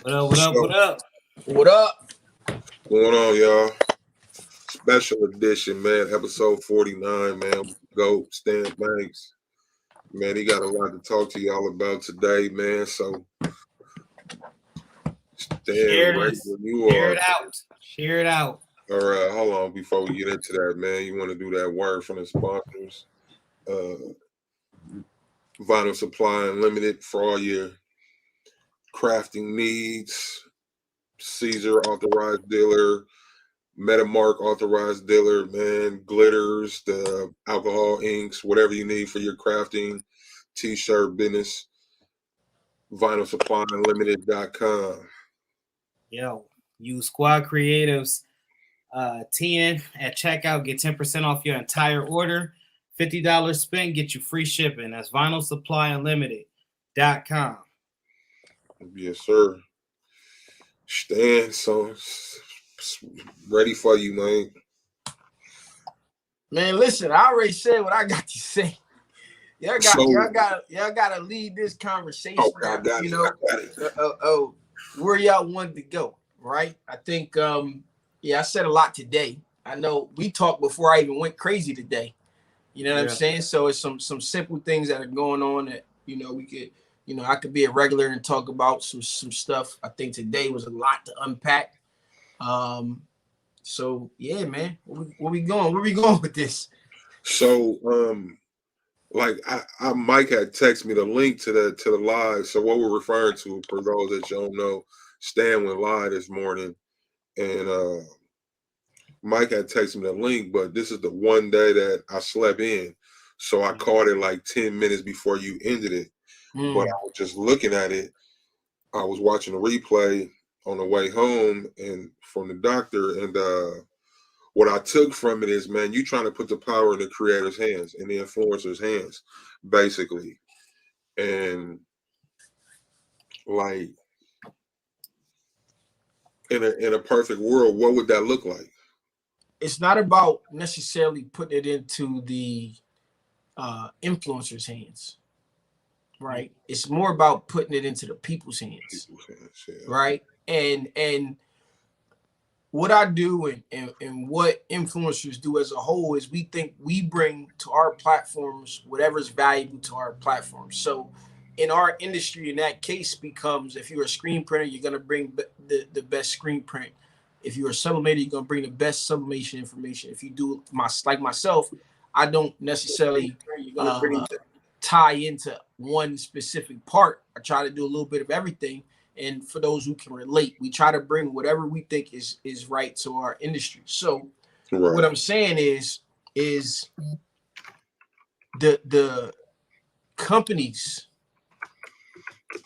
What up? What up? What up? What up? Going on, y'all? Special edition, man. Episode 49, man. Go Stan Banks. Man, he got a lot to talk to y'all about today, man. So Stan, right when you Share are. it out. Share it out. All right, hold on before we get into that, man. You want to do that word from the sponsors? Vinyl Supply Unlimited for all your crafting needs. Caesar authorized dealer. Metamark authorized dealer, man. Glitters, the alcohol inks, whatever you need for your crafting, t-shirt business. VinylSupplyUnlimited.com. Yo, use Squad Creatives 10 at checkout. Get 10% off your entire order. $50 spent, get you free shipping. That's VinylSupplyUnlimited.com. Yes, sir. Stan, so ready for you, man. Man, listen, I already said what I got to say. Y'all gotta lead this conversation. Okay, I got it. Where y'all wanted to go, right? I think I said a lot today. I know we talked before I even went crazy today. You know what I'm saying? So it's some simple things that are going on that we could, I could be a regular and talk about some stuff. I think today was a lot to unpack. So yeah, man, where we going? Where we going with this? So like Mike had texted me the link to the live. So what we're referring to, for those that don't know, Stan went live this morning, and Mike had texted me the link, but this is the one day that I slept in. So I caught it like 10 minutes before you ended it. But I was just looking at it. I was watching the replay on the way home and from the doctor, and what I took from it is, man, you trying to put the power in the creator's hands and the influencer's hands, basically. And like in a perfect world, what would that look like? It's not about necessarily putting it into the influencer's hands, right? It's more about putting it into the people's hands, right? And what I do and what influencers do as a whole is we think we bring to our platforms whatever's valuable to our platforms. So in our industry, in that case, becomes, if you're a screen printer, you're going to bring the best screen print. If you're a sublimator, you're going to bring the best sublimation information. If you do like myself, I don't necessarily tie into one specific part. I try to do a little bit of everything. And for those who can relate, we try to bring whatever we think is right to our industry. So what I'm saying is the companies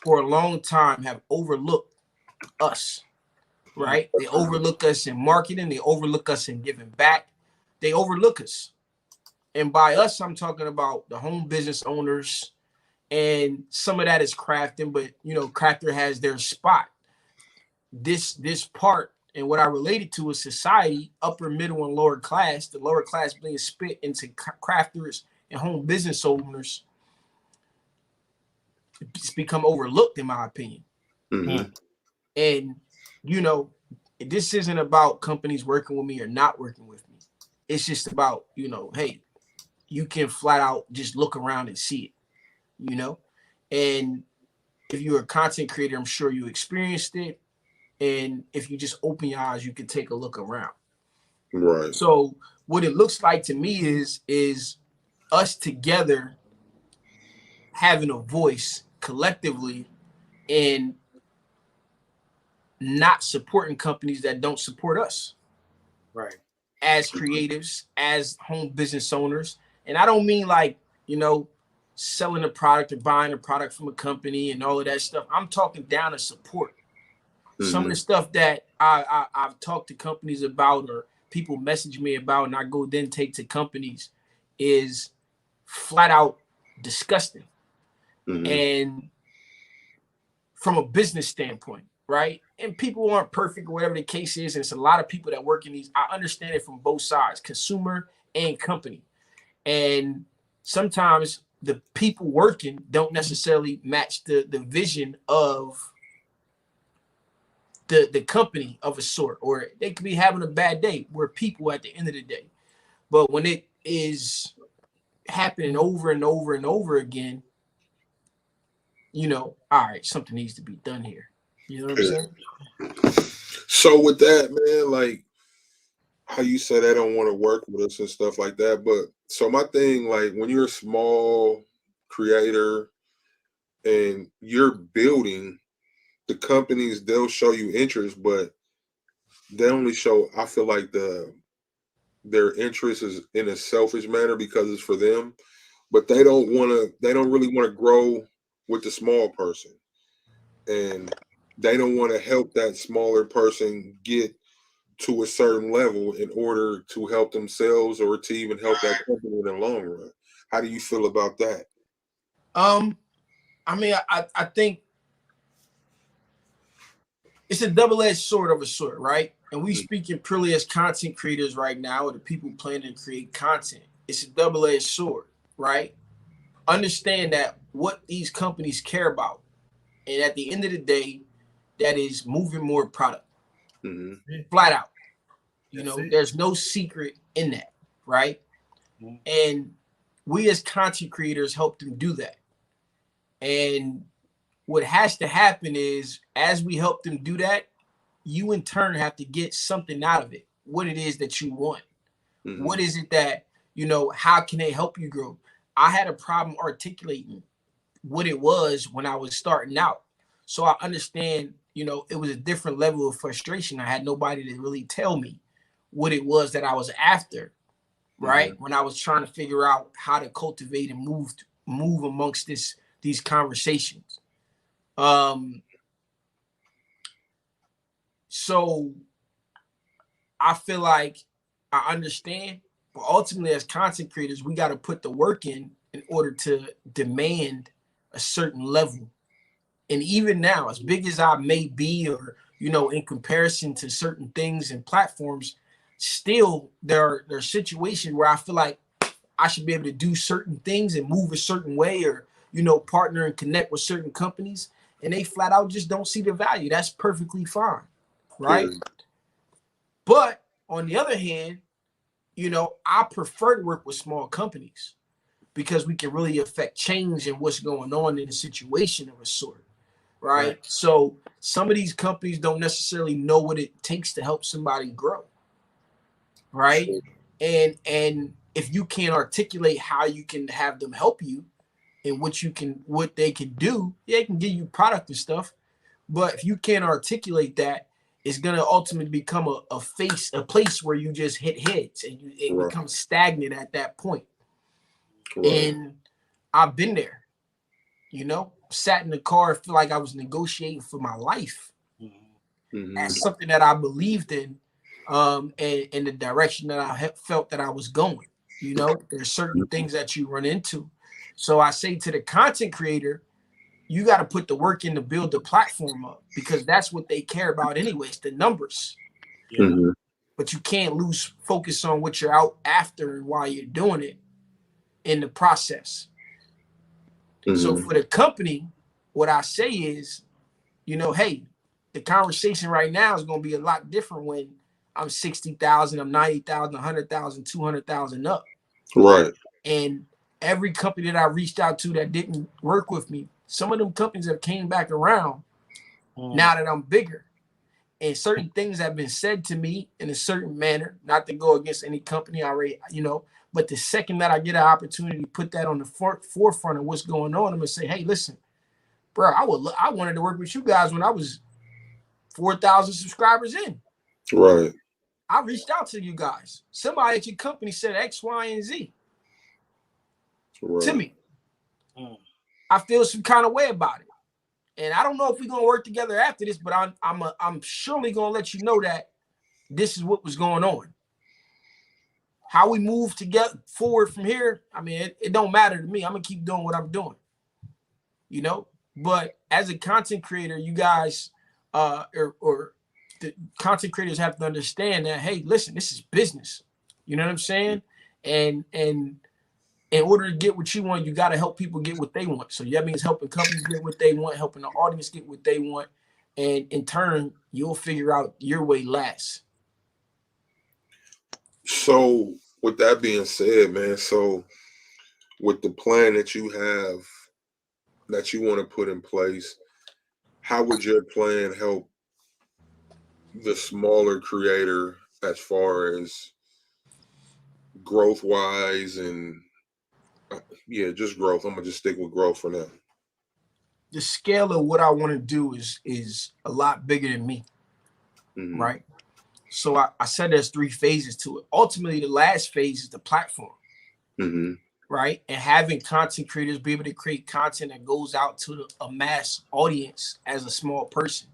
for a long time have overlooked us, right? They overlook us in marketing. They overlook us in giving back. They overlook us. And by us, I'm talking about the home business owners, and some of that is crafting, but crafter has their spot. This part and what I related to is society, upper, middle, and lower class. The lower class being split into crafters and home business owners. It's become overlooked, in my opinion. Mm-hmm. And this isn't about companies working with me or not working with me. It's just about hey, you can flat out just look around and see it, and if you're a content creator, I'm sure you experienced it. And if you just open your eyes, you can take a look around. Right. So what it looks like to me is us together having a voice collectively and not supporting companies that don't support us. Right. As creatives, as home business owners. And I don't mean like, selling a product or buying a product from a company and all of that stuff. I'm talking down to support. Some of the stuff that I've talked to companies about or people message me about and I go then take to companies is flat out disgusting. And from a business standpoint, right? And people aren't perfect or whatever the case is. And it's a lot of people that work in these. I understand it from both sides, consumer and company. And sometimes the people working don't necessarily match the vision of the company of a sort, or they could be having a bad day. We're people at the end of the day. But when it is happening over and over and over again, all right, something needs to be done here. You know what I'm saying? So with that, man, like how you said they don't want to work with us and stuff like that. But so my thing, like when you're a small creator and you're building, the companies, they'll show you interest, but they only show, I feel like their interest is in a selfish manner because it's for them, but they don't really want to grow with the small person. And they don't want to help that smaller person get to a certain level in order to help themselves or to even help that company in the long run. How do you feel about that? I mean, I think it's a double-edged sword of a sort, right? And we speaking purely as content creators right now, or the people planning to create content. It's a double-edged sword, right? Understand that what these companies care about, and at the end of the day, that is moving more product, flat out. There's no secret in that, right? And we as content creators help them do that. And what has to happen is, as we help them do that, you in turn have to get something out of it. What it is that you want. What is it that, how can they help you grow? I had a problem articulating what it was when I was starting out. So I understand, it was a different level of frustration. I had nobody to really tell me what it was that I was after, right? When I was trying to figure out how to cultivate and move amongst these conversations. So I feel like I understand, but ultimately as content creators, we got to put the work in order to demand a certain level. And even now, as big as I may be, or, in comparison to certain things and platforms, still there are situations where I feel like I should be able to do certain things and move a certain way, or, partner and connect with certain companies, and they flat out just don't see the value. That's perfectly fine, right? But on the other hand, I prefer to work with small companies because we can really affect change in what's going on in a situation of a sort, right? So some of these companies don't necessarily know what it takes to help somebody grow, right? And if you can't articulate how you can have them help you and what they can do, they can give you product and stuff. But if you can't articulate that, it's gonna ultimately become a place where you just hit heads and it becomes stagnant at that point. And I've been there, sat in the car, feel like I was negotiating for my life. That's something that I believed in, and in the direction that I felt that I was going. There's certain things that you run into. So I say to the content creator, you got to put the work in to build the platform up, because that's what they care about anyways, the numbers. But you can't lose focus on what you're out after and why you're doing it in the process. So for the company, what I say is, hey, the conversation right now is going to be a lot different when I'm 60,000, I'm 90,000, 100,000, 200,000 up. Right. And every company that I reached out to that didn't work with me, some of them companies have came back around now that I'm bigger. And certain things have been said to me in a certain manner, not to go against any company already, but the second that I get an opportunity to put that on the forefront of what's going on, I'm going to say, hey, listen, bro, I wanted to work with you guys when I was 4,000 subscribers in. Right. I reached out to you guys. Somebody at your company said X, Y, and Z to me. I feel some kind of way about it. And I don't know if we're going to work together after this, but I'm surely going to let you know that this is what was going on. How we move together forward from here, I mean, it don't matter to me. I'm going to keep doing what I'm doing, But as a content creator, you guys or the content creators have to understand that, hey, listen, this is business. You know what I'm saying? And in order to get what you want, you got to help people get what they want. So that means helping companies get what they want, helping the audience get what they want. and in turn, you'll figure out your way last. So with that being said, man, so with the plan that you have that you want to put in place, how would your plan help the smaller creator as far as growth wise and just growth? I'm gonna just stick with growth for now. The scale of what I want to do is a lot bigger than me, right? So I said there's 3 phases to it. Ultimately, the last phase is the platform, right? And having content creators be able to create content that goes out to a mass audience as a small person.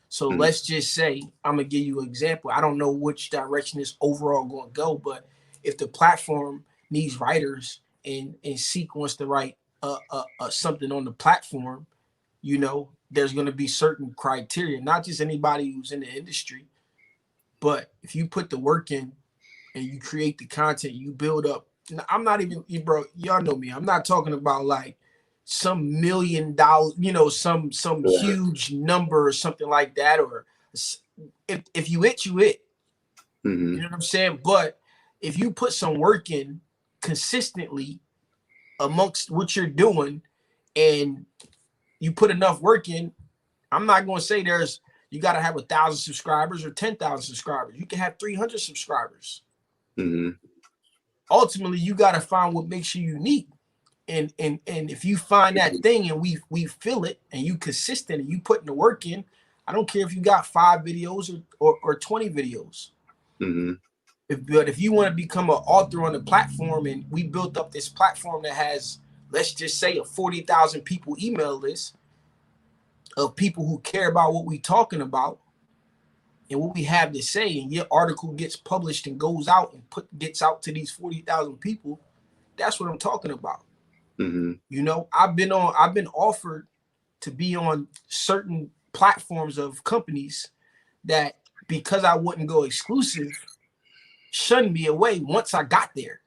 So let's just say, I'm going to give you an example. I don't know which direction this overall going to go, but if the platform needs writers and Seek wants to write something on the platform, you know, there's going to be certain criteria, not just anybody who's in the industry, but if you put the work in and you create the content, you build up. I'm not even, bro, y'all know me. I'm not talking about like some $1 million, you know, some huge number or something like that. Or if you it, you it. You know what I'm saying? But if you put some work in consistently amongst what you're doing and you put enough work in, I'm not going to say you got to have 1,000 subscribers or 10,000 subscribers. You can have 300 subscribers. Ultimately, you got to find what makes you unique. And if you find that thing and we feel it and you consistent and you putting the work in, I don't care if you got 5 videos or 20 videos. But if you want to become an author on the platform, and we built up this platform that has, let's just say, a 40,000 people email list of people who care about what we're talking about and what we have to say, and your article gets published and goes out and gets out to these 40,000 people, that's what I'm talking about. You know, I've been offered to be on certain platforms of companies that, because I wouldn't go exclusive, shunned me away once I got there.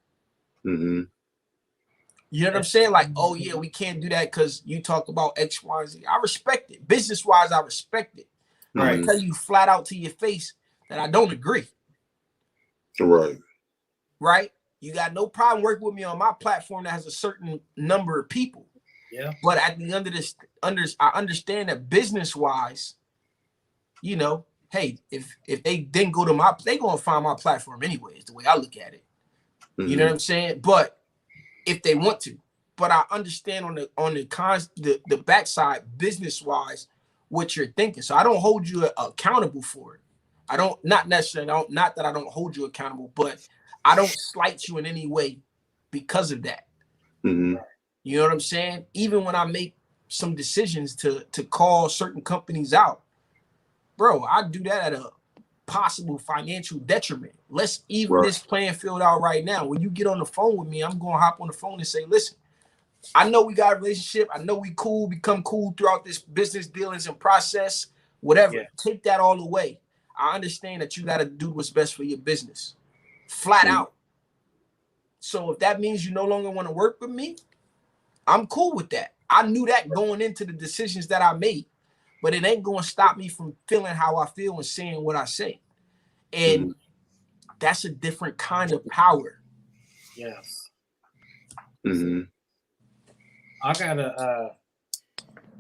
You know what I'm saying? Like, oh yeah, we can't do that because you talk about X, Y, Z. I respect it. Business wise, I respect it. I'm gonna tell you flat out to your face that I don't agree. Right? You got no problem working with me on my platform that has a certain number of people. Yeah. But at the end of this, I understand that business wise, you know, hey, if they didn't go to they gonna find my platform anyway, is the way I look at it. You know what I'm saying? But if they want to, but I understand on the backside, business wise, what you're thinking. So I don't hold you accountable for it. I don't, not necessarily, not that I don't hold you accountable, but I don't slight you in any way because of that. You know what I'm saying? Even when I make some decisions to call certain companies out, bro, I do that at a possible financial detriment. Let's even this playing field out right now. When you get on the phone with me, I'm going to hop on the phone and say, listen, I know we got a relationship. I know we cool, become cool throughout this business dealings and process, whatever. Yeah. Take that all away. I understand that you got to do what's best for your business. Flat out. So if that means you no longer want to work with me, I'm cool with that. I knew that going into the decisions that I made, but it ain't going to stop me from feeling how I feel and saying what I say. And that's a different kind of power. Yes. I got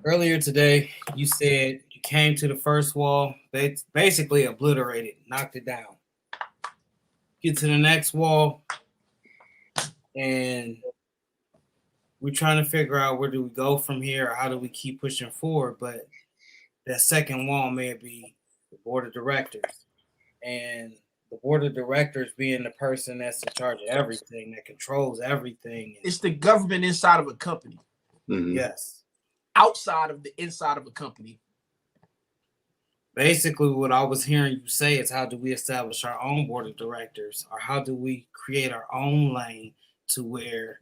earlier today, you said you came to the first wall, they basically obliterated, knocked it down. Get to the next wall, and we're trying to figure out where do we go from here, or how do we keep pushing forward. But that second wall may be the board of directors, and the board of directors being the person that's in charge of everything, that controls everything. It's the government inside of a company. Yes. Outside of the inside of a company. Basically, what I was hearing you say is, how do we establish our own board of directors, or how do we create our own lane to where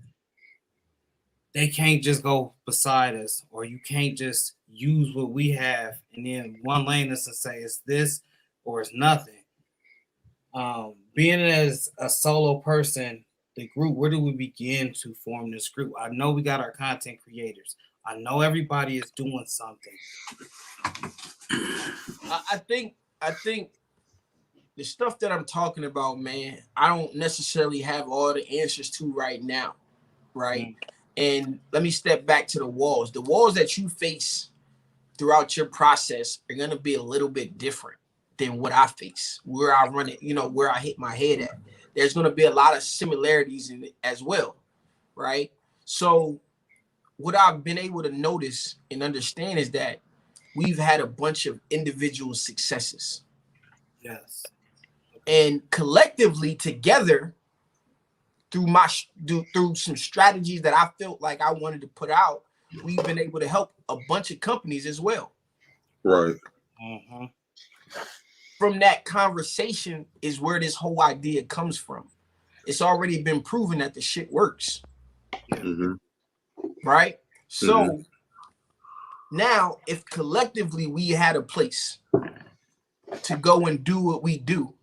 they can't just go beside us, or you can't just use what we have and then one lane us and say it's this or it's nothing. Being as a solo person, the group, where do we begin to form this group? I know we got our content creators. I know everybody is doing something. I think the stuff that I'm talking about, man, I don't necessarily have all the answers to right now, right? And let me step back to the walls. The walls that you face throughout your process are going to be a little bit different than what I face, where I run it, where I hit my head at. There's going to be a lot of similarities in it as well, right? So what I've been able to notice and understand is that we've had a bunch of individual successes. Yes. And collectively together, through some strategies that I felt like I wanted to put out, we've been able to help a bunch of companies as well. Right. Mm-hmm. From that conversation is where this whole idea comes from. It's already been proven that the shit works. Mm-hmm. Right? So now, if collectively we had a place to go and do what we do,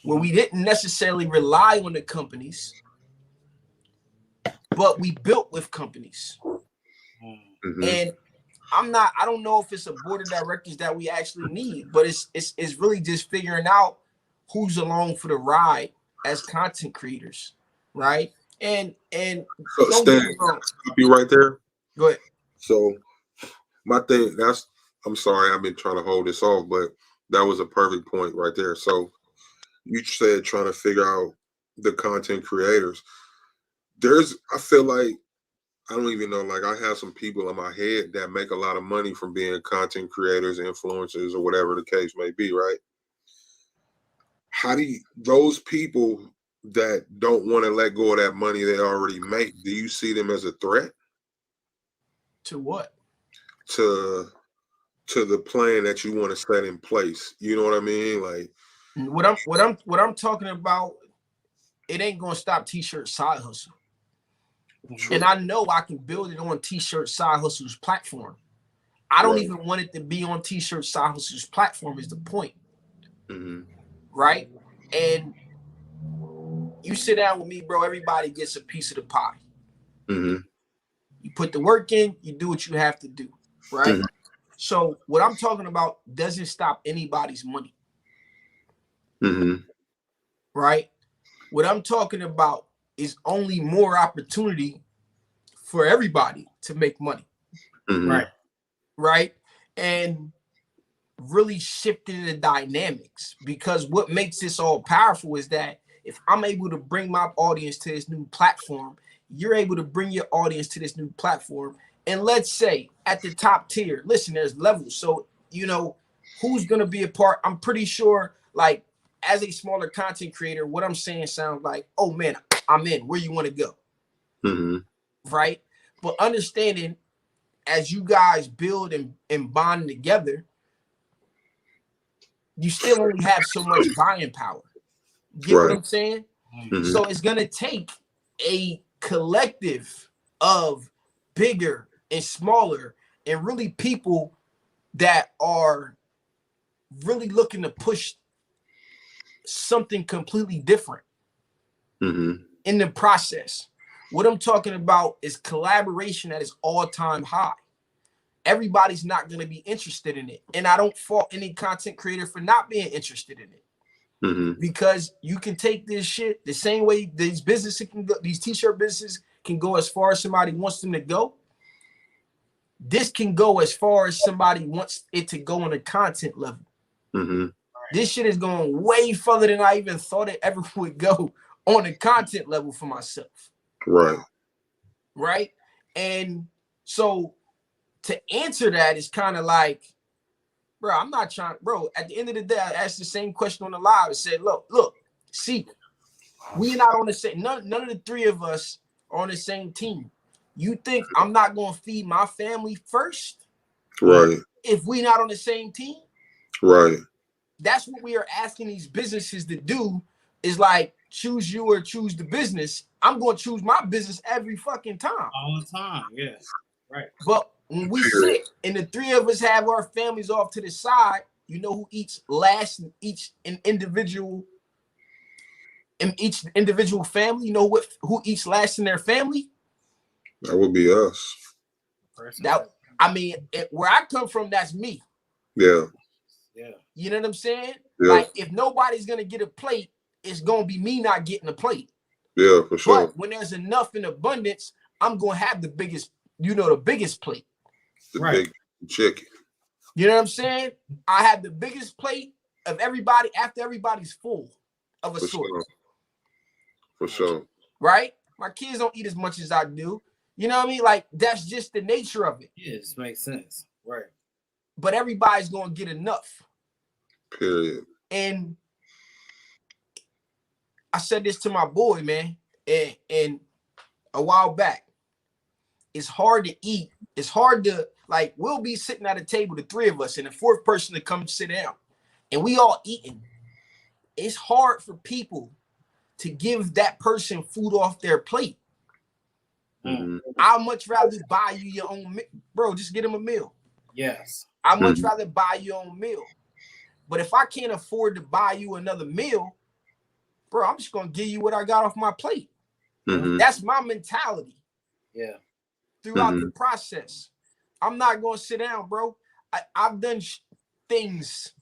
where we didn't necessarily rely on the companies, but we built with companies. Mm-hmm. And I don't know if it's a board of directors that we actually need, but it's really just figuring out who's along for the ride as content creators, right? And so Stan, stop you right there. Go ahead. So my thing, I'm sorry, I've been trying to hold this off, but that was a perfect point right there. So you said trying to figure out the content creators. I feel like, I don't even know, like I have some people in my head that make a lot of money from being content creators, influencers, or whatever the case may be, right? How do those people that don't want to let go of that money they already make, do you see them as a threat? To what? To the plan that you want to set in place. You know what I mean? Like what I'm talking about, it ain't gonna stop T-Shirt Side Hustle. True. And I know I can build it on T-Shirt Side Hustle's platform. I don't even want it to be on T-Shirt Side Hustle's platform is the point. Mm-hmm. Right? And you sit down with me, bro, everybody gets a piece of the pie. Mm-hmm. You put the work in, you do what you have to do, right? Mm-hmm. So what I'm talking about doesn't stop anybody's money. Mm-hmm. Right? What I'm talking about is only more opportunity for everybody to make money. Mm-hmm. Right? And really shifting the dynamics, because what makes this all powerful is that if I'm able to bring my audience to this new platform, you're able to bring your audience to this new platform. And let's say at the top tier, listen, there's levels. So, who's going to be a part? I'm pretty sure, like, as a smaller content creator, what I'm saying sounds like, oh man, I'm in. Where you want to go? Mm-hmm. Right? But understanding as you guys build and bond together, you still only have so much buying power. Get what I'm saying? Mm-hmm. So it's going to take a collective of bigger and smaller and really people that are really looking to push something completely different in the process. What I'm talking about is collaboration at its all-time high. Everybody's not going to be interested in it. And I don't fault any content creator for not being interested in it. Mm-hmm. Because you can take this shit the same way these businesses can go, these t-shirt businesses can go as far as somebody wants them to go. This can go as far as somebody wants it to go on a content level. Mm-hmm. This shit is going way further than I even thought it ever would go on a content level for myself. Right. And so to answer that is kind of like, bro, I'm not trying, bro. At the end of the day, I asked the same question on the live and said, look, see, we are not on the same, none of the three of us are on the same team. You think I'm not going to feed my family first? Right. If we not on the same team? Right. That's what we are asking these businesses to do, is like, choose you or choose the business. I'm going to choose my business every fucking time. All the time, yeah. Right. But when we sit and the three of us have our families off to the side, you know who eats last in each individual family? You know who eats last in their family? That would be us. Where I come from, that's me. Yeah. Yeah. You know what I'm saying? Yeah. Like, if nobody's gonna get a plate, it's gonna be me not getting a plate. Yeah, for sure. But when there's enough in abundance, I'm gonna have the biggest, the biggest plate. The Right. big chicken. You know what I'm saying? I have the biggest plate of everybody after everybody's full of a For sort. sure. For sure. Right? My kids don't eat as much as I do. You know what I mean? Like, that's just the nature of it. Yeah, it just makes sense. Right. But everybody's gonna get enough. Period. And I said this to my boy, man, and a while back. It's hard to eat. It's hard to, like, we'll be sitting at a table, the three of us, and the fourth person to come sit down, and we all eating. It's hard for people to give that person food off their plate. Mhm. I'd much rather buy you your own, bro. Just get him a meal. Yes. I'd much rather buy your own meal. But if I can't afford to buy you another meal, bro, I'm just gonna give you what I got off my plate. Mhm. That's my mentality. Yeah. Throughout the process, I'm not gonna sit down, bro. I've done things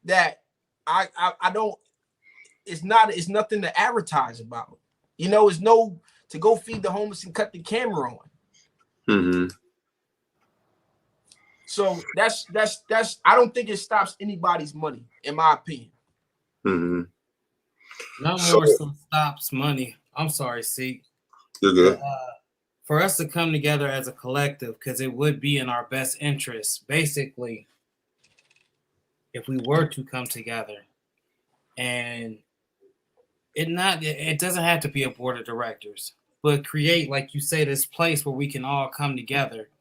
that I don't. It's nothing to advertise about. You know, it's no to go feed the homeless and cut the camera on. Mhm. So that's. I don't think it stops anybody's money, in my opinion. Mhm. Not more so stops money. I'm sorry, see. You're good. For us to come together as a collective, because it would be in our best interest, basically, if we were to come together, and it doesn't have to be a board of directors, but create, like you say, this place where we can all come together,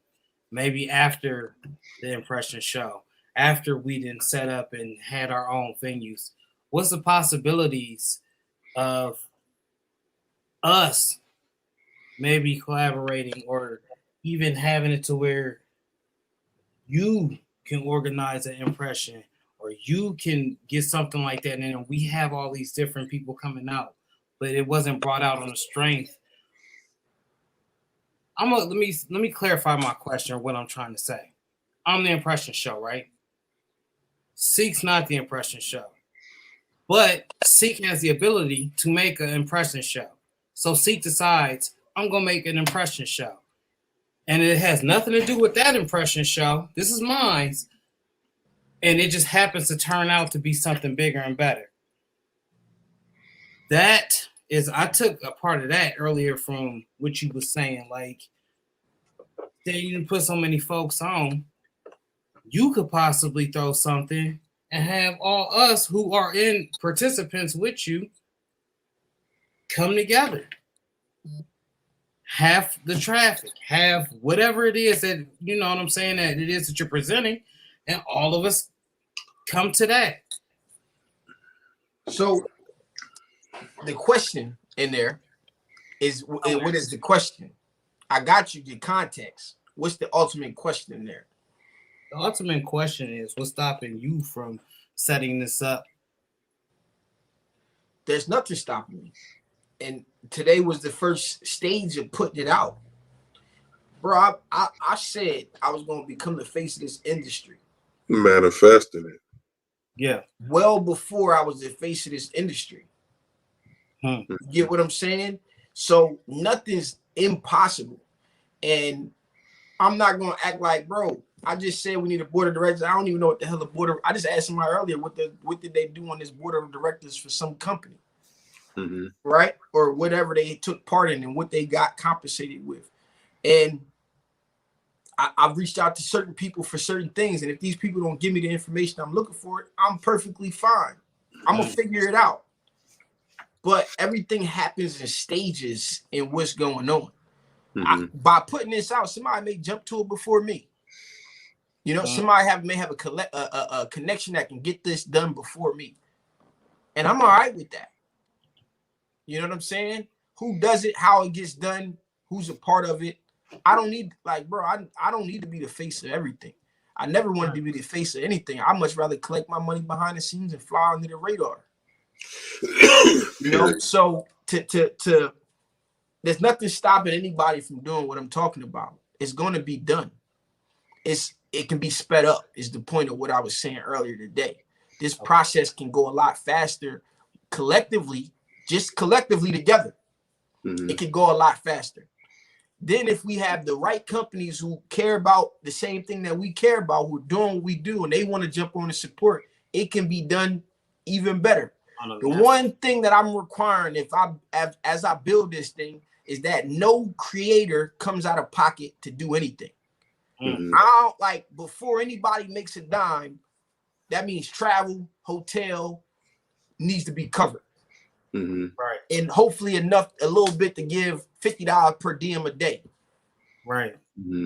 maybe after the impression show, after we didn't set up and had our own venues. What's the possibilities of us maybe collaborating or even having it to where you can organize an impression or you can get something like that, and then we have all these different people coming out, but it wasn't brought out on the strength. Let me clarify my question or what I'm trying to say. I'm the impression show, right? Seek's not the impression show, but Seek has the ability to make an impression show. So Seek decides, I'm gonna make an impression show. And it has nothing to do with that impression show. This is mine. And it just happens to turn out to be something bigger and better. That is, I took a part of that earlier from what you were saying. Like, say you put so many folks on, you could possibly throw something and have all us who are in participants with you come together. Have the traffic, have whatever it is that, you know what I'm saying, that it is that you're presenting, and all of us come to that. So the question in there is, what is the question? I got you the context. What's the ultimate question in there? The ultimate question is, what's stopping you from setting this up? There's nothing stopping me. And today was the first stage of putting it out. Bro, I said I was going to become the face of this industry. Manifesting it. Yeah. Well before I was the face of this industry. You get what I'm saying? So nothing's impossible. And I'm not going to act like, bro, I just said we need a board of directors. I don't even know what the hell the board of, I just asked somebody earlier, what did they do on this board of directors for some company? Right? Or whatever they took part in and what they got compensated with. And I've reached out to certain people for certain things. And if these people don't give me the information I'm looking for, I'm perfectly fine. I'm going to figure it out. But everything happens in stages in what's going on. By putting this out, somebody may jump to it before me. You know, somebody may have a connection that can get this done before me. And I'm all right with that. You know what I'm saying? Who does it, how it gets done, who's a part of it. I don't need, like, bro, I don't need to be the face of everything. I never wanted to be the face of anything. I much rather collect my money behind the scenes and fly under the radar. You know, so to there's nothing stopping anybody from doing what I'm talking about. It's going to be done. It's it can be sped up is the point of what I was saying earlier today. This process can go a lot faster collectively, just collectively together. It can go a lot faster. Then if we have the right companies who care about the same thing that we care about, who are doing what we do, and they want to jump on and support, it can be done even better. The one thing that I'm requiring as I build this thing is that no creator comes out of pocket to do anything. I don't like, before anybody makes a dime, that means travel, hotel needs to be covered. Right. And hopefully enough, a little bit to give $50 per diem a day. Right.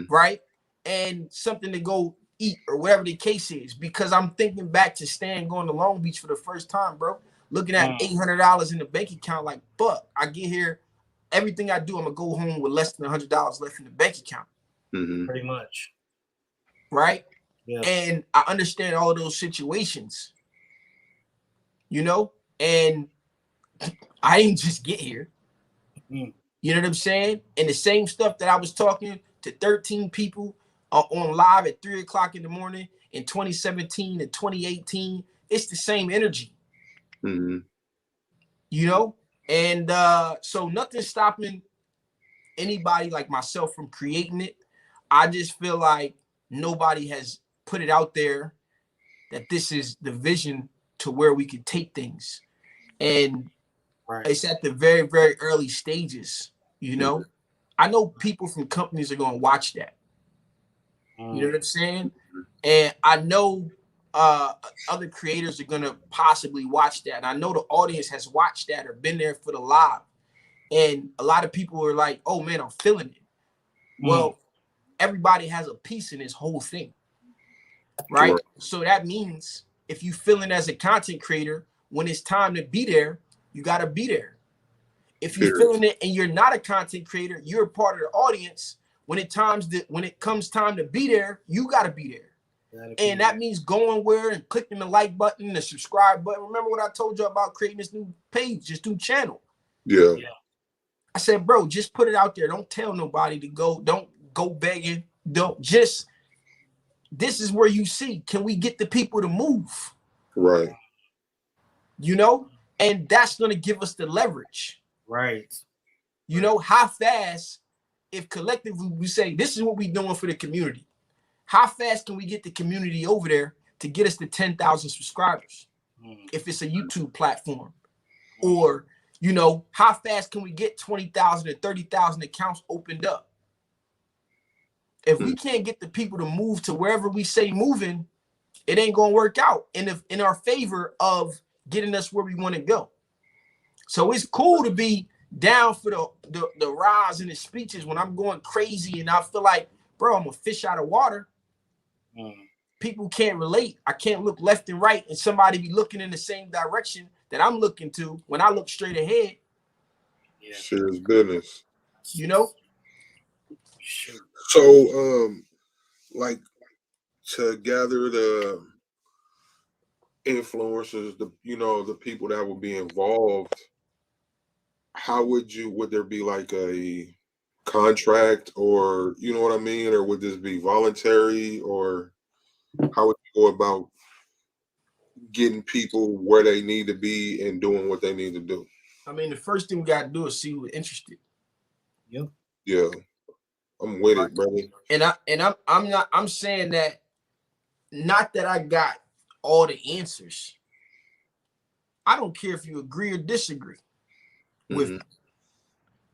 Right. And something to go eat or whatever the case is. Because I'm thinking back to Stan going to Long Beach for the first time, bro. Looking at $800 in the bank account, like, fuck, I get here, everything I do, I'm gonna go home with less than $100 left in the bank account. Pretty much. Right. Yeah. And I understand all of those situations, you know, and I didn't just get here. You know what I'm saying? And the same stuff that I was talking to 13 people on live at 3 o'clock in the morning in 2017 and 2018, it's the same energy. You know? And so nothing's stopping anybody like myself from creating it. I just feel like nobody has put it out there that this is the vision to where we can take things. And it's at the very, very early stages, you know. I know people from companies are going to watch that. You know what I'm saying? And I know other creators are going to possibly watch that. And I know the audience has watched that or been there for the live. And a lot of people are like, oh, man, I'm feeling it. Well, everybody has a piece in this whole thing, right? So that means if you feeling as a content creator, when it's time to be there, you got to be there. If you're feeling it and you're not a content creator, you're a part of the audience. When it comes time to be there, you got to be there. And that means going where and clicking the like button, the subscribe button. Remember what I told you about creating this new page, this new channel? Yeah. I said, bro, just put it out there. Don't tell nobody to go. Don't go begging. Don't just, this is where you see, can we get the people to move? Right. You know, and that's going to give us the leverage. Right. You know, how fast, if collectively we say, this is what we're doing for the community, how fast can we get the community over there to get us to 10,000 subscribers? If it's a YouTube platform, or, you know, how fast can we get 20,000 or 30,000 accounts opened up? If we can't get the people to move to wherever we say moving, it ain't going to work out in our favor of getting us where we want to go. So it's cool to be down for the rise and the speeches when I'm going crazy and I feel like, bro, I'm a fish out of water. People can't relate. I can't look left and right and somebody be looking in the same direction that I'm looking to when I look straight ahead. Serious business. You know? So, like, to gather the influencers, the people that will be involved, how would there be like a contract, or you know what I mean, or would this be voluntary, or how would you go about getting people where they need to be and doing what they need to do? I mean, the first thing we got to do is see who's interested. Yeah, I'm with it, brother. And I'm saying that, not that I got all the answers. I don't care if you agree or disagree with me.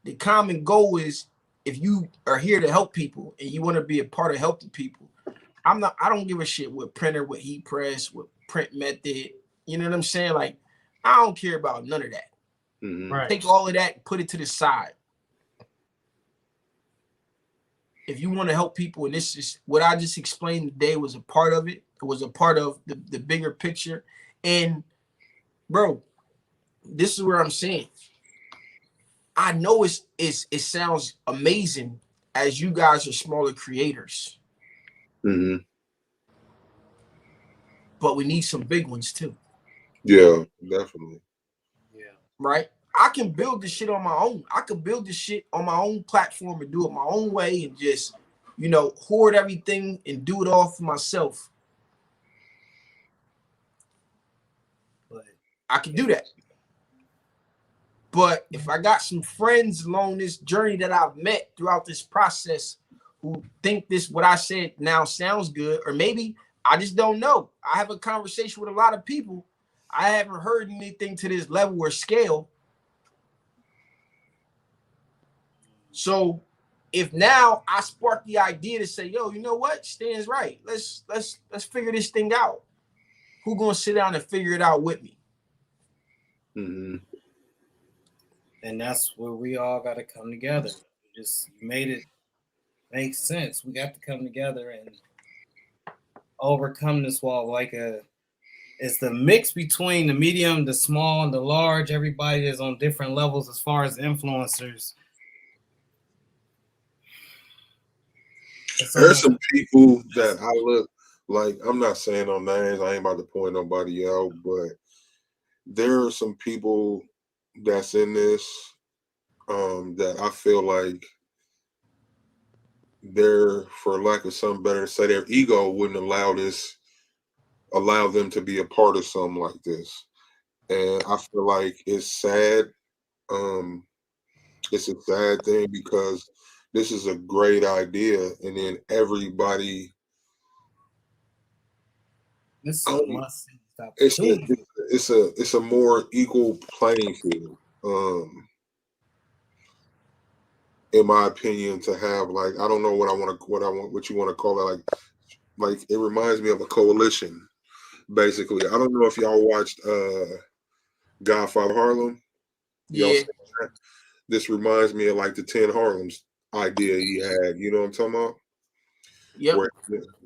The common goal is, if you are here to help people and you want to be a part of helping people, I don't give a shit what printer, what heat press, what print method. You know what I'm saying? Like, I don't care about none of that. Right. Take all of that, put it to the side. If you want to help people, and this is what I just explained today, was a part of it. It was a part of the bigger picture. And bro, this is where I'm saying, I know it sounds amazing as you guys are smaller creators. But we need some big ones too. Yeah, definitely. Yeah. Right? I can build this shit on my own. I could build this shit on my own platform and do it my own way and just hoard everything and do it all for myself. But I can do that. But if I got some friends along this journey that I've met throughout this process who think this, what I said now sounds good, or maybe I just don't know. I have a conversation with a lot of people. I haven't heard anything to this level or scale. So if now I spark the idea to say, yo, you know what? Stan's right. Let's figure this thing out. Who gonna sit down and figure it out with me? Mm-hmm. And that's where we all got to come together. Just made it make sense. We got to come together and overcome this wall. It's the mix between the medium, the small, and the large. Everybody is on different levels as far as influencers. There's some people that I look like, I'm not saying no names, I ain't about to point nobody out, but there are some people that's in this that I feel like they're, for lack of something better to say, their ego wouldn't allow them to be a part of something like this. And I feel like it's sad. It's a sad thing because this is a great idea, and then everybody. This is a must see. It's a more equal playing field. In my opinion, to have, like, I don't know what you want to call it, like it reminds me of a coalition, basically. I don't know if y'all watched Godfather Harlem. Y'all Yeah. seen that? This reminds me of like the 10 Harlems idea he had. You know what I'm talking about? Yep.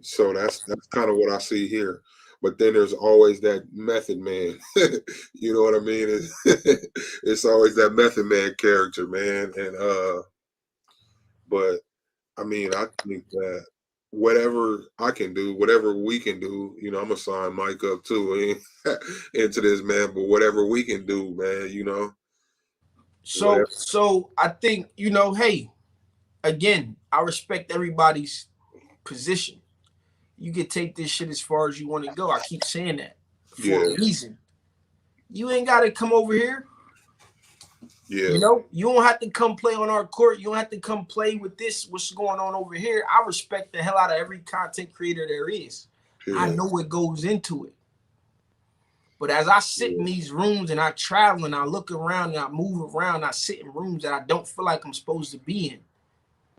So that's kind of what I see here. But then there's always that method man. You know what I mean? It's always that method man character, man. And but I mean, I think that whatever I can do, whatever we can do, I'm gonna sign Mike up too into this, man. But whatever we can do, man, So I think, hey, again, I respect everybody's position. You can take this shit as far as you want to go. I keep saying that for a reason. You ain't got to come over here. Yeah. You don't have to come play on our court. You don't have to come play with what's going on over here. I respect the hell out of every content creator there is. Yeah. I know what goes into it. But as I sit in these rooms and I travel and I look around and I move around, and I sit in rooms that I don't feel like I'm supposed to be in.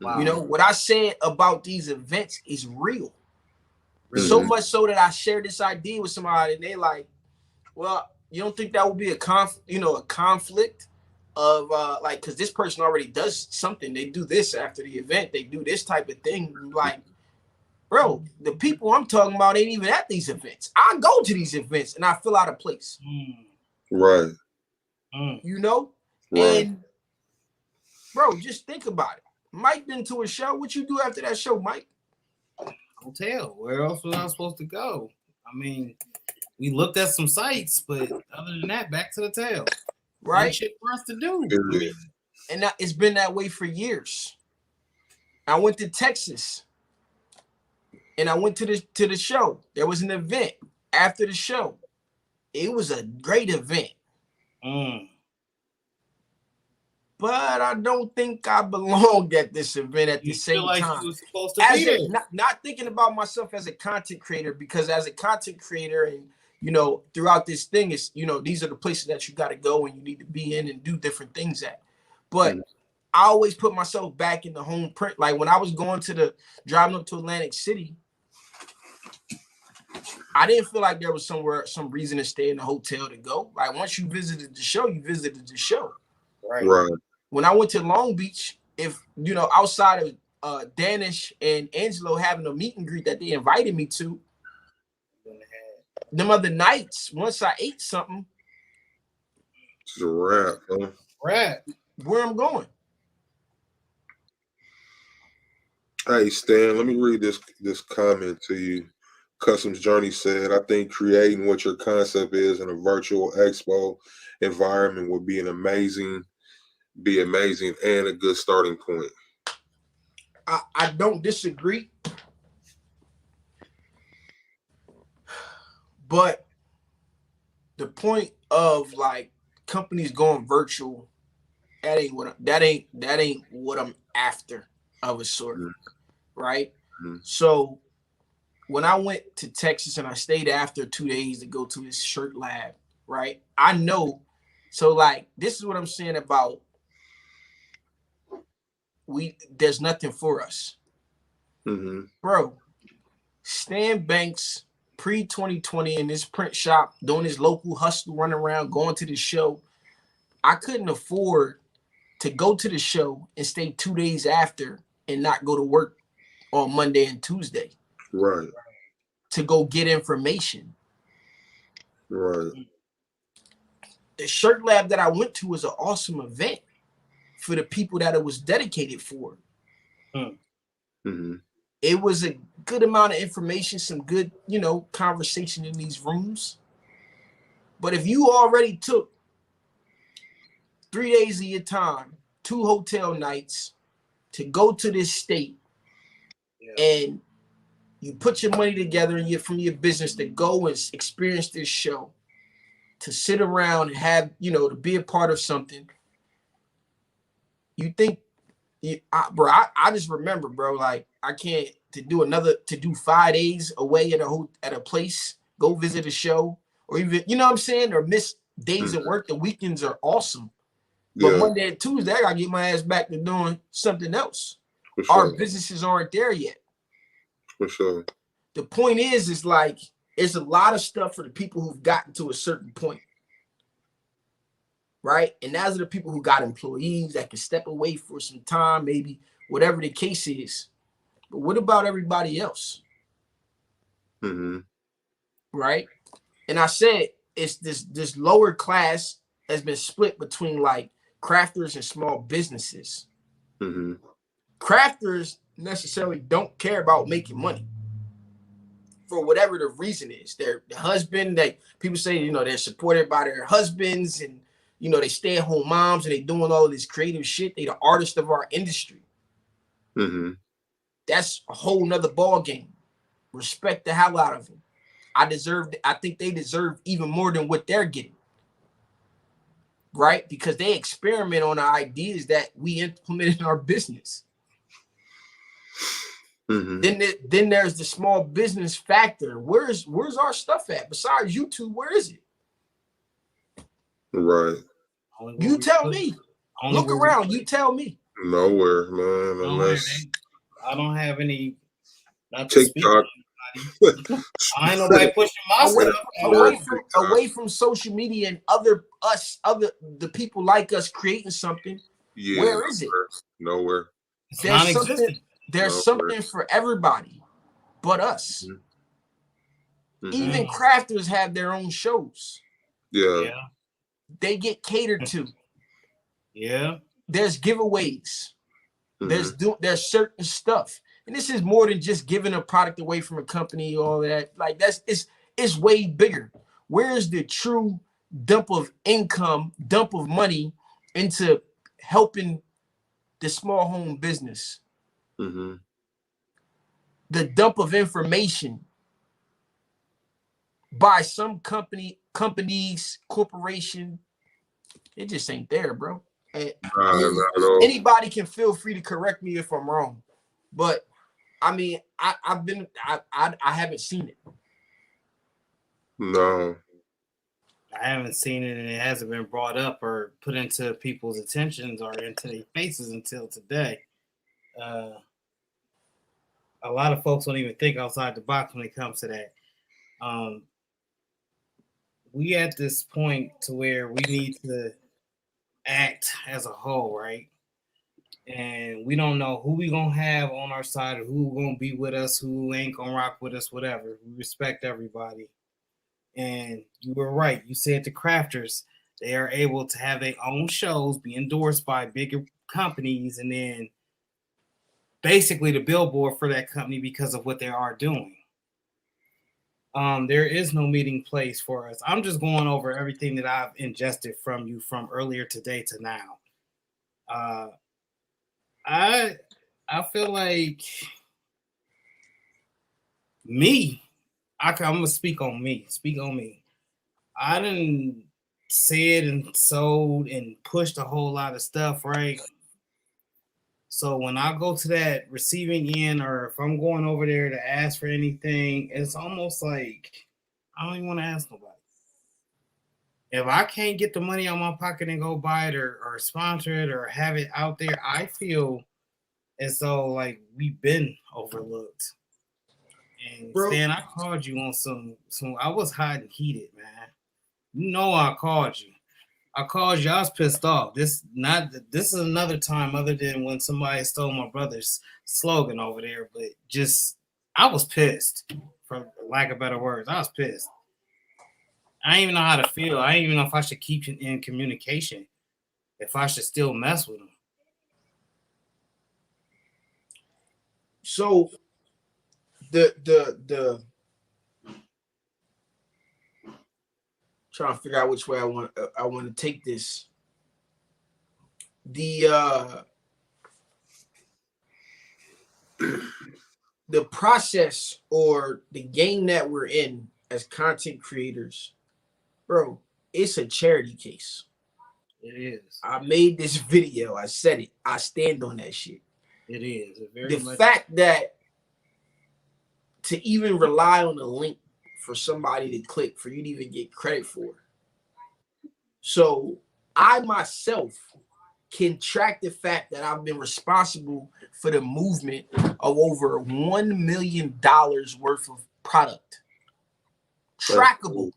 Wow. What I said about these events is real. Mm-hmm. So much so that I shared this idea with somebody and they like, well, you don't think that would be a conflict of like, because this person already does something. They do this after the event. They do this type of thing. Like, bro, the people I'm talking about ain't even at these events. I go to these events and I feel out of place. Right. Right. And bro, just think about it. Mike been to a show. What you do after that show, Mike? Hotel. Where else was I supposed to go? I mean, we looked at some sites, but other than that, back to the tail. Right. Shit for us to do. I mean, and it's been that way for years. I went to Texas, and I went to the show. There was an event after the show. It was a great event. But I don't think I belonged at this event at the same time. You were supposed to be there. Not thinking about myself as a content creator, because as a content creator and throughout this thing is, these are the places that you got to go and you need to be in and do different things at. But I always put myself back in the home print. Like when I was driving up to Atlantic City, I didn't feel like there was some reason to stay in the hotel to go. Like once you visited the show, you visited the show. Right. When I went to Long Beach, if outside of Danish and Angelo having a meet and greet that they invited me to, them other nights, once I ate something, it's a wrap, huh? Wrap. Where I'm going. Hey Stan, let me read this comment to you. Customs Journey said, I think creating what your concept is in a virtual expo environment would be amazing and a good starting point. I don't disagree, but the point of like companies going virtual, that ain't what I'm after of a sort, right? So when I went to Texas and I stayed after 2 days to go to this shirt lab, right? I know, so like this is what I'm saying about there's nothing for us. Bro, Stan Banks pre-2020 in this print shop doing his local hustle, running around, going to the show. I couldn't afford to go to the show and stay 2 days after and not go to work on Monday and Tuesday. Right. To go get information. Right. The shirt lab that I went to was an awesome event for the people that it was dedicated for. It was a good amount of information, some good, conversation in these rooms. But if you already took 3 days of your time, 2 hotel nights to go to this state, and you put your money together and from your business to go and experience this show, to sit around and have, to be a part of something. You think, I just remember, bro, like I can't to do 5 days away at a place, go visit a show, or even, you know what I'm saying, or miss days of work. The weekends are awesome. But Monday and Tuesday, I gotta get my ass back to doing something else. Our businesses aren't there yet. For sure. The point is like, it's a lot of stuff for the people who've gotten to a certain point. Right? And those are the people who got employees that can step away for some time, maybe whatever the case is. But what about everybody else? Right? And I said, it's this lower class has been split between like crafters and small businesses. Crafters necessarily don't care about making money for whatever the reason is. Their husband, people say, they're supported by their husbands, and they stay-at-home moms, and they doing all of this creative shit. They the artists of our industry. That's a whole nother ball game. Respect the hell out of them. I think they deserve even more than what they're getting. Right? Because they experiment on the ideas that we implement in our business. Then there's the small business factor. Where's our stuff at? Besides YouTube, where is it? Right. You tell me. Look around. You tell me. Nowhere, man. Unless I don't have any. TikTok. I ain't nobody pushing my stuff. Away from social media and the people like us creating something. Yeah, where is it? Nowhere. It's non-existent. There's something for everybody but us. Even crafters have their own shows. Yeah. They get catered to. Yeah. There's giveaways. There's certain stuff. And this is more than just giving a product away from a company, all that. Like it's way bigger. Where's the true dump of money into helping the small home business? The dump of information by some companies, corporation, it just ain't there, bro. And anybody can feel free to correct me if I'm wrong, but I mean, I haven't seen it. No, I haven't seen it, and it hasn't been brought up or put into people's attentions or into their faces until today. A lot of folks don't even think outside the box when it comes to that. We at this point to where we need to act as a whole, right? And we don't know who we gonna have on our side or who gonna be with us, who ain't gonna rock with us, whatever. We respect everybody. And you were right. You said the crafters, they are able to have their own shows, be endorsed by bigger companies, and then basically the billboard for that company because of what they are doing. There is no meeting place for us. I'm just going over everything that I've ingested from you from earlier today to now. I I feel like I'm gonna speak on me. Speak on me. I didn't said and sold and pushed a whole lot of stuff, right? So when I go to that receiving end, or if I'm going over there to ask for anything, it's almost like I don't even want to ask nobody. If I can't get the money out of my pocket and go buy it or sponsor it or have it out there, I feel as though like we've been overlooked. And Bro, Stan, I called you on some. I was hot and heated, man. You know I called you. I called you. I was pissed off. This is another time other than when somebody stole my brother's slogan over there. But just I was pissed, for lack of better words. I was pissed. I didn't even know how to feel. I didn't even know if I should keep in communication. If I should still mess with him. so the trying to figure out which way I want to take this. The process or the game that we're in as content creators, bro, it's a charity case. It is. I made this video. I said it. I stand on that shit. It is. The fact that to even rely on a link for somebody to click for you to even get credit for. So I myself can track the fact that I've been responsible for the movement of over $1 million worth of product. Trackable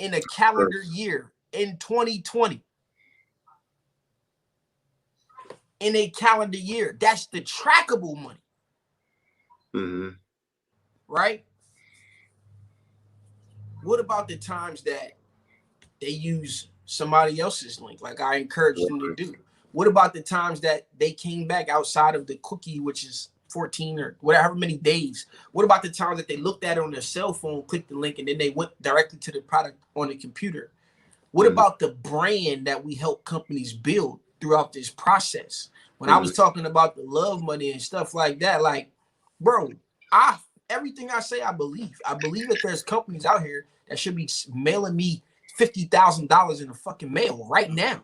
in a calendar year in 2020. In a calendar year. That's the trackable money. Mm-hmm. Right? What about the times that they use somebody else's link, like I encouraged them to do? What about the times that they came back outside of the cookie, which is 14 or whatever many days? What about the times that they looked at it on their cell phone, clicked the link, and then they went directly to the product on the computer? What about the brand that we help companies build throughout this process? When I was talking about the love money and stuff like that, like, bro, everything I say, I believe. I believe that there's companies out here that should be mailing me $50,000 in a fucking mail right now.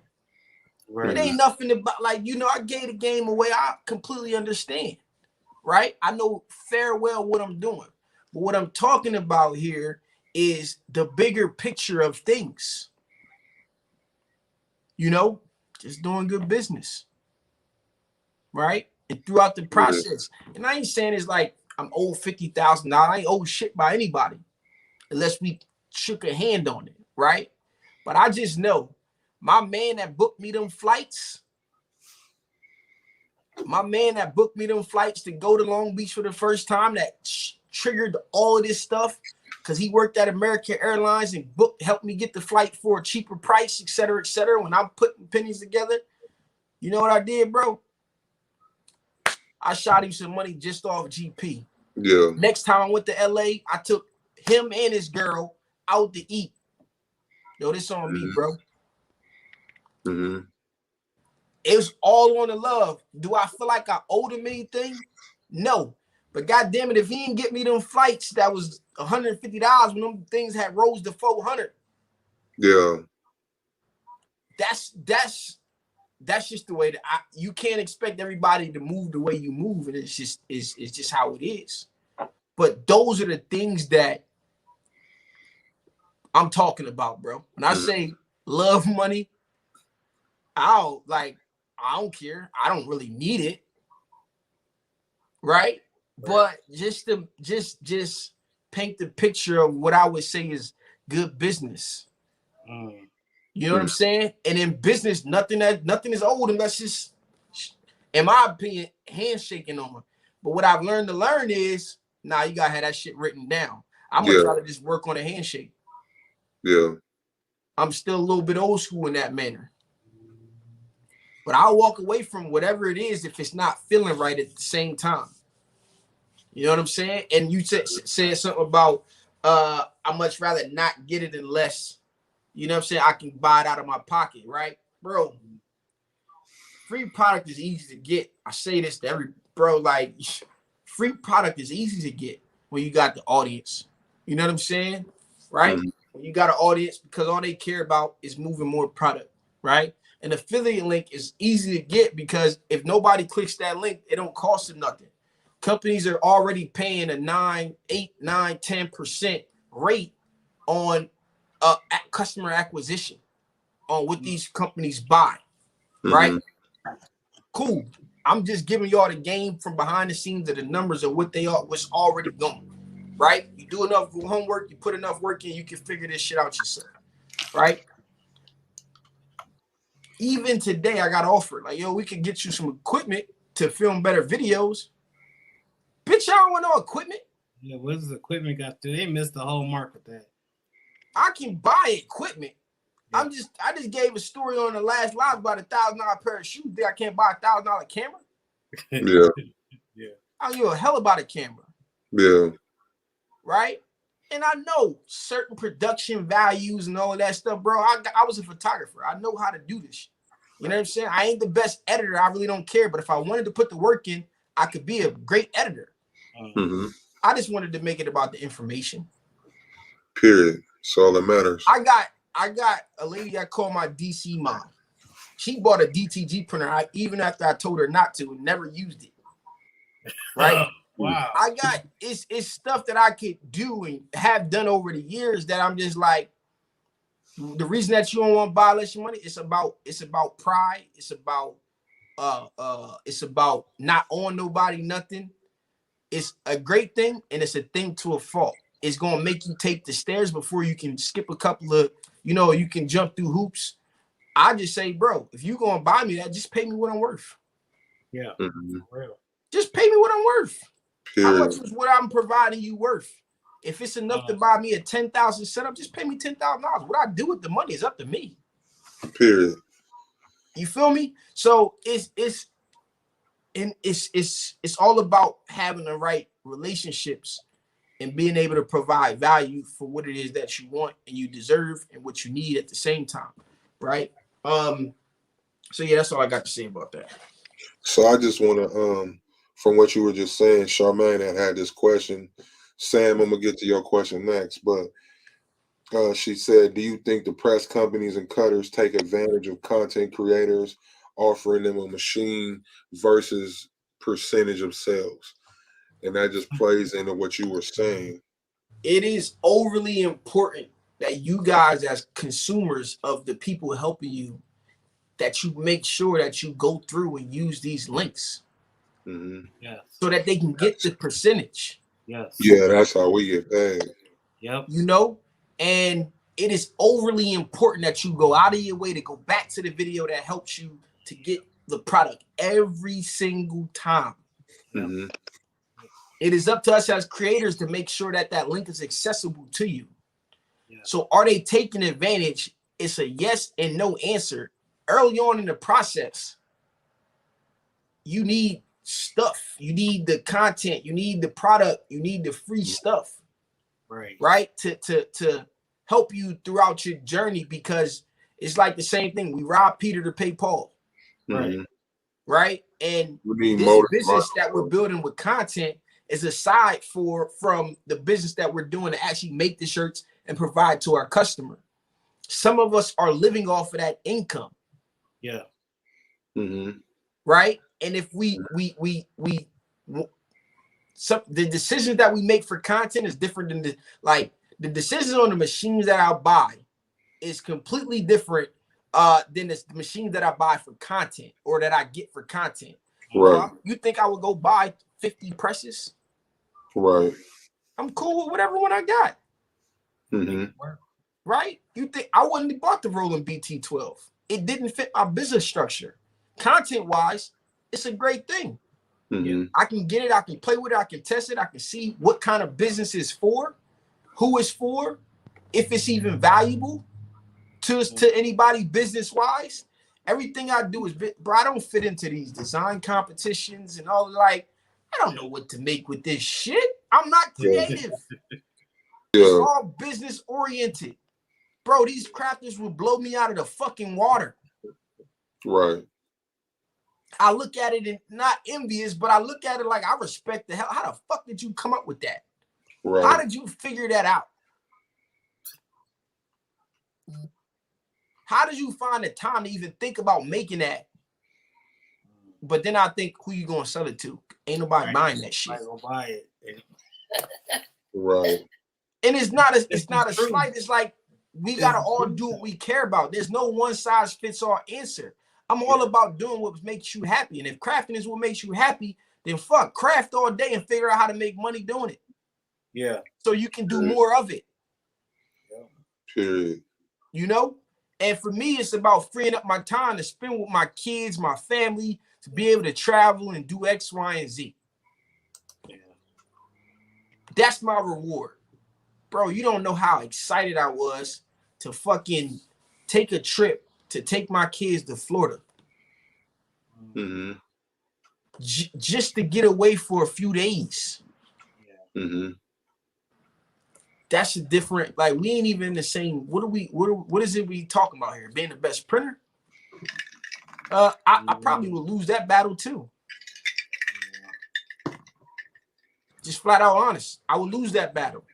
Right. It ain't nothing about, like, you know, I gave the game away. I completely understand, right? I know fair well what I'm doing. But what I'm talking about here is the bigger picture of things. You know, just doing good business, right? And throughout the process. And I ain't saying it's like I'm owed $50,000. I ain't owed shit by anybody unless we shook a hand on it, right? But I just know my man that booked me them flights, to go to Long Beach for the first time, that triggered all of this stuff because he worked at American Airlines and helped me get the flight for a cheaper price, et cetera, et cetera. When I'm putting pennies together, you know what I did, bro? I shot him some money just off GP. Yeah. Next time I went to LA, I took him and his girl out to eat. Yo, this on me, bro. Mm-hmm. It was all on the love. Do I feel like I owed him anything? No. But goddamn it, if he didn't get me them flights that was $150 when them things had rose to $400. Yeah. That's just the way that you can't expect everybody to move the way you move, and it's just how it is. But those are the things that I'm talking about, bro. When I say love money, I don't care. I don't really need it. Right? But just paint the picture of what I would say is good business. You know what I'm saying? And in business, nothing is old unless it's, in my opinion, handshaking on. But what I've learned to learn is, nah, you gotta have that shit written down. I'm gonna try to just work on a handshake. Yeah. I'm still a little bit old school in that manner. But I'll walk away from whatever it is if it's not feeling right at the same time. You know what I'm saying? And you said something about I much rather not get it unless, you know what I'm saying, I can buy it out of my pocket, right? Bro, free product is easy to get. I say this to every bro, like free product is easy to get when you got the audience. You know what I'm saying? Right? Mhm. When you got an audience, because all they care about is moving more product, right? An affiliate link is easy to get because if nobody clicks that link, it don't cost them nothing. Companies are already paying a 9, 8, 9, 10% rate on customer acquisition on what these companies buy, right? Mhm. Cool. I'm just giving y'all the game from behind the scenes of the numbers of what they are, what's already going, right? You do enough homework, you put enough work in, you can figure this shit out yourself, right? Even today, I got offered like, yo, we can get you some equipment to film better videos. Bitch, I don't want no equipment. Yeah, what does equipment got to? They missed the whole mark with that. I can buy equipment. Yeah. I just gave a story on the last live about $1,000 pair of shoes. Think I can't buy $1,000 camera? Yeah. Yeah. I don't give a hell about a camera, Yeah. right? And I know certain production values and all of that stuff, bro. I was a photographer. I know how to do this. You know what I'm saying? I ain't the best editor. I really don't care. But if I wanted to put the work in, I could be a great editor. Mhm. I just wanted to make it about the information. Period. That's all that matters. I got a lady I call my DC mom. She bought a DTG printer. Even after I told her not to, and never used it. Right? Wow. I got it's stuff that I could do and have done over the years that I'm just like, the reason that you don't want to buy less money, it's about pride. It's about not owing nobody nothing. It's a great thing and it's a thing to a fault. It's gonna make you take the stairs before you can skip a couple of, you can jump through hoops. I just say, bro, if you're gonna buy me that, just pay me what I'm worth. Yeah. Mhm. For real. Just pay me what I'm worth. How Period. much is what I'm providing you worth? If it's enough to buy me a 10,000 setup, just pay me $10,000. What I do with the money is up to me. Period. You feel me? So it's all about having the right relationships and being able to provide value for what it is that you want and you deserve and what you need at the same time, right? So yeah, that's all I got to say about that. So I just want to, from what you were just saying, Charmaine had this question. Sam, I'm gonna get to your question next, but she said, "Do you think the press companies and cutters take advantage of content creators, offering them a machine versus percentage of sales?" And that just plays into what you were saying. It is overly important that you guys as consumers of the people helping you, that you make sure that you go through and use these links Mm-hmm. Yes. so that they can get the percentage. Yes. Yeah, that's how we get paid. Yep. And it is overly important that you go out of your way to go back to the video that helps you to get the product every single time. Mm-hmm. It is up to us as creators to make sure that that link is accessible to you. Yeah. So are they taking advantage? It's a yes and no answer. Early on in the process, you need stuff. You need the content. You need the product. You need the free stuff. Right? To help you throughout your journey, because it's like the same thing. We rob Peter to pay Paul. Mm-hmm. Right? And We need this business that we're building with content is aside from the business that we're doing to actually make the shirts and provide to our customer. Some of us are living off of that income. Yeah. Mm-hmm. Right? And if the decisions that we make for content is different than the decisions on the machines that I buy is completely different than the machines that I buy for content or that I get for content. Right. You think I would go buy 50 presses? Right. I'm cool with whatever one I got. Mm-hmm. Right? You think I wouldn't have bought the Roland BT12? It didn't fit my business structure. Content wise, it's a great thing. Mm-hmm. I can get it, I can play with it, I can test it, I can see what kind of business is for, who it's for, if it's even valuable to anybody business wise. Everything I do is, bro, I don't fit into these design competitions and all. Like, I don't know what to make with this shit. I'm not creative. It's all business oriented. Bro, these crafters will blow me out of the fucking water. Right. I look at it and not envious, but I look at it like I respect the hell. How the fuck did you come up with that? Right. How did you figure that out? How did you find the time to even think about making that? But then I think, who you gonna sell it to? Ain't nobody buying that shit. I gonna buy it. Right. And it's not a true. slight. It's like we gotta all do what we care about. There's no one size fits all answer. I'm all about doing what makes you happy. And if crafting is what makes you happy, then fuck, craft all day and figure out how to make money doing it. Yeah. So you can do more of it. Period. You know? And for me, it's about freeing up my time to spend with my kids, my family, to be able to travel and do X, Y, and Z. Yeah. That's my reward. Bro, you don't know how excited I was to fucking take a trip to take my kids to Florida. Mm-hmm. Just to get away for a few days. Yeah. Mm-hmm. That's a different, like, we ain't even in the same. What is it we talking about here? Being the best printer? I probably would lose that battle too. Just flat out honest. I would lose that battle.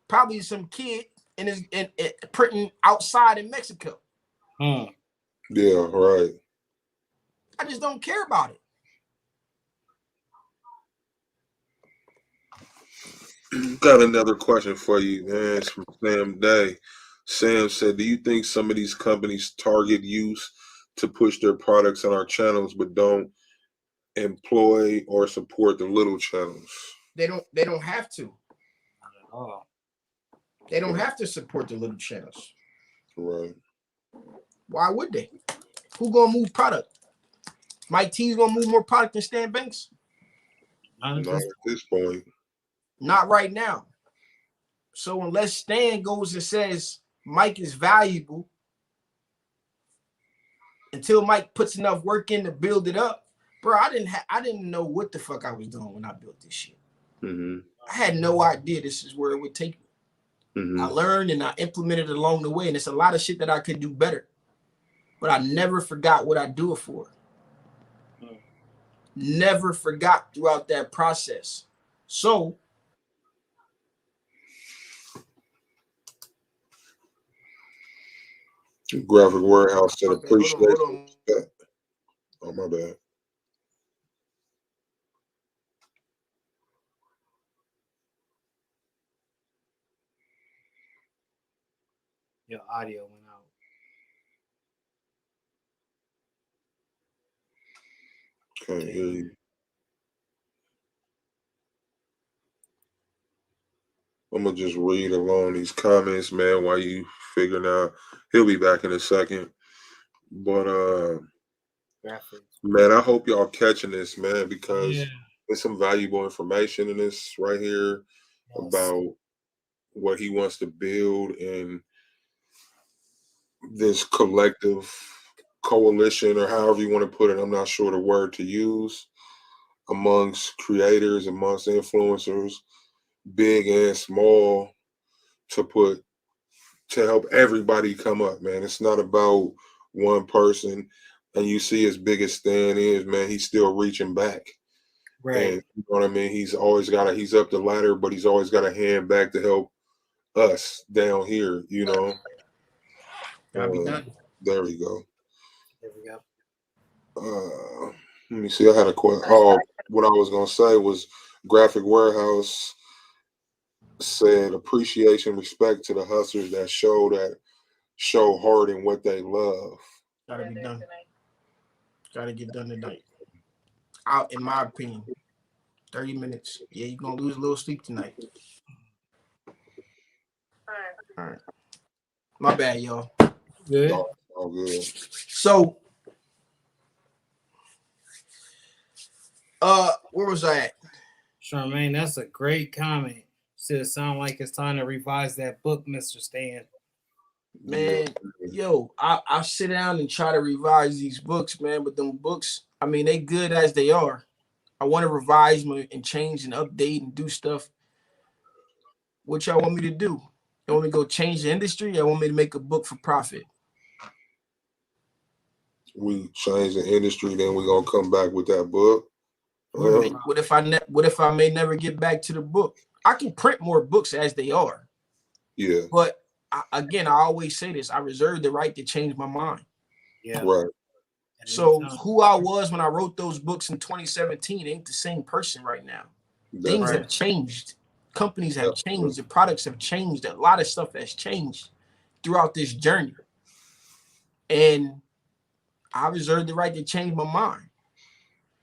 Probably some kid in printing outside in Mexico. Yeah, right. I just don't care about it. Got another question for you, man. It's from Sam Day. Sam said, do you think some of these companies target youth to push their products on our channels but don't employ or support the little channels? They don't have to. Oh. They don't have to support the little channels. Right. Why would they? Who gonna move product? Mike T's gonna move more product than Stan Banks? Not at this point. Not right now. So unless Stan goes and says Mike is valuable, until Mike puts enough work in to build it up, bro, I didn't know what the fuck I was doing when I built this shit. Mm-hmm. I had no idea this is where it would take me. Mm-hmm. I learned and I implemented along the way, and it's a lot of shit that I could do better. But I never forgot what I do it for. Never forgot throughout that process. So Graphic Warehouse said okay, appreciation. hold on. Oh, my bad. Your audio went out. Can't hear you. I'm gonna just read along these comments, man, while you figuring out. He'll be back in a second. But Graphics. man, I hope y'all catching this, man, because Yeah. there's some valuable information in this right here about what he wants to build and this collective coalition, or however you want to put it. I'm not sure the word to use, amongst creators, amongst influencers, big and small, to help everybody come up, man. It's not about one person. And you see, as big as Stan is, man, he's still reaching back. Right. And you know what I mean? He's up the ladder, but he's always got a hand back to help us down here, you know. Gotta be done. There we go. There we go. Let me see. I had a question. Oh, what I was gonna say was Graphic Warehouse said appreciation, respect to the hustlers that show hard in what they love. Gotta be done. Gotta get done tonight. Out, in my opinion. 30 minutes. Yeah, you're gonna lose a little sleep tonight. All right. My bad, y'all. Good. All good. So where was I at? Charmaine, that's a great comment. Said it sound like it's time to revise that book, Mr. Stan. Man, yo, I sit down and try to revise these books, man, but them books, I mean, they good as they are. I want to revise them and change and update and do stuff. What y'all want me to do? You want me to go change the industry? Y'all want me to make a book for profit? we change the industry, then we're gonna come back with that book. What if I may never get back to the book? I can print more books as they are. Yeah. But I always say this: I reserve the right to change my mind. Yeah. Right. So who I was when I wrote those books in 2017 ain't the same person right now. Things have changed. Companies have changed. The products have changed. A lot of stuff has changed throughout this journey. And I reserve the right to change my mind.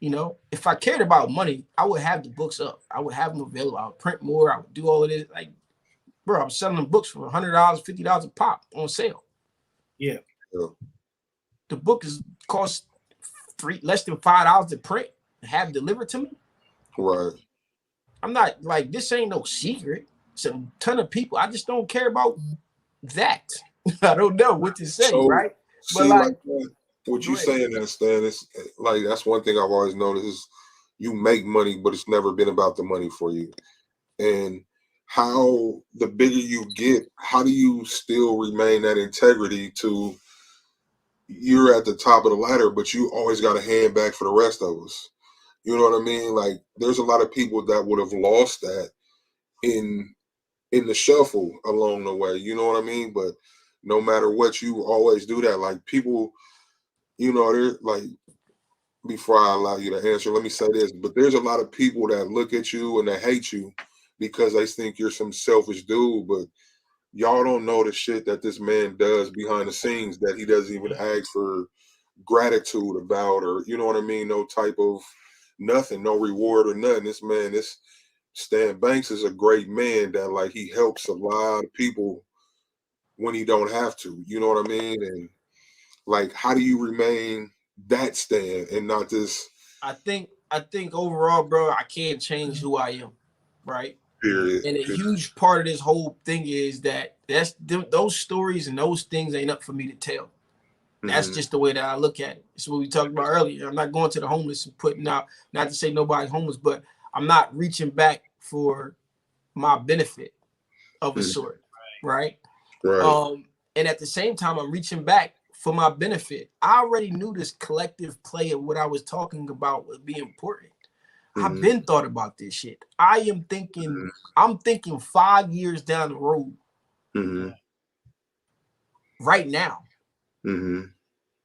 You know, if I cared about money, I would have the books up. I would have them available. I would print more. I would do all of this. Like, bro, I'm selling them books for $100, $50 a pop on sale. Yeah. The book cost less than $5 to print and have delivered to me. Right. I'm not like, this ain't no secret. It's a ton of people. I just don't care about that. I don't know what to say, right? But like what you saying that, Stan, is like, that's one thing I've always noticed is you make money, but it's never been about the money for you. And how the bigger you get, how do you still remain that integrity to you're at the top of the ladder, but you always got a hand back for the rest of us? You know what I mean? Like, there's a lot of people that would have lost that in the shuffle along the way. You know what I mean? But no matter what, you always do that. Like, people, you know, they're like, before I allow you to answer, let me say this, but there's a lot of people that look at you and they hate you because they think you're some selfish dude, but y'all don't know the shit that this man does behind the scenes that he doesn't even ask for gratitude about, or, you know what I mean? No type of nothing, no reward or nothing. This man, this Stan Banks is a great man that, like, he helps a lot of people when he don't have to, you know what I mean? And like, how do you remain that Stan and not this? I think overall, bro, I can't change who I am, right? Period. And a huge part of this whole thing is that those stories and those things ain't up for me to tell. That's just the way that I look at it. It's what we talked about earlier. I'm not going to the homeless and putting out, not to say nobody's homeless, but I'm not reaching back for my benefit of a sort, right? Right. And at the same time, I'm reaching back for my benefit. I already knew this collective play of what I was talking about would be important. I've been thought about this shit. I'm thinking 5 years down the road right now.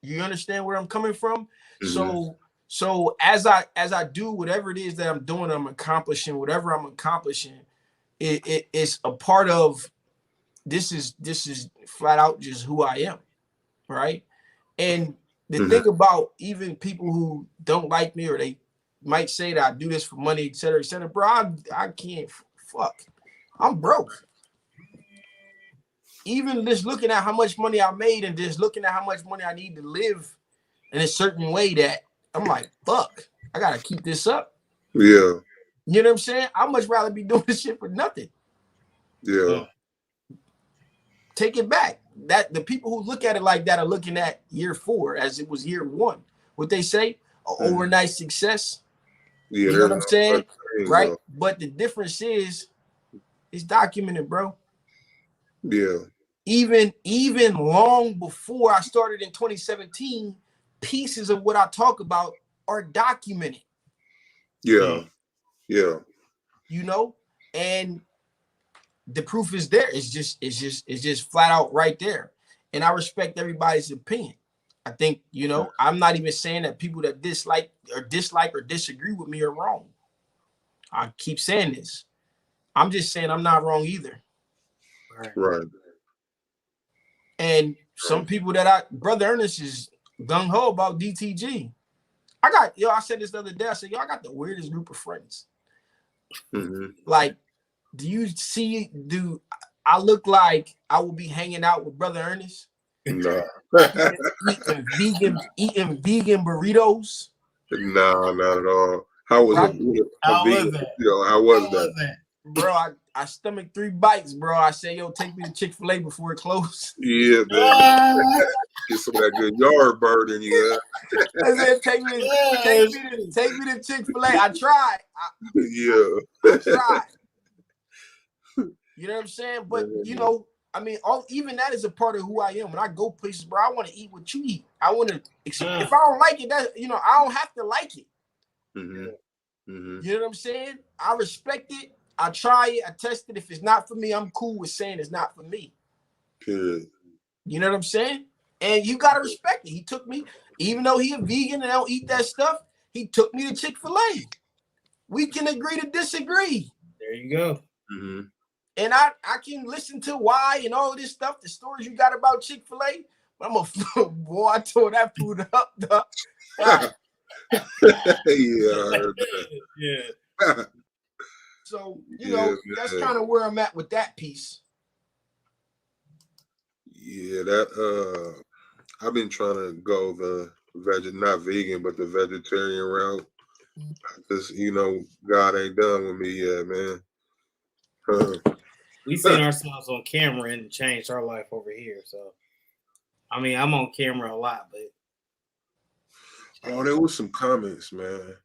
You understand where I'm coming from? So as I do whatever it is that I'm doing, I'm accomplishing whatever I'm accomplishing. It's a part of this is flat out just who I am, right? And the thing about even people who don't like me, or they might say that I do this for money, et cetera, bro, I can't, fuck. I'm broke. Even just looking at how much money I made and just looking at how much money I need to live in a certain way, that I'm like, fuck, I gotta keep this up. Yeah. You know what I'm saying? I'd much rather be doing this shit for nothing. Yeah. Take it back. That the people who look at it like that are looking at year 4 as it was year 1. What they say, overnight success. Yeah, you know what I'm saying? Right? Though. But the difference is, it's documented, bro. Yeah. Even long before I started in 2017, pieces of what I talk about are documented. Yeah. Yeah. You know, and the proof is there. It's just flat out right there. And I respect everybody's opinion. I think, you know, I'm not even saying that people that dislike or disagree with me are wrong. I keep saying this. I'm just saying I'm not wrong either. Right. And some people that Brother Ernest is gung-ho about DTG. I said this the other day. I said, I got the weirdest group of friends. Like, do I look like I will be hanging out with Brother Ernest? No. eating vegan burritos? No, not at all. How was it? How was that? Bro, I stomached 3 bites, bro. I say, yo, take me to Chick-fil-A before it closes. Yeah, man. Get some of that good yard bird in you. I said, take me to Chick-fil-A. I tried. I tried. You know what I'm saying? But, you know, I mean, even that is a part of who I am. When I go places, bro, I want to eat what you eat. I want to. If I don't like it, that I don't have to like it. Mm-hmm. Mm-hmm. You know what I'm saying? I respect it. I try it. I test it. If it's not for me, I'm cool with saying it's not for me. Period. You know what I'm saying? And you gotta respect it. He took me, even though he a vegan and I don't eat that stuff. He took me to Chick-fil-A. We can agree to disagree. There you go. Mm-hmm. And I can listen to why and all of this stuff, the stories you got about Chick-fil-A. But I'm a boy, I tore that food up. Yeah, I heard that. Yeah. So, that's man. kind of where I'm at with that piece. Yeah, that I've been trying to go the not vegan, but the vegetarian route. Just God ain't done with me yet, man. We seen ourselves on camera and it changed our life over here. So, I mean, I'm on camera a lot, but there was some comments, man.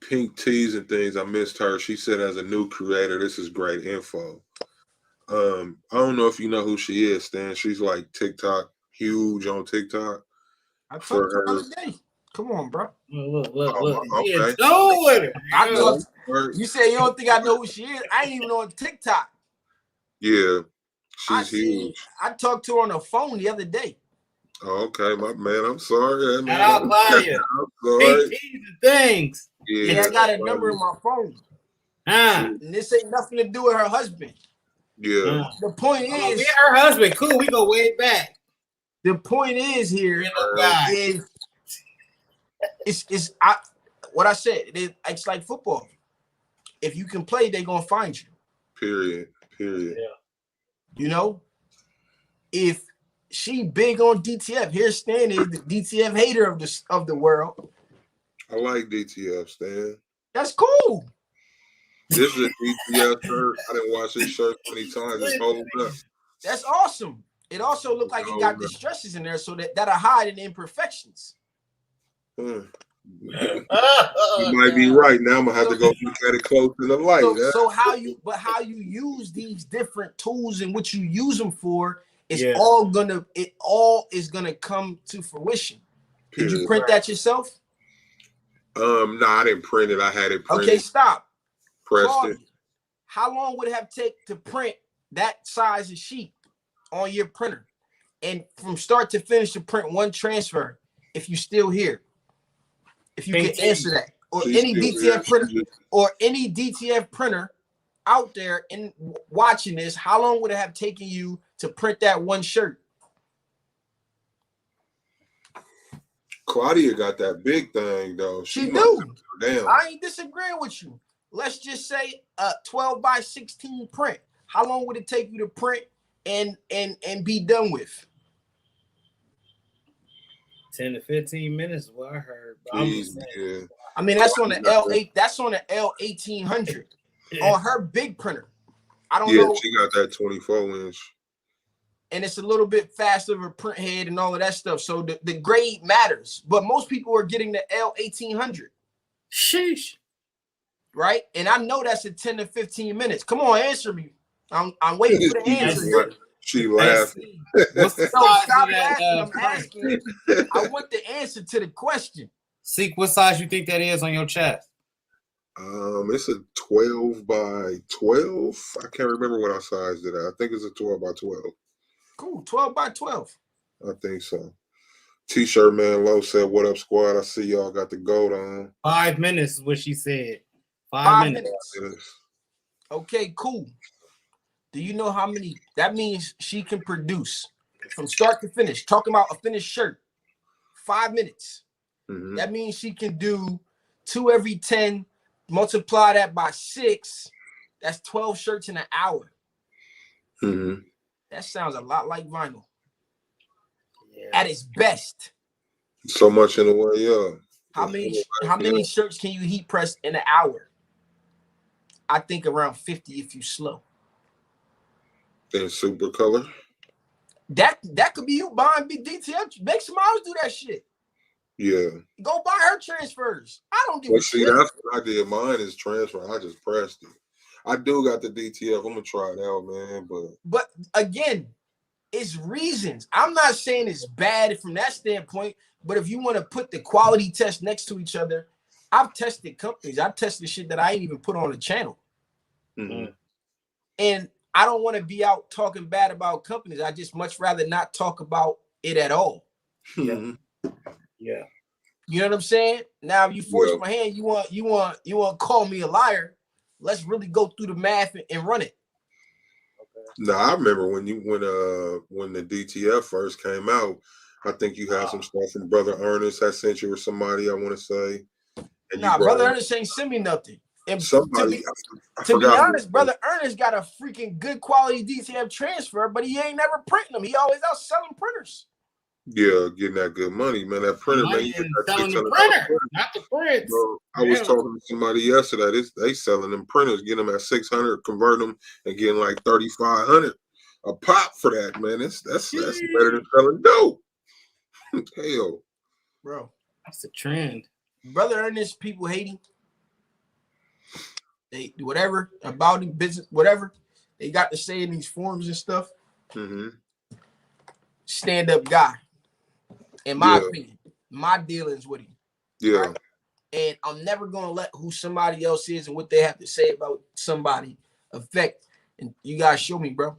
Pink Teas and things. I missed her. She said, as a new creator, this is great info. I don't know if you know who she is, Stan. She's like TikTok, huge on TikTok. I talked to her the other day. Come on, bro. Look. Okay. You say you don't think I know who she is? I ain't even on TikTok. Yeah, she's huge. I talked to her on the phone the other day. Oh, okay, my man. I'm sorry. Shout out, Claudia. I'm sorry. Things. Yeah, I got a number in my phone. And this ain't nothing to do with her husband. Yeah. The point is, we her husband. Cool. We go way back. The point is here is what I said. It's like football. If you can play, they're gonna find you. Period. Yeah. If she big on DTF, here's Stan is the DTF hater of the world. I like DTF, Stan. That's cool. This is a DTF shirt. I didn't watch this shirt many times. It's holding up. That's awesome. It also looked like it got the stresses in there, so that'll hide in the imperfections. You might be right. Now I'm gonna have to go look at it close in the light. So how you use these different tools and what you use them for is all is gonna come to fruition. Did you print that yourself? No, I didn't print it. I had it printed. Okay, stop. Pressed it. How long would it have taken to print that size of sheet on your printer? And from start to finish to print one transfer, if you still here? If you can answer that. Or any DTF printer or any DTF printer out there and watching this, how long would it have taken you to print that one shirt? Claudia got that big thing though. She do. Damn. I ain't disagreeing with you. Let's just say a 12 by 16 print. How long would it take you to print and be done with? 10 to 15 minutes is what I heard. I mean, that's on the L8. That's on the L1800 on her big printer. I don't know. Yeah, she got that 24-inch. And it's a little bit faster of a print head and all of that stuff. So the grade matters. But most people are getting the L1800. Sheesh. Right? And I know that's in 10 to 15 minutes. Come on, answer me. I'm waiting for the answer. She laughed. What's the stop laughing. I'm asking. I want the answer to the question. Seek, what size you think that is on your chest? It's a 12 by 12. I can't remember what I sized it at. I think it's a 12 by 12. Cool, 12 by 12. I think so. T-shirt man Low said, "What up, squad? I see y'all got the goat on." 5 minutes is what she said. 5 minutes. Okay, cool. Do you know how many? That means she can produce from start to finish. Talking about a finished shirt, 5 minutes. Mm-hmm. That means she can do 2 every 10. Multiply that by 6. That's 12 shirts in an hour. Mm-hmm. That sounds a lot like vinyl. Yeah. At its best. So much in a way, yeah. How many shirts can you heat press in an hour? I think around 50 if you slow. In super color? That could be you buying big DTF. Make some hours do that shit. Yeah. Go buy her transfers. I don't give a shit. See, that's what I did. Mine is transfer. I just pressed it. I do got the DTF. I'm gonna try it out, man. But again, it's reasons. I'm not saying it's bad from that standpoint, but if you want to put the quality test next to each other, I've tested companies. I've tested shit that I ain't even put on the channel. Mm-hmm. And I don't want to be out talking bad about companies. I just much rather not talk about it at all. Mm-hmm. Yeah. You know what I'm saying? Now, if you force my hand, you want to call me a liar. Let's really go through the math and run it. No, I remember when the DTF first came out. I think you had some stuff from Brother Ernest. I sent you or somebody. I want to say. And nah, Brother Ernest ain't send me nothing. And somebody, to be honest, Brother Ernest got a freaking good quality DTF transfer, but he ain't never printing them. He always out selling printers. Yeah, getting that good money, man. That printer, man. You get that selling the $600 printer, not the prints. Bro, I was talking to somebody yesterday. They selling them printers, getting them at 600, converting them, and getting like 3,500 a pop for that, man. That's better than selling dope. Hell, bro, that's the trend. Brother Ernest, people hate him. They do whatever about him, business, whatever they got to say in these forums and stuff. Mm-hmm. Stand-up guy, in my opinion, my dealings with him. Yeah. Right? And I'm never gonna let who somebody else is and what they have to say about somebody affect. And you guys show me, bro.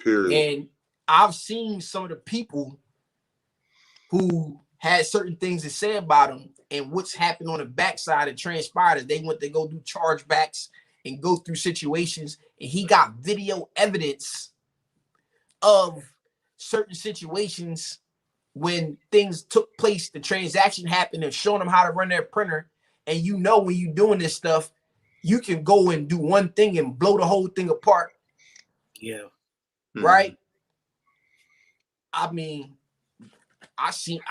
Period. And I've seen some of the people who had certain things to say about him and what's happened on the backside and transpired is they went to go do chargebacks and go through situations, and he got video evidence of certain situations when things took place, the transaction happened, and showing them how to run their printer. And you know, when you're doing this stuff, you can go and do one thing and blow the whole thing apart. Yeah. Right. I mean, I seen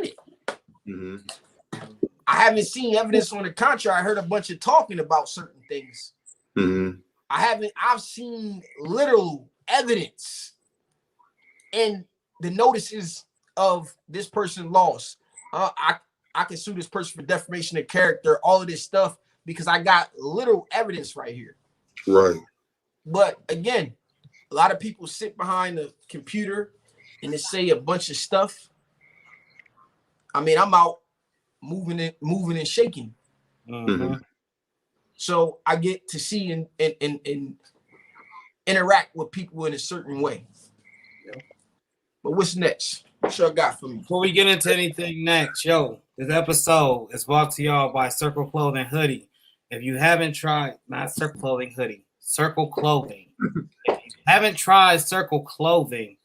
it. Mm-hmm. I haven't seen evidence on the contrary. I heard a bunch of talking about certain things. Mm-hmm. I've seen literal evidence and the notices of this person lost. I can sue this person for defamation of character, all of this stuff, because I got literal evidence right here. Right. But again, a lot of people sit behind the computer and they say a bunch of stuff. I mean, I'm out moving and shaking. Mm-hmm. So I get to see and interact with people in a certain way. But what's next? What y'all got for me? Before we get into anything next, this episode is brought to y'all by Circle Clothing Hoodie. If you haven't tried, not Circle Clothing Hoodie, Circle Clothing. If you haven't tried Circle Clothing,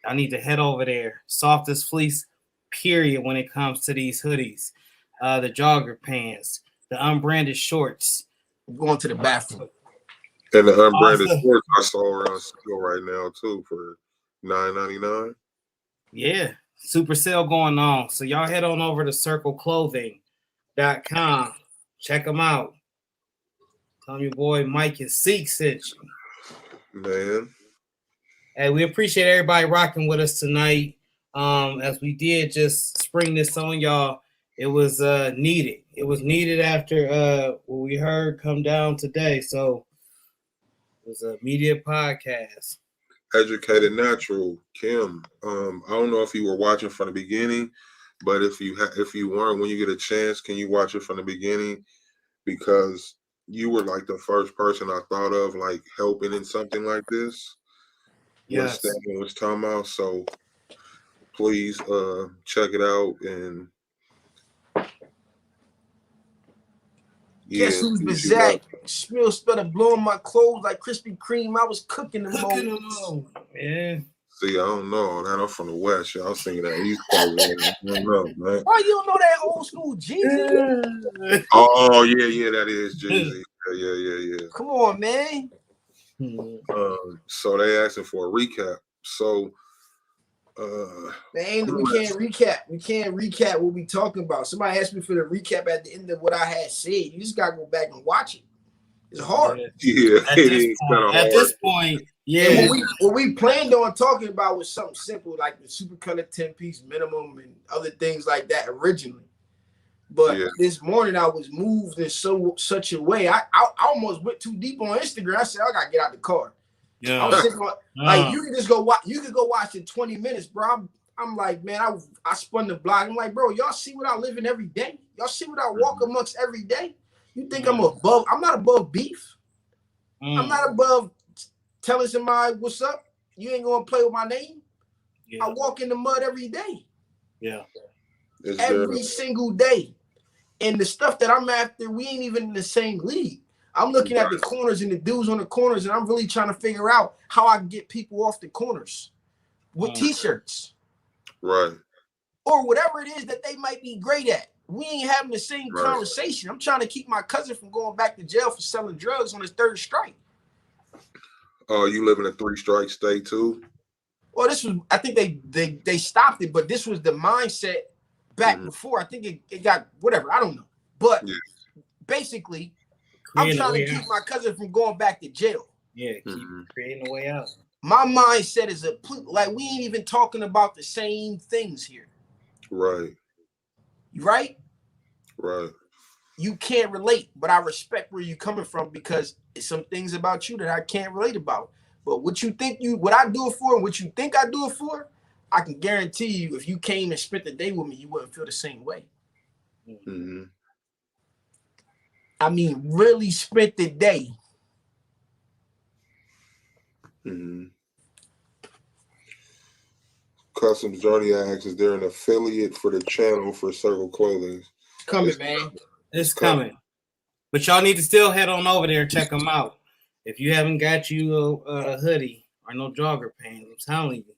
I need to head over there. Softest fleece, period, when it comes to these hoodies. The jogger pants, the unbranded shorts. I'm going to the bathroom. And the unbranded shorts I saw around still right now too for $9.99. Yeah, super sale going on. So y'all head on over to circleclothing.com. Check them out. Tell me your boy Mike and Seek sent you. Man. Hey, we appreciate everybody rocking with us tonight. As we did just spring this on y'all, it was needed. It was needed after what we heard come down today. So it was a media podcast. Educated Natural, Kim. I don't know if you were watching from the beginning, but if you weren't, when you get a chance, can you watch it from the beginning? Because you were like the first person I thought of, like helping in something like this. Yes. What Stanley was talking about. So please check it out and Guess who's Bizak? Smell started blowing my clothes like Krispy Kreme. I was cooking them all. Yeah. See, I don't know. I'm from the West. I was thinking that East Coast. I don't know, man. Why you don't know that old school Jeezy? Oh, yeah, that is Jeezy. Yeah. Come on, man. So they asking for a recap. So man, we can't recap. We can't recap what we talking about. Somebody asked me for the recap at the end of what I had said. You just gotta go back and watch it. It's hard. Yeah, at this point, yeah. What we planned on talking about was something simple like the Supercolor 10-piece minimum and other things like that originally. But this morning I was moved in such a way. I almost went too deep on Instagram. I said I gotta get out the car. Yeah. I was sitting on, like you can just go watch. You can go watch in 20 minutes, bro. I'm like, man, I spun the block. I'm like, bro, y'all see what I live in every day? Y'all see what I walk amongst every day? You think I'm not above beef. I'm not above telling somebody what's up. You ain't gonna play with my name. Yeah. I walk in the mud every day. Yeah. Every single day. And the stuff that I'm after, we ain't even in the same league. I'm looking at the corners and the dudes on the corners, and I'm really trying to figure out how I can get people off the corners with t-shirts. Right. Or whatever it is that they might be great at. We ain't having the same conversation. I'm trying to keep my cousin from going back to jail for selling drugs on his 3rd strike. Oh, you live in a 3-strike state too? Well, this was, I think they stopped it, but this was the mindset back before. I think it got whatever. I don't know. But basically, I'm trying to keep my cousin from going back to jail. Yeah, keep creating a way out. My mindset is like we ain't even talking about the same things here. Right. Right? Right. You can't relate, but I respect where you're coming from because it's some things about you that I can't relate about. But what I do it for and what you think I do it for, I can guarantee you if you came and spent the day with me, you wouldn't feel the same way. Mm-hmm. I mean, really spent the day. Mm-hmm. Customs Journey asks, is there an affiliate for the channel for Circle Clothing? It's coming, man. It's coming. But y'all need to still head on over there and check them out. If you haven't got you a hoodie or no jogger pants, I'm telling you,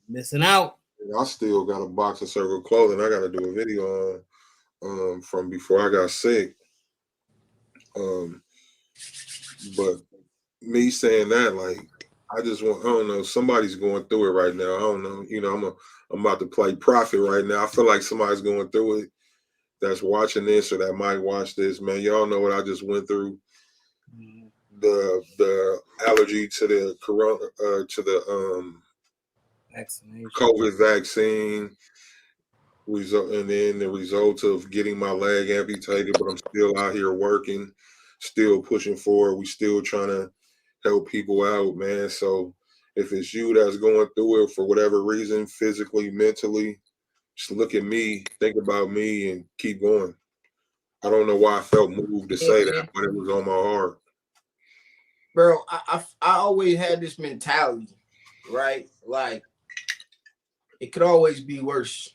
missing out. I still got a box of Circle Clothing I got to do a video on from before I got sick. But me saying that, like, I don't know, somebody's going through it right now. I don't know. You know, I'm about to play prophet right now. I feel like somebody's going through it that's watching this or that might watch this. Man, y'all know what I just went through. The allergy to the corona, to the COVID vaccine result, and then the result of getting my leg amputated, but I'm still out here working, still pushing forward. We still trying to help people out, man. So if it's you that's going through it for whatever reason, physically, mentally, just look at me, think about me, and keep going. I don't know why I felt moved to say that, but it was on my heart. Bro, I always had this mentality, right? Like, it could always be worse.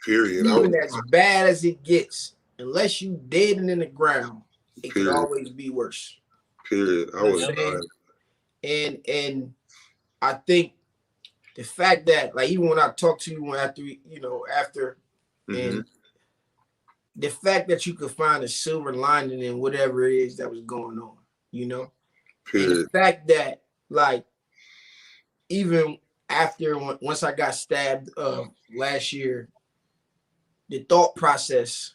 Period. Even as bad as it gets, unless you dead and in the ground, it could always be worse. Period. I was and I think the fact that, like, even when I talk to you after and the fact that you could find a silver lining in whatever it is that was going on, you know? Period. And the fact that, like, even after once I got stabbed last year, the thought process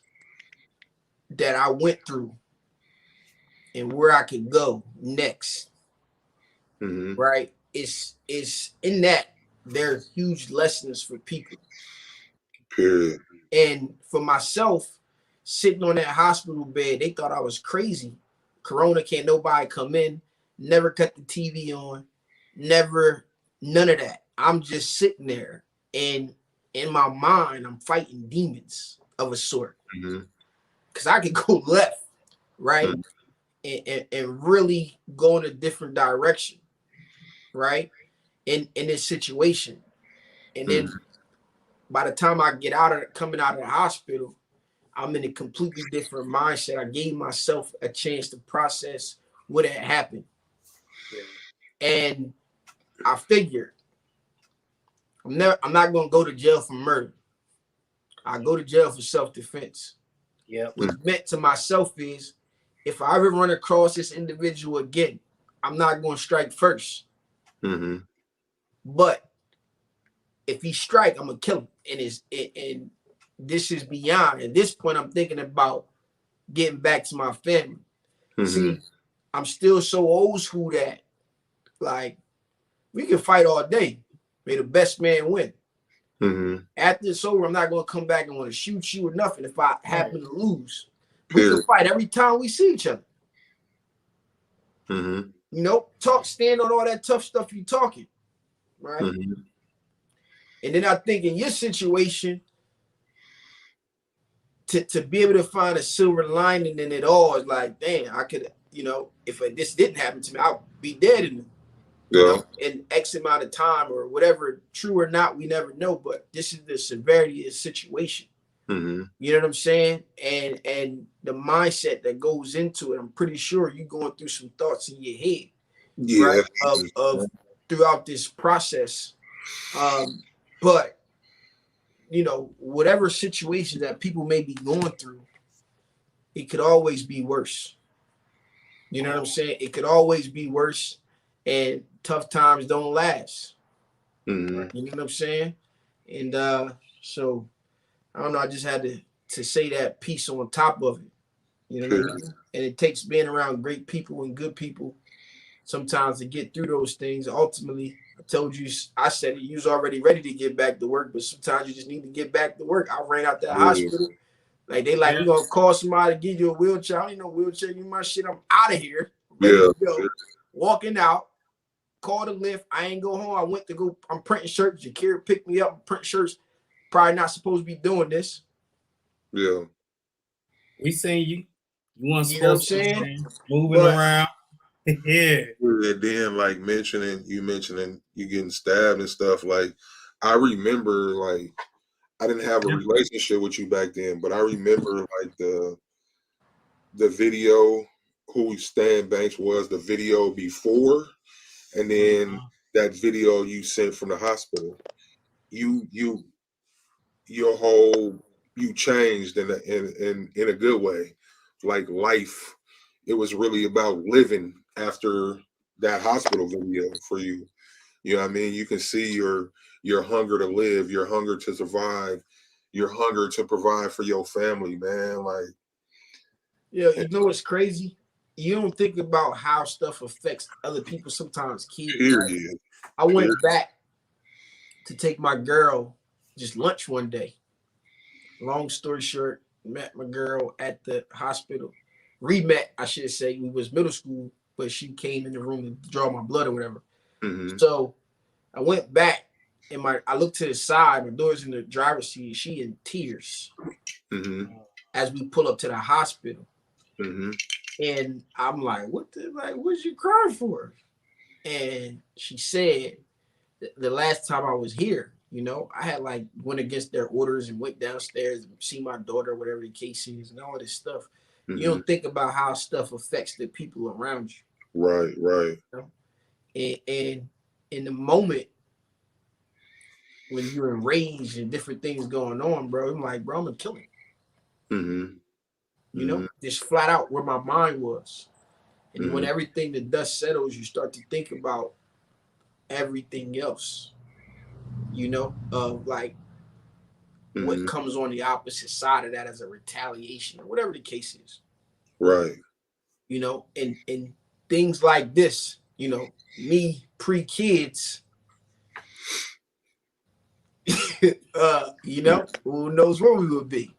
that I went through and where I could go next, right? It's in that there's huge lessons for people. Period. And for myself, sitting on that hospital bed, they thought I was crazy. Corona, can't nobody come in, never cut the TV on, none of that. I'm just sitting there, and in my mind, I'm fighting demons of a sort. Because I could go left, right? And really go in a different direction, right? In this situation. And then by the time I get coming out of the hospital, I'm in a completely different mindset. I gave myself a chance to process what had happened. And I figured I'm not going to go to jail for murder. I go to jail for self-defense. Yeah. What it meant to myself is, if I ever run across this individual again, I'm not going to strike first. But if he strike, I'm going to kill him. And this is beyond. At this point, I'm thinking about getting back to my family. See, I'm still so old school that, like, we can fight all day. May the best man win. Mm-hmm. After it's over, I'm not going to come back and want to shoot you or nothing if I happen to lose. We Period. can fight every time we see each other. Mm-hmm. You know, stand on all that tough stuff you talking, right? Mm-hmm. And then I think in your situation, to be able to find a silver lining in it all is like, damn, I could, you know, if this didn't happen to me, I'll be dead in, you know, in X amount of time or whatever. True or not, we never know. But this is the severity of the situation. Mm-hmm. You know what I'm saying? And the mindset that goes into it, I'm pretty sure you're going through some thoughts in your head, Yeah. right? Of throughout this process. But you know, whatever situation that people may be going through, it could always be worse. You know what I'm saying? It could always be worse, and tough times don't last. Mm-hmm. You know what I'm saying? And so I don't know. I just had to say that piece on top of it. You know what I mean? And it takes being around great people and good people sometimes to get through those things. Ultimately, I told you, I said it, you was already ready to get back to work, but sometimes you just need to get back to work. I ran out that hospital. Like, they like, we're going to call somebody to give you a wheelchair. I ain't no wheelchair. You my shit. I'm out of here. Ready to go. Walking out. Called a lift. I ain't go home. I went to go. I'm printing shirts. Jakira picked me up and print shirts. Probably not supposed to be doing this. Yeah. We seen you. You want you know what I'm saying? Moving around. Yeah. And then like mentioning you getting stabbed and stuff. Like, I remember, like, I didn't have a relationship with you back then, but I remember like the video, who Stan Banks was, the video before, and then that video you sent from the hospital. You changed in a good way. Like, life, it was really about living after that hospital video for you. You know what I mean? You can see your hunger to live, your hunger to survive, your hunger to provide for your family, man. Like, yeah, you know what's crazy? You don't think about how stuff affects other people, sometimes kids. Period. I went back to take my girl just lunch one day. Long story short, met my girl at the hospital. Re-met, I should say. We was middle school, but she came in the room to draw my blood or whatever. Mm-hmm. So I went back and I looked to the side. My daughter's in the driver's seat. She in tears as we pull up to the hospital. Mm-hmm. And I'm like, what's you crying for? And she said, the last time I was here, you know, I had like went against their orders and went downstairs and see my daughter, whatever the case is, and all this stuff. Mm-hmm. You don't think about how stuff affects the people around you. Right. You know? And in the moment when you're enraged and different things going on, bro, I'm like, bro, I'm gonna kill him. Mm-hmm. You know, just flat out where my mind was. And when everything, the dust settles, you start to think about everything else, you know, of like what comes on the opposite side of that as a retaliation or whatever the case is. Right. You know, and things like this, you know, me pre-kids, you know, who knows where we would be.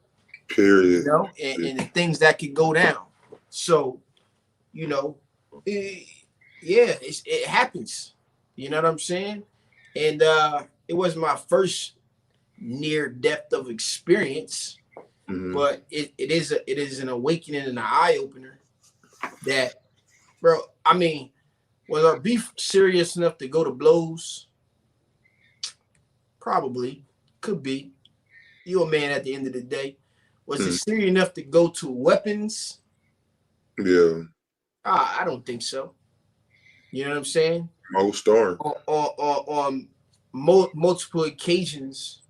Period. You know, and the things that could go down. So, you know, it happens. You know what I'm saying? And it was my first near death of experience, but it is an awakening and an eye opener that, bro, I mean, was our beef serious enough to go to blows? Probably. Could be. You a man at the end of the day. Was it serious enough to go to weapons? Yeah. I don't think so. You know what I'm saying? Most aren't. On multiple occasions,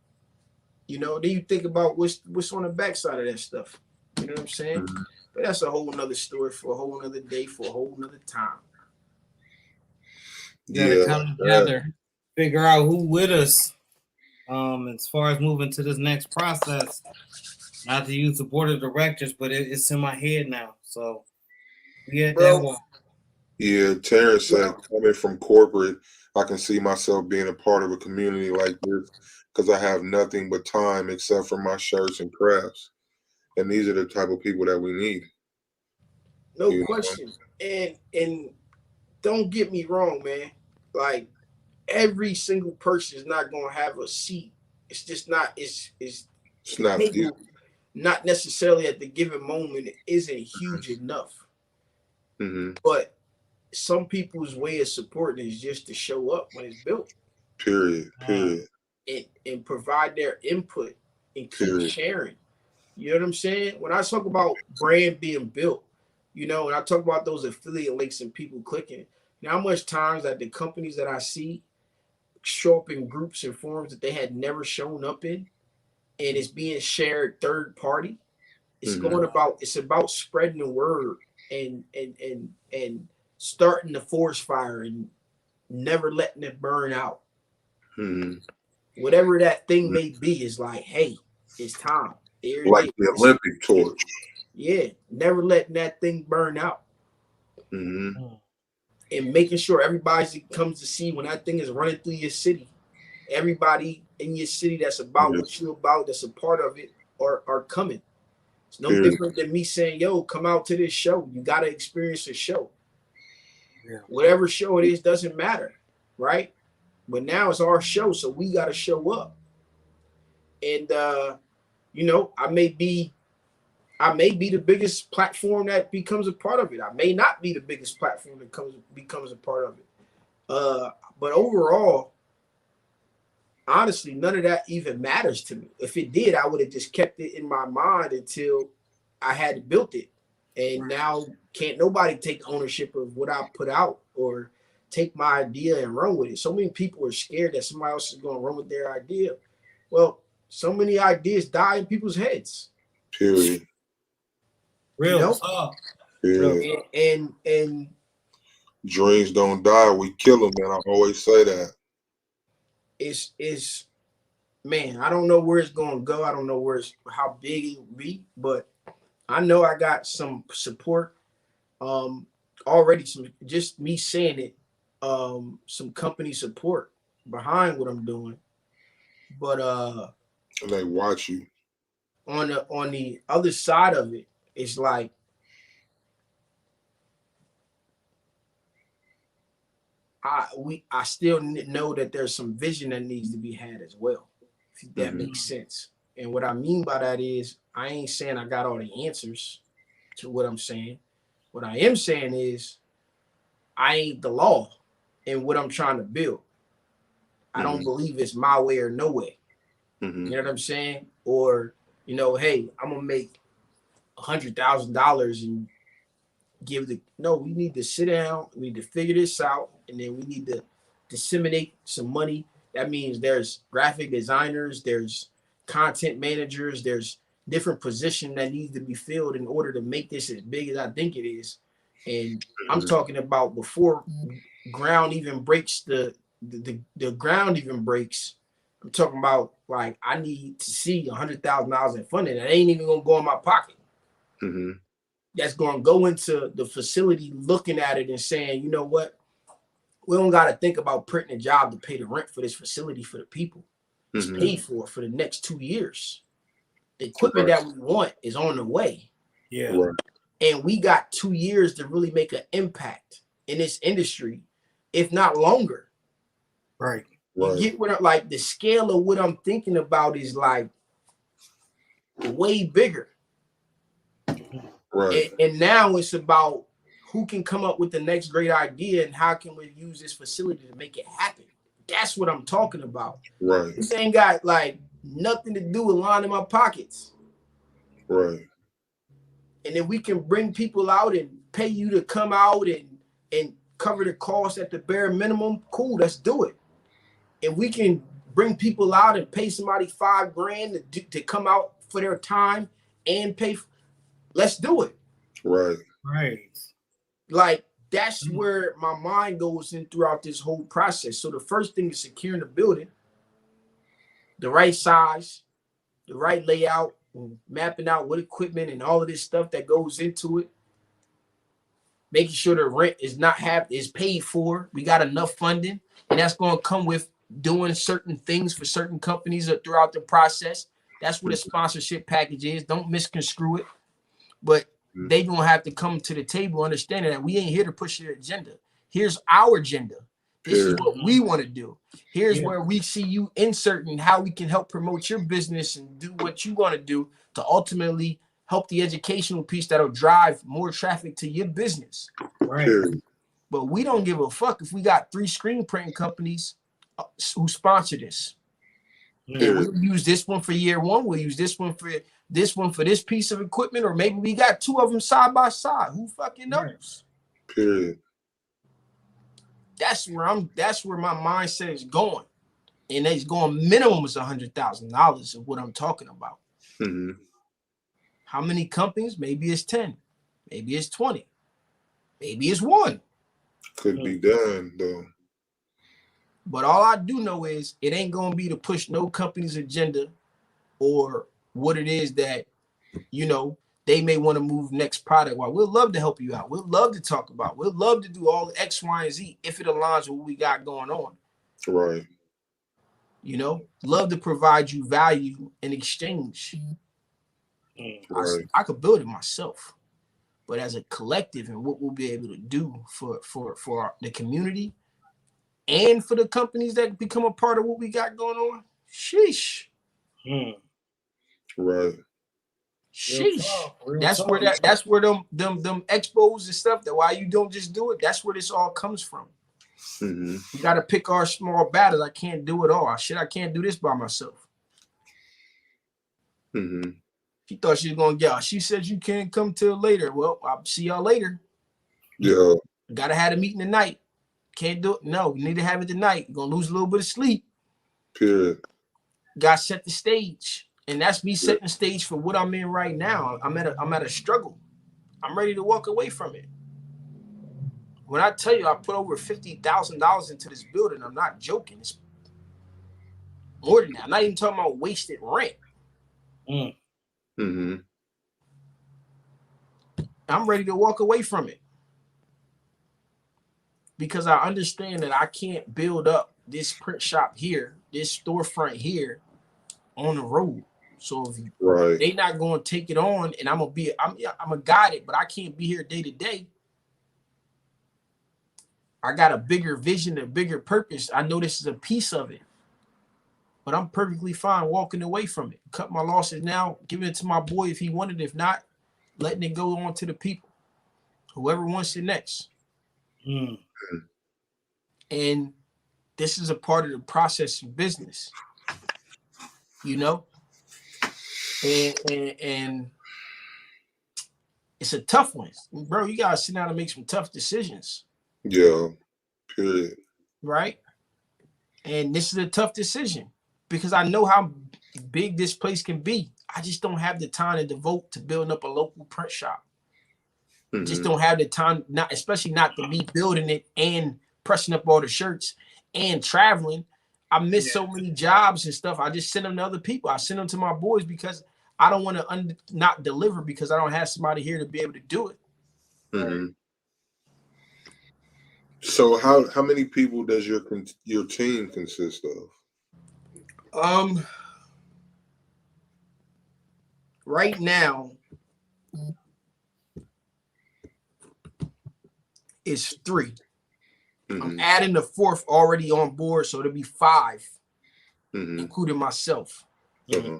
you know, then you think about what's on the backside of that stuff. You know what I'm saying? But that's a whole nother story for a whole nother day, for a whole nother time. You gotta come together, figure out who with us. As far as moving to this next process, not to use the board of directors, but it's in my head now. So we at that walk. Yeah, Terrence said, Well, coming from corporate, I can see myself being a part of a community like this because I have nothing but time except for my shirts and crafts. And these are the type of people that we need. no You know? question. And don't get me wrong, man. Like every single person is not gonna have a seat. It's just not. It's It's the not easy. table, not necessarily at the given moment, isn't huge enough. Mm-hmm. But some people's way of supporting is just to show up when it's built Period. Period. and provide their input and keep Period. sharing. You know what I'm saying? When I talk about brand being built, when I talk about those affiliate links and people clicking, how much times that the companies that I see show up in groups and forums that they had never shown up in, and it's being shared third party. Mm-hmm. It's about spreading the word and starting the forest fire and never letting it burn out. Mm-hmm. Whatever that thing may be is like, hey, it's time. There it Like is. the Olympic torch. Yeah, never letting that thing burn out. Mm-hmm. And making sure everybody comes to see when that thing is running through your city. Everybody in your city that's about Yeah. what you're about, that's a part of it, are coming. It's no Period. different than me saying, yo, come out to this show. You got to experience a show. Yeah. Whatever show it is doesn't matter, right? But now it's our show, so we got to show up. And I may be the biggest platform that becomes a part of it. I may not be the biggest platform that becomes a part of it. But overall, honestly, none of that even matters to me. If it did, I would have just kept it in my mind until I had built it. And now can't nobody take ownership of what I put out or take my idea and run with it. So many people are scared that somebody else is going to run with their idea. Well, so many ideas die in people's heads. Period. Real talk. Period. And Dreams don't die. We kill them, man. I always say that. it's man, I don't know where it's going to go. I don't know how big it will be, but I know I got some support already, some just me saying it, some company support behind what I'm doing. But And they watch you. on the other side of it, it's like I still know that there's some vision that needs to be had as well, if that makes sense. And what I mean by that is I ain't saying I got all the answers to what I'm saying. What I am saying is I ain't the law in what I'm trying to build. I don't believe it's my way or no way. You know what I'm saying? Or, hey, I'm gonna make $100,000 and we need to sit down, we need to figure this out, and then we need to disseminate some money. That means there's graphic designers, there's content managers, there's different positions that need to be filled in order to make this as big as I think it is. And I'm talking about before ground even breaks the ground even breaks. I'm talking about like I need to see $100,000 in funding. That ain't even gonna go in my pocket. That's gonna go into the facility looking at it and saying, you know what? We don't gotta think about printing a job to pay the rent for this facility for the people. It's paid for the next 2 years. The equipment that we want is on the way. Yeah. Right. And we got 2 years to really make an impact in this industry, if not longer. Right. You get what like the scale of what I'm thinking about is like way bigger. Right. And now it's about who can come up with the next great idea and how can we use this facility to make it happen. That's what I'm talking about. Right. This ain't got like nothing to do with lining my pockets. Right. And if we can bring people out and pay you to come out and cover the cost at the bare minimum, cool, let's do it. If we can bring people out and pay somebody $5,000 to come out for their time and let's do it. Right. Right. Like that's where my mind goes in throughout this whole process. So the first thing is securing the building, the right size, the right layout, mapping out what equipment and all of this stuff that goes into it. making sure the rent is paid for. We got enough funding, and that's going to come with doing certain things for certain companies throughout the process. That's what a sponsorship package is. Don't misconstrue it. But they gonna have to come to the table understanding that we ain't here to push your agenda. Here's our agenda. This is what we want to do. Here's where we see you inserting how we can help promote your business and do what you want to do to ultimately help the educational piece that'll drive more traffic to your business. Right. But we don't give a fuck if we got 3 screen printing companies who sponsor this. And we'll use this one for year 1. We'll use this one for this piece of equipment, or maybe we got 2 of them side by side. Who fucking knows? Period. That's where my mindset is going. And it's going minimum is $100,000 of what I'm talking about. Mm-hmm. How many companies? Maybe it's 10. Maybe it's 20. Maybe it's 1. Could be done though. But all I do know is it ain't gonna be to push no company's agenda or what it is that, you know, they may want to move next product. While we'd love to help you out. We'd love to talk about. We'd love to do all the X, Y, and Z if it aligns with what we got going on. Right. You know, love to provide you value in exchange. Right. I could build it myself, but as a collective and what we'll be able to do for the community and for the companies that become a part of what we got going on, sheesh. Right. Sheesh. That's where them expos and stuff, that why you don't just do it, that's where this all comes from. Mm-hmm. We got to pick our small battles. I can't do it all. I can't do this by myself. Mm-hmm. She thought she was gonna get. She said you can't come till later. Well, I'll see y'all later. Yeah. Gotta have a meeting tonight. Can't do it. No, we need to have it tonight. You're gonna lose a little bit of sleep. Period. Got to set the stage, and that's me setting the stage for what I'm in right now. I'm at a struggle. I'm ready to walk away from it. When I tell you I put over $50,000 into this building, I'm not joking. It's more than that. I'm not even talking about wasted rent. Mm-hmm. I'm ready to walk away from it because I understand that I can't build up this print shop here, this storefront here on the road. So if they not going to take it on, and I'm gonna guide it, but I can't be here day to day. I got a bigger vision, a bigger purpose. I know this is a piece of it, but I'm perfectly fine walking away from it. Cut my losses now, giving it to my boy if he wanted. If not, letting it go on to the people, whoever wants it next. And this is a part of the process of business, you know. And it's a tough one, bro. You gotta sit down and make some tough decisions. Yeah. Period. Right. And this is a tough decision because I know how big this place can be. I just don't have the time to devote to building up a local print shop. Mm-hmm. Just don't have the time, especially not to me building it and pressing up all the shirts and traveling. I miss so many jobs and stuff. I just send them to other people. I send them to my boys because I don't want to not deliver because I don't have somebody here to be able to do it. Mm-hmm. So how many people does your team consist of? Right now it's 3. Mm-hmm. I'm adding the 4th already on board, so it'll be 5, including myself. Uh-huh.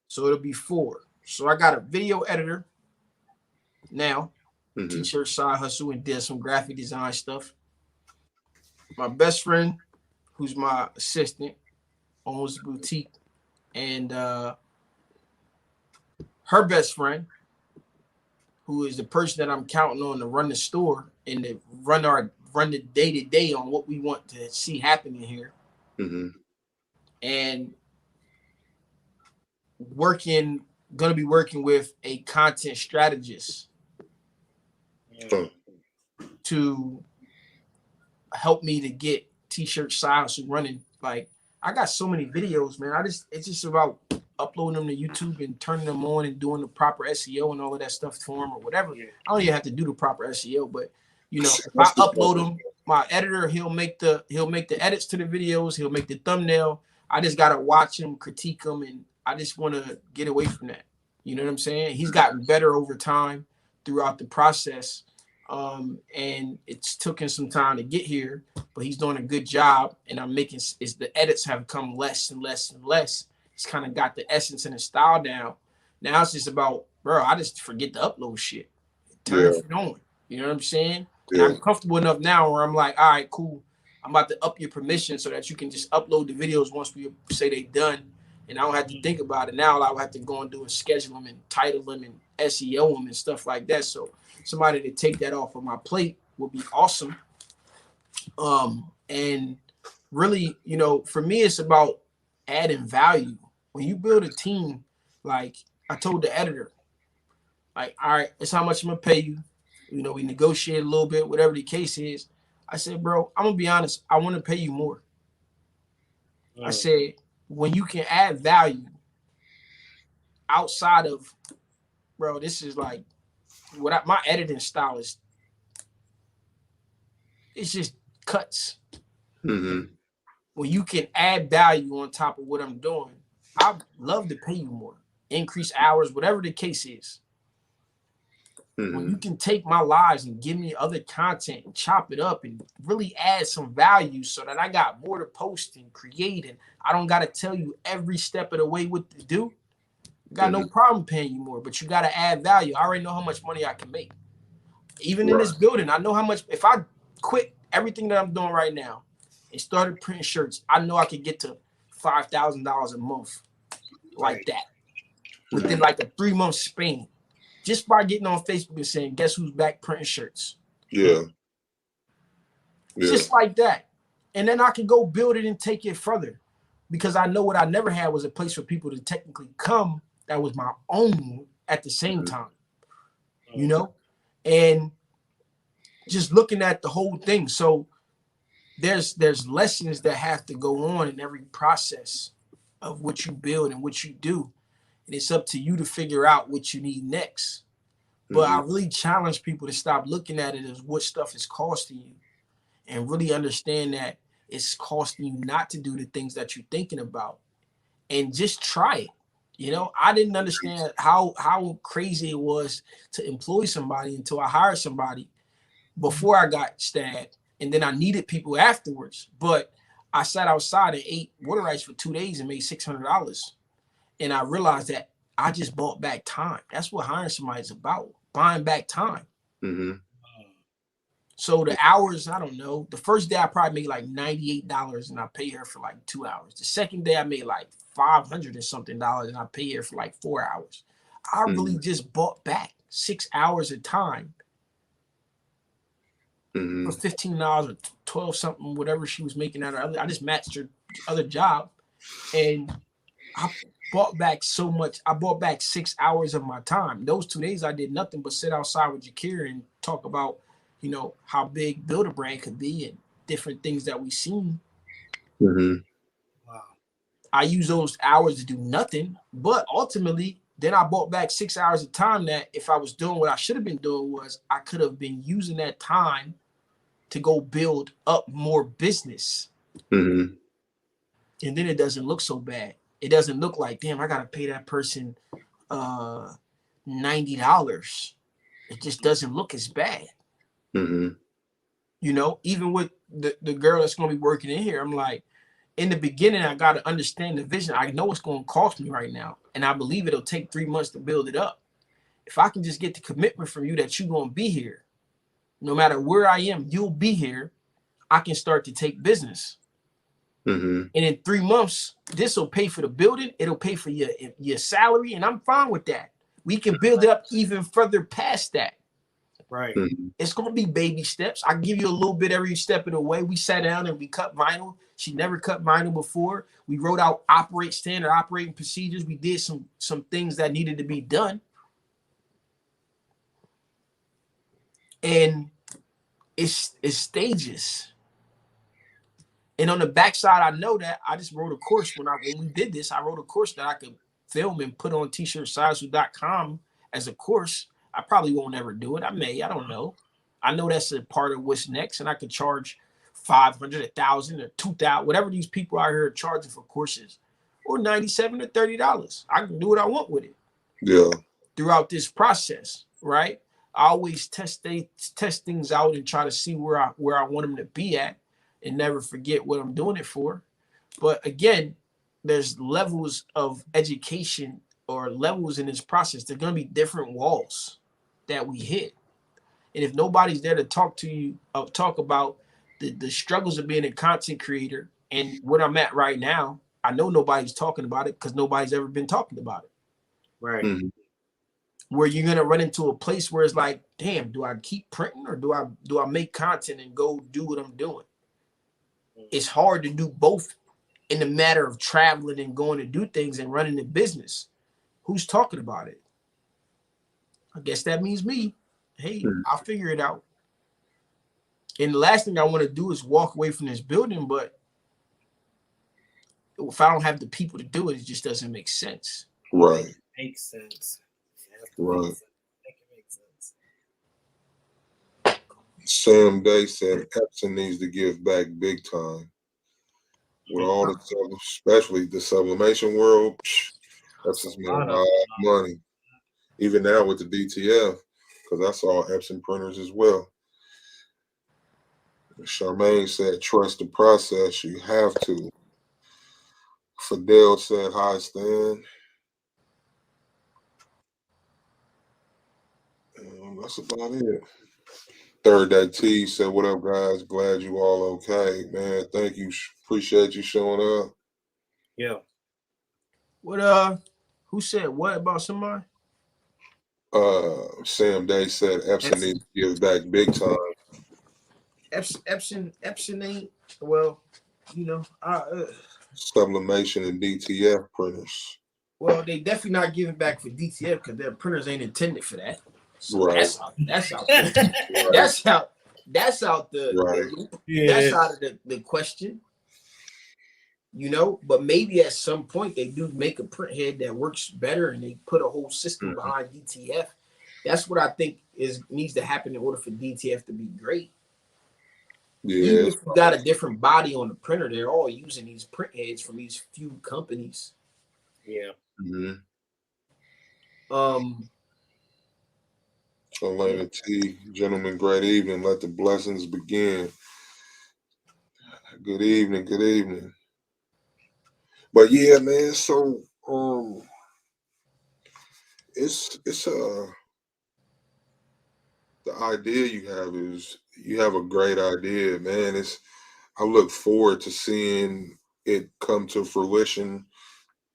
So it'll be 4. So I got a video editor now, t-shirt side hustle, and did some graphic design stuff. My best friend, who's my assistant, owns a boutique, and her best friend, who is the person that I'm counting on to run the store and to run the day-to-day on what we want to see happening here. Mm-hmm. And gonna be working with a content strategist to help me to get t-shirt styles running. Like, I got so many videos, man. It's just about uploading them to YouTube and turning them on and doing the proper SEO and all of that stuff for them or whatever. I don't even have to do the proper SEO, but You know, if I upload them, my editor, he'll make the edits to the videos, he'll make the thumbnail. I just gotta watch him, critique him, and I just want to get away from that. You know what I'm saying? He's gotten better over time throughout the process. And it's taken some time to get here, but he's doing a good job. And I'm making the edits have come less and less and less. He's kind of got the essence and the style down. Now it's just about, bro, I just forget to upload shit. Turn it on. You know what I'm saying? And I'm comfortable enough now where I'm like, all right, cool. I'm about to up your permission so that you can just upload the videos once we say they done. And I don't have to think about it. Now I have to go and do and schedule them and title them and SEO them and stuff like that. So somebody to take that off of my plate would be awesome. And really, you know, for me, it's about adding value. When you build a team, like I told the editor, like, all right, it's how much I'm gonna pay you. You know, we negotiate a little bit, whatever the case is. I said, bro, I'm gonna be honest, I want to pay you more. I said, when you can add value outside of, bro, this is like my editing style is, it's just cuts. Mm-hmm. When you can add value on top of what I'm doing, I'd love to pay you more, increase hours, whatever the case is. Mm-hmm. When you can take my lives and give me other content and chop it up and really add some value so that I got more to post and create, and I don't got to tell you every step of the way what to do, got no problem paying you more, but you got to add value. I already know how much money I can make. Even in this building, I know how much, if I quit everything that I'm doing right now and started printing shirts, I know I could get to $5,000 a month like that within like a 3-month span. Just by getting on Facebook and saying, guess who's back printing shirts? Yeah. Just like that. And then I can go build it and take it further, because I know what I never had was a place for people to technically come that was my own at the same time, you know? And just looking at the whole thing. So there's lessons that have to go on in every process of what you build and what you do. And it's up to you to figure out what you need next. But I really challenge people to stop looking at it as what stuff is costing you, and really understand that it's costing you not to do the things that you're thinking about, and just try it. You know, I didn't understand how crazy it was to employ somebody until I hired somebody before I got stabbed. And then I needed people afterwards. But I sat outside and ate water rice for 2 days and made $600. And I realized that I just bought back time. That's what hiring somebody is about, buying back time. Mm-hmm. So the hours, I don't know. The first day I probably made like $98 and I paid her for like 2 hours. The second day I made like $500 and something and I paid her for like 4 hours. I really just bought back 6 hours of time for $15 or 12 something, whatever she was making out of her. I just matched her other job, and I bought back so much. I bought back 6 hours of my time. Those 2 days I did nothing but sit outside with Jakir and talk about, you know, how big Build a Brand could be and different things that we've seen. Wow. I use those hours to do nothing, but ultimately then I bought back 6 hours of time that if I was doing what I should have been doing was I could have been using that time to go build up more business. And then it doesn't look so bad. It doesn't look like, damn, I got to pay that person $90. It just doesn't look as bad. You know, even with the girl that's going to be working in here, I'm like, in the beginning, I got to understand the vision. I know it's going to cost me right now, and I believe it'll take 3 months to build it up. If I can just get the commitment from you that you're going to be here, no matter where I am, you'll be here, I can start to take business. And in 3 months, this will pay for the building. It'll pay for your salary, and I'm fine with that. We can build it up even further past that. Right. It's going to be baby steps. I give you a little bit every step of the way. We sat down and we cut vinyl. She never cut vinyl before. We wrote out standard operating procedures. We did some things that needed to be done. And it's stages. And on the backside, I know that I just wrote a course when we did this. I wrote a course that I could film and put on t-shirtsidesu.com as a course. I probably won't ever do it. I may, I don't know. I know that's a part of what's next, and I could charge 500, 1,000, or 2,000, whatever these people out here are charging for courses, or $97 or $30. I can do what I want with it. Yeah. Throughout this process, right? I always test things out and try to see where I want them to be at, and never forget what I'm doing it for. But again, there's levels of education or levels in this process. There's going to be different walls that we hit. And if nobody's there to talk to you, talk about the struggles of being a content creator and what I'm at right now, I know nobody's talking about it because nobody's ever been talking about it. Right. Mhm. Where you're going to run into a place where it's like, damn, do I keep printing or do I make content and go do what I'm doing? It's hard to do both in the matter of traveling and going to do things and running a business. Who's talking about it? I guess that means me. Hey, I'll figure it out. And the last thing I want to do is walk away from this building, but if I don't have the people to do it, it just doesn't make sense. Right. Makes sense. Right. Make it make sense. Sam Day said Epson needs to give back big time. With all the, especially the sublimation world, Epson's made a lot of money. Even now with the DTF, because I saw Epson printers as well. Charmaine said, trust the process. You have to. Fidel said, hi, Stan. And that's about it. Third Day T said, what up, guys? Glad you all okay. Man, thank you. Appreciate you showing up. Yeah. What who said what about somebody? Sam Day said Epson needs to give back big time. Epson ain't, well, you know, Sublimation and DTF printers. well, they definitely not giving back for DTF because their printers ain't intended for that. So Right. That's out the Right. that's out of the question. You know, but maybe at some point they do make a print head that works better and they put a whole system behind DTF. That's what I think needs to happen in order for DTF to be great. Yeah. Even if you got a different body on the printer, they're all using these print heads from these few companies. Yeah. Elena T, gentlemen, great evening. Let the blessings begin. Good evening, good evening. But yeah, man, so it's the idea you have a great idea, man. I look forward to seeing it come to fruition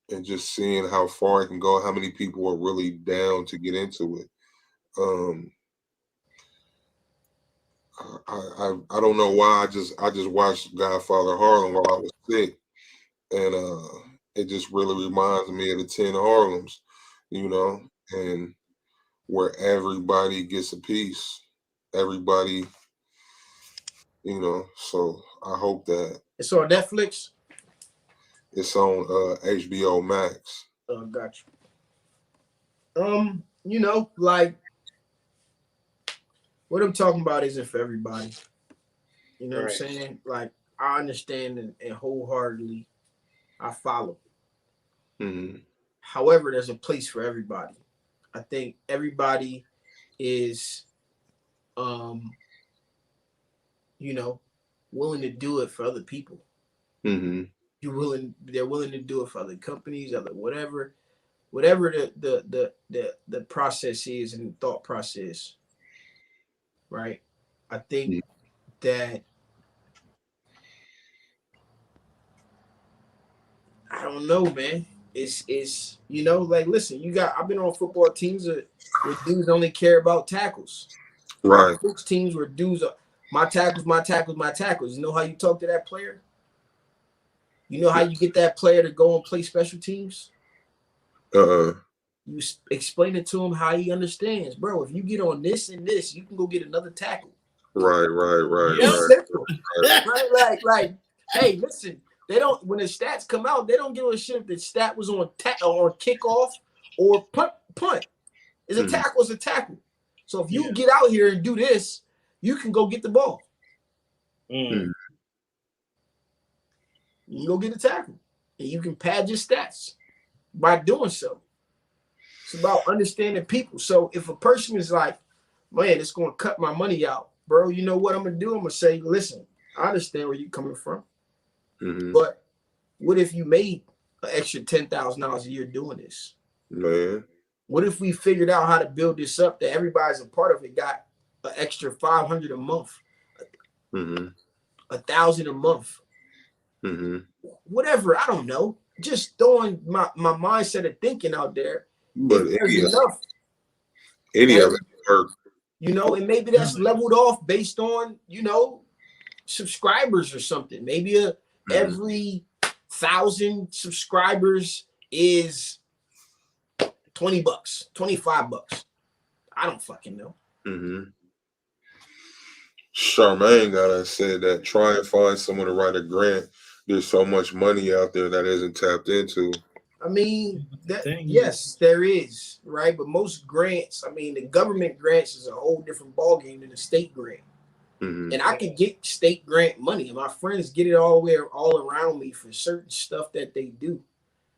and just seeing how far it can go, how many people are really down to get into it. I don't know why I just watched Godfather Harlem while I was sick, and it just really reminds me of the 10 Harlems, you know, and where everybody gets a piece, everybody, you know. So I hope that it's on Netflix. it's on HBO Max. Oh, got you. You know, like what I'm talking about isn't for everybody. You know what I'm saying? Like I understand and wholeheartedly I follow. However, there's a place for everybody. I think everybody is you know, willing to do it for other people. They're willing to do it for other companies, other whatever the process is and the thought process. Right. I think that I don't know, man. It's you know, like listen, I've been on football teams where dudes only care about tackles. Right. Coach teams where dudes are my tackles. You know how you talk to that player? You know how you get that player to go and play special teams? You explain it to him how he understands, bro. If you get on this and this, you can go get another tackle. Right. Like, hey, listen, they don't. When the stats come out, they don't give a shit if the stat was on kickoff or punt. It's a tackle. It's a tackle. So if you get out here and do this, you can go get the ball. Mm. You can go get a tackle. And you can pad your stats by doing so. It's about understanding people. So if a person is like, man, it's going to cut my money out, bro, you know what I'm going to do? I'm going to say, listen, I understand where you're coming from. But what if you made an extra $10,000 a year doing this? Man. What if we figured out how to build this up that everybody's a part of it, got an extra $500 a month, $1,000 a month, whatever, I don't know. Just throwing my mindset of thinking out there. But any of it work. You know, and maybe that's leveled off based on, you know, subscribers or something. Maybe every 1,000 subscribers is $20, $25. I don't fucking know. Charmaine got us said that try and find someone to write a grant. There's so much money out there that isn't tapped into. I mean, yes, there is, right? But most grants, I mean, the government grants is a whole different ballgame than the state grant. And I could get state grant money, and my friends get it all around me for certain stuff that they do,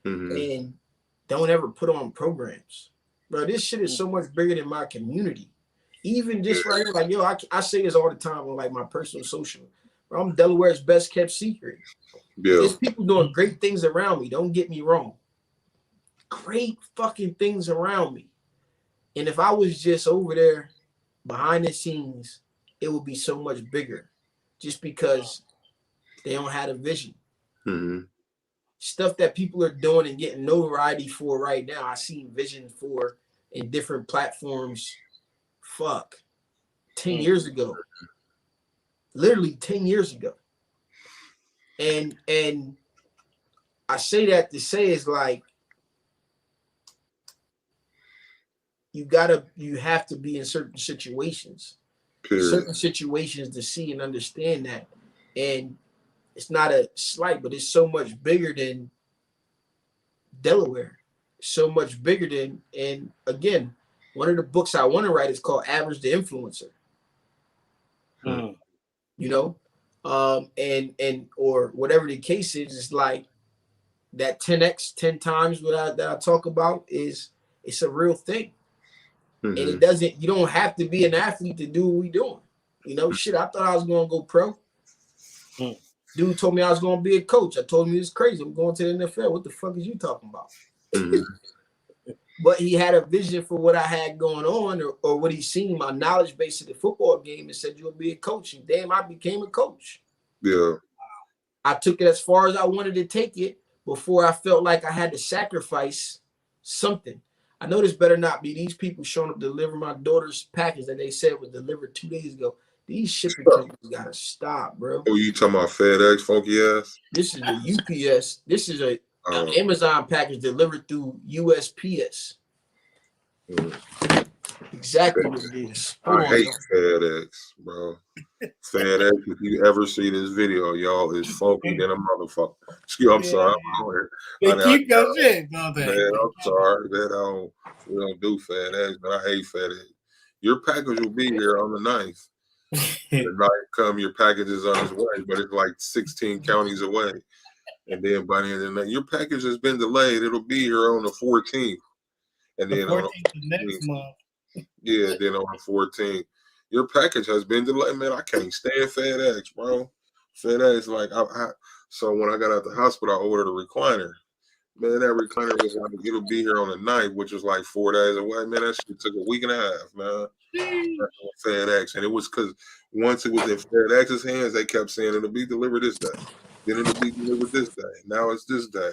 and don't ever put on programs. Bro, this shit is so much bigger than my community. Even just right here, like, yo, I say this all the time on like my personal social. Bro, I'm Delaware's best kept secret. Yeah. There's people doing great things around me. Don't get me wrong. Great fucking things around me. And if I was just over there behind the scenes, it would be so much bigger just because they don't have a vision. Stuff that people are doing and getting notoriety for right now, I see vision for in different platforms. 10 years ago. Literally 10 years ago. And I say that to say is like, you have to be in certain situations. Certain situations to see and understand that. And it's not a slight, but it's so much bigger than Delaware. So much bigger than, and again, one of the books I want to write is called Average the Influencer. You know, and or whatever the case is, it's like that 10x 10 times that I talk about it's a real thing. And you don't have to be an athlete to do what we doing. You know, shit, I thought I was gonna go pro. Dude told me I was gonna be a coach. I told him he was crazy. I'm going to the NFL. What the fuck is you talking about? But he had a vision for what I had going on, or what he seen, my knowledge base of the football game, and said, you'll be a coach. And damn, I became a coach. Yeah. I took it as far as I wanted to take it before I felt like I had to sacrifice something. I know this better not be these people showing up to deliver my daughter's package that they said was delivered 2 days ago. These shipping companies gotta stop, bro. Oh, you talking about FedEx, funky ass? This is the UPS. This is an Amazon package delivered through USPS. Exactly what it is. I hate FedEx, bro. FedEx, if you ever see this video, y'all, is funky than a motherfucker. I'm sorry. Keep your shit, don't they? Man, I'm sorry that we don't do FedEx, but I hate FedEx. Your package will be here on the 9th. The night come, your package is on its way, but it's like 16 counties away. And then by the end of the night, your package has been delayed. It'll be here on the 14th. And then on the next month. Yeah, then on the 14th, your package has been delayed. Man, I can't stand FedEx, bro. FedEx, like, so when I got out the hospital, I ordered a recliner. Man, that recliner was like, it'll be here on the 9th, which was like 4 days away. Man, that shit took a week and a half, man. FedEx. And it was because once it was in FedEx's hands, they kept saying it'll be delivered this day. Then it'll be delivered this day. Now it's this day.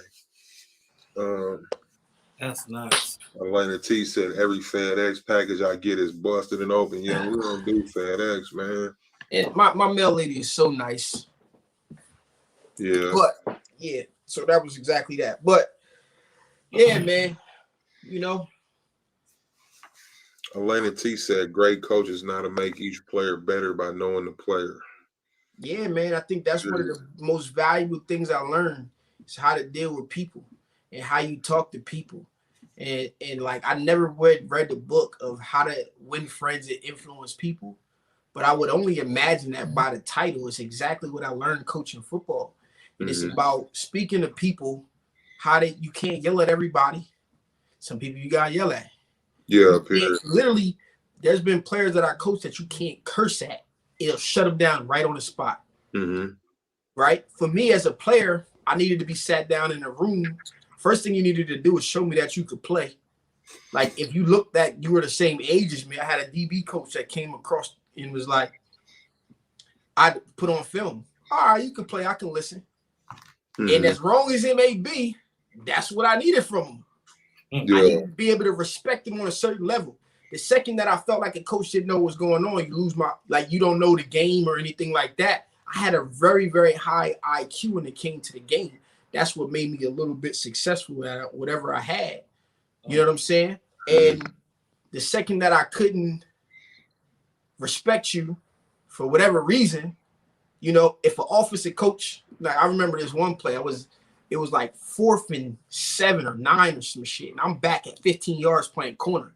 That's nice. Elena T said every FedEx package I get is busted and open. Yeah, we don't do FedEx, man. And my mail lady is so nice. Yeah. But yeah, so that was exactly that. But yeah, man, you know. Elena T said great coaches know how to make each player better by knowing the player. Yeah, man. I think that's one of the most valuable things I learned is how to deal with people and how you talk to people. And like I never read the book of how to win friends and influence people, but I would only imagine that by the title is exactly what I learned coaching football. And it's about speaking to people you can't yell at everybody. Some people you gotta yell at. Yeah, literally, there's been players that I coach that you can't curse at. It'll shut them down right on the spot. Right? For me as a player, I needed to be sat down in a room. First thing you needed to do is show me that you could play. Like if you looked that you were the same age as me, I had a DB coach that came across and was like, I put on film. All right, you can play, I can listen. And as wrong as it may be, that's what I needed from him. Yeah. I need to be able to respect him on a certain level. The second that I felt like a coach didn't know what's going on, you lose you don't know the game or anything like that. I had a very, very high IQ when it came to the game. That's what made me a little bit successful at whatever I had. You know what I'm saying? And the second that I couldn't respect you for whatever reason, you know, if an offensive coach, like I remember this one play, it was like 4th and 7 or 9 or some shit. And I'm back at 15 yards playing corner.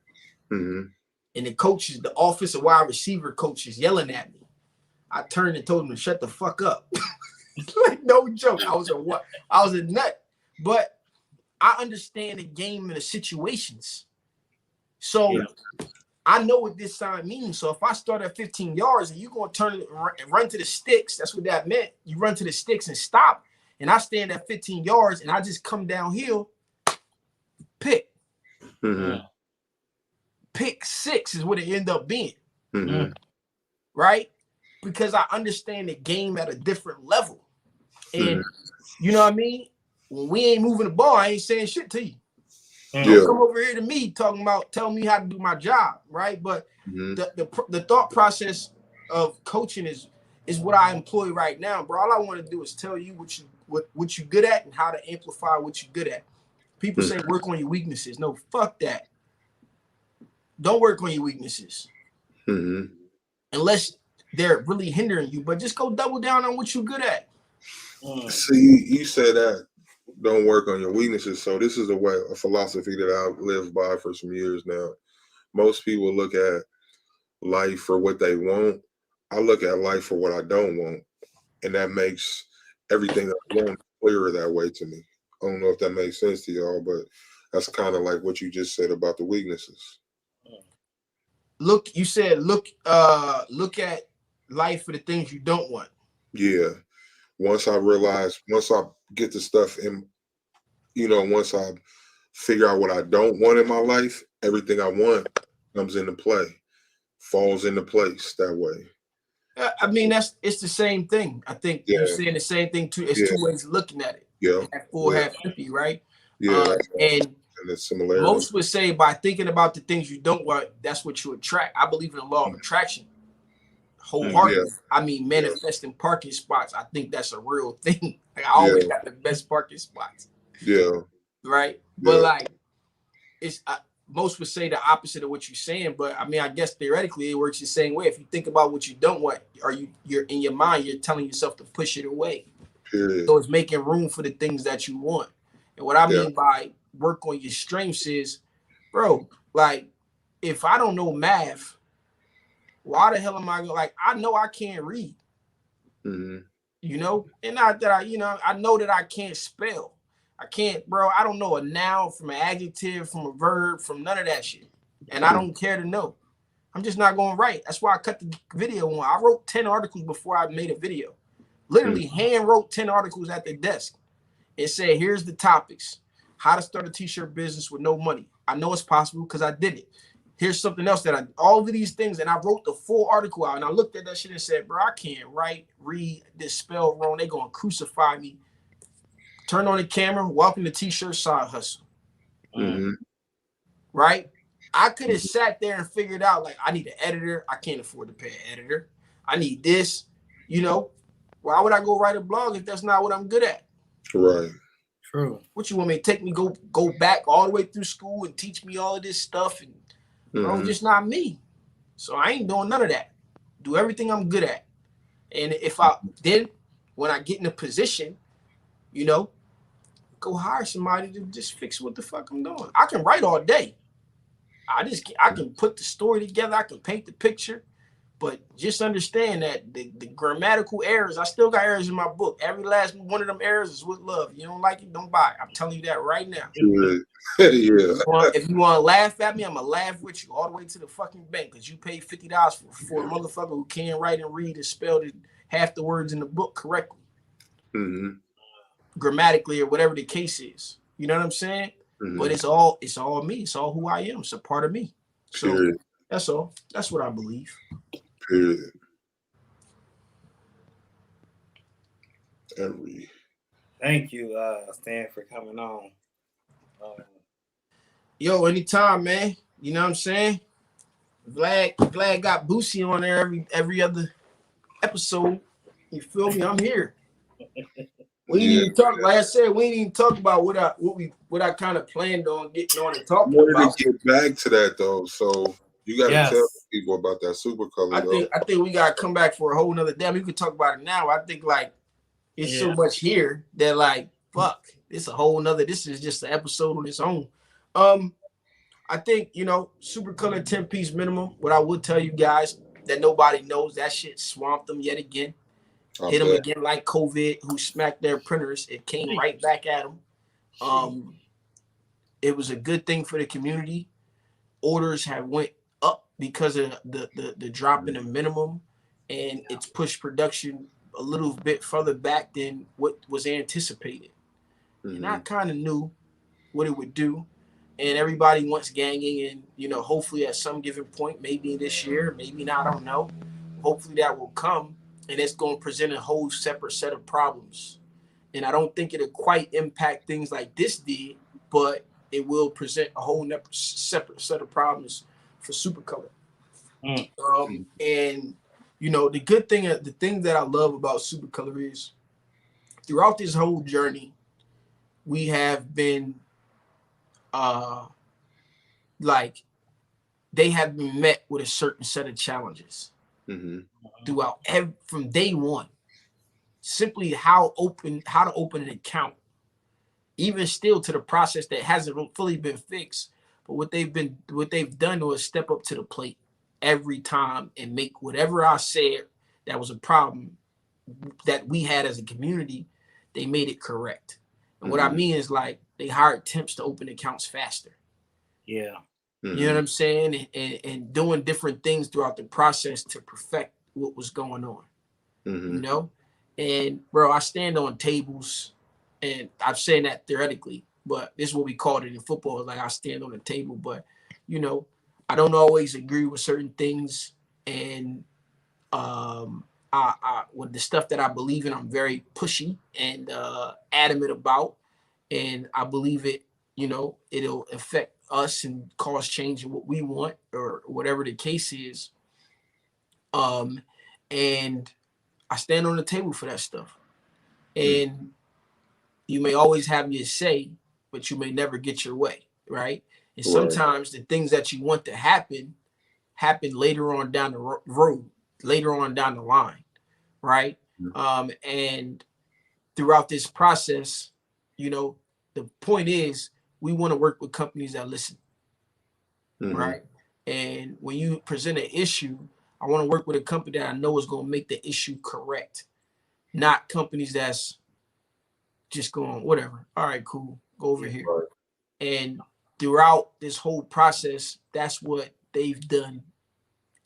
And the offensive wide receiver coach is yelling at me. I turned and told him to shut the fuck up. Like no joke. I was a nut. But I understand the game and the situations. So I know what this sign means. So if I start at 15 yards and you're going to turn and run to the sticks, that's what that meant. You run to the sticks and stop. And I stand at 15 yards and I just come downhill, pick. Pick 6 is what it ended up being. Right? Because I understand the game at a different level. And you know what I mean? When we ain't moving the ball, I ain't saying shit to you. Don't come over here to me telling me how to do my job, right? But the thought process of coaching is what I employ right now, bro. All I want to do is tell you what you're good at and how to amplify what you're good at. People say work on your weaknesses. No, fuck that. Don't work on your weaknesses. Unless they're really hindering you, but just go double down on what you're good at. See, you said that don't work on your weaknesses. So this is a philosophy that I've lived by for some years now. Most people look at life for what they want. I look at life for what I don't want. And that makes everything I want clearer that way to me. I don't know if that makes sense to y'all, but that's kind of like what you just said about the weaknesses. Look at life for the things you don't want. Yeah. Once I get the stuff in, once I figure out what I don't want in my life, everything I want comes into play, falls into place that way. I mean, it's the same thing. I think you're saying the same thing too. It's two ways of looking at it. Half full, half empty, right? And the similarity. Most would say by thinking about the things you don't want, that's what you attract. I believe in the law of attraction. Wholeheartedly. I mean, manifesting parking spots. I think that's a real thing. Like I always got the best parking spots. Right. But like, it's most would say the opposite of what you're saying. But I mean, I guess theoretically it works the same way. If you think about what you don't want, you're in your mind, you're telling yourself to push it away. Period. So it's making room for the things that you want. And what I mean by work on your strengths is, bro, like if I don't know math, why the hell am I I know I can't read, and not that I know that I can't spell. I can't, bro. I don't know a noun from an adjective, from a verb, from none of that shit. And I don't care to know. I'm just not going to write. That's why I cut the video on. I wrote 10 articles before I made a video. Literally hand wrote 10 articles at the desk. It said, here's the topics. How to start a t-shirt business with no money. I know it's possible because I did it. Here's something else all of these things. And I wrote the full article out and I looked at that shit and said, bro, I can't write, read, this spell wrong. They're going to crucify me. Turn on the camera. Welcome to T-shirt side hustle. Right? I could have sat there and figured out like, I need an editor. I can't afford to pay an editor. I need this, Why would I go write a blog if that's not what I'm good at? Right. True. What you want me to take me go back all the way through school and teach me all of this stuff? And bro, just not me. So I ain't doing none of that. Do everything I'm good at. And when I get in a position, go hire somebody to just fix what the fuck I'm doing. I can write all day. I can put the story together. I can paint the picture. But just understand that the grammatical errors, I still got errors in my book. Every last one of them errors is with love. You don't like it, don't buy it. I'm telling you that right now. Yeah. If you want to laugh at me, I'm going to laugh with you all the way to the fucking bank because you paid $50 for a motherfucker who can't write and read and spell half the words in the book correctly. Mm-hmm. Grammatically or whatever the case is. You know what I'm saying? Mm-hmm. But it's all me. It's all who I am. It's a part of me. So Period. that's all. That's what I believe. Period. Thank you, Stan, for coming on. Yo, anytime, man. You know what I'm saying? Glad got Boosie on there every other episode. You feel me? I'm here. We didn't even talk. Like I said, we didn't even talk about what I kind of planned on getting on and talking about. To get back to that though, so you got to tell people about that Super Color. I think we got to come back for a whole nother day. We could talk about it now. I think like it's so much here that like fuck. It's a whole nother. This is just an episode on its own. I think, you know, Super Color 10-piece minimum. What I would tell you guys that nobody knows, that shit swamped them yet again. Hit them again like COVID, who smacked their printers. It came right back at them. It was a good thing for the community. Orders have went up because of the drop in the minimum, and it's pushed production a little bit further back than what was anticipated. Mm-hmm. And I kind of knew what it would do. And everybody wants ganging, and you know, hopefully at some given point, maybe this year, maybe not, I don't know. Hopefully that will come, and it's going to present a whole separate set of problems. And I don't think it'll quite impact things like this did, but it will present a whole separate set of problems for Super Color. And you know, the thing that I love about Super Color is throughout this whole journey, we have been like they have been met with a certain set of challenges throughout from day one. Simply how to open an account, even still to the process that hasn't fully been fixed. But what they've done was step up to the plate every time and make whatever I said that was a problem that we had as a community, they made it correct. And what I mean is like they hired temps to open accounts faster. Yeah. You know what I'm saying? And doing different things throughout the process to perfect what was going on. You know? And bro, I stand on tables, and I'm saying that theoretically, but this is what we called it in football. Like I stand on a table, but you know, I don't always agree with certain things. And I with the stuff that I believe in, I'm very pushy and adamant about. And I believe it, you know, it'll affect us and cause change in what we want or whatever the case is. And I stand on the table for that stuff. And you may always have your say, but you may never get your way, right? And sometimes the things that you want to happen later on down the road, later on down the line, right? And throughout this process, you know, the point is we want to work with companies that listen, right? And when you present an issue, I want to work with a company that I know is going to make the issue correct, not companies that's just going, whatever. All right, cool. Go over here. And throughout this whole process, that's what they've done.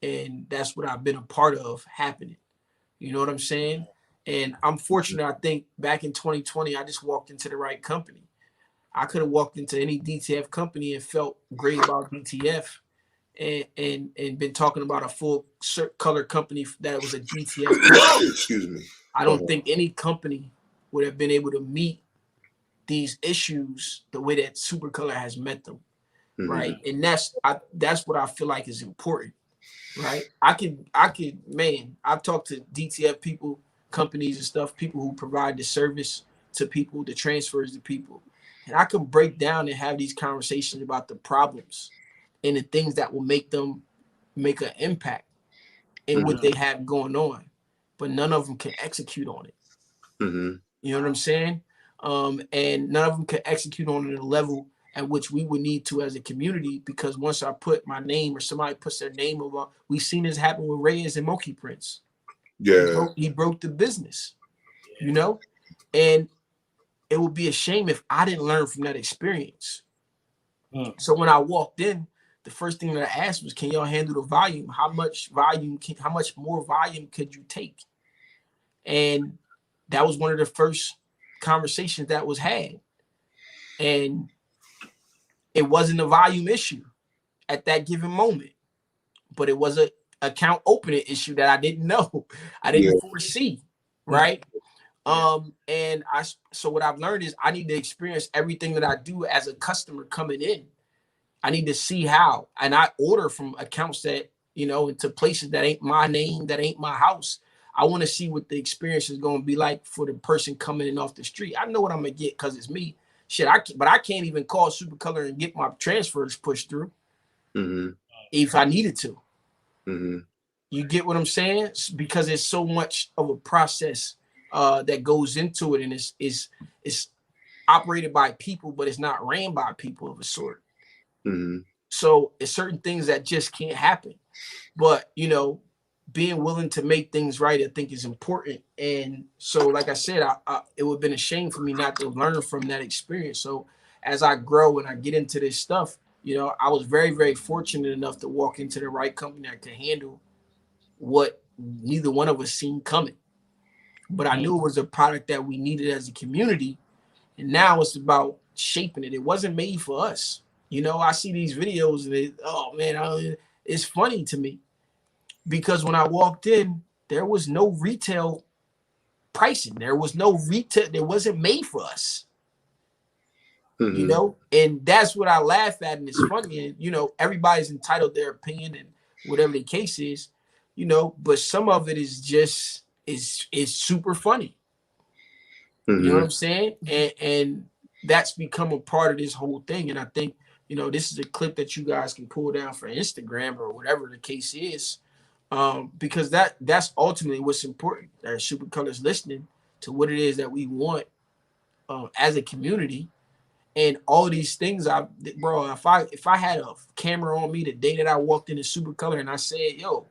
And that's what I've been a part of happening. You know what I'm saying? And I'm fortunate, I think back in 2020, I just walked into the right company. I could have walked into any DTF company and felt great about DTF and been talking about a full color company that was a DTF. Excuse me. I don't think any company would have been able to meet these issues the way that Super Color has met them, right? And that's what I feel like is important, right? I could, man, I've talked to DTF people, companies and stuff, people who provide the service to people, the transfers to people, and I can break down and have these conversations about the problems and the things that will make them make an impact in what they have going on, but none of them can execute on it. You know what I'm saying? And none of them can execute on it at a level at which we would need to as a community, because once I put my name or somebody puts their name over, we've seen this happen with Reyes and Monkey Prince. Yeah. He broke the business, you know, and it would be a shame if I didn't learn from that experience. So when I walked in, the first thing that I asked was, can y'all handle the volume? How much more volume could you take? And that was one of the first conversations that was had. And it wasn't a volume issue at that given moment, but it was a account opening issue that I didn't know. I didn't foresee, right? And so what I've learned is I need to experience everything that I do as a customer coming in. I need to see how, and I order from accounts that, you know, into places that ain't my name, that ain't my house. I want to see what the experience is going to be like for the person coming in off the street. I know what I'm gonna get because it's me. Shit, but I can't even call Supercolor and get my transfers pushed through if I needed to. You get what I'm saying? Because it's so much of a process that goes into it, and it's operated by people, but it's not ran by people of a sort. So it's certain things that just can't happen. But, you know, being willing to make things right, I think, is important. And so, like I said, it would have been a shame for me not to learn from that experience. So as I grow and I get into this stuff, you know, I was very, very fortunate enough to walk into the right company that could handle what neither one of us seen coming. But I knew it was a product that we needed as a community. And now it's about shaping it. It wasn't made for us. You know, I see these videos and it's funny to me, because when I walked in, there was no retail pricing. There was no retail. It wasn't made for us. You know, and that's what I laugh at. And it's funny. And, you know, everybody's entitled their opinion and whatever the case is, you know, but some of it is just is super funny. You know what I'm saying? And that's become a part of this whole thing. And I think, you know, this is a clip that you guys can pull down for Instagram or whatever the case is, because that's ultimately what's important. That Supercolor's listening to what it is that we want as a community, and all these things. If I had a camera on me the day that I walked into Supercolor and I said, "Yo,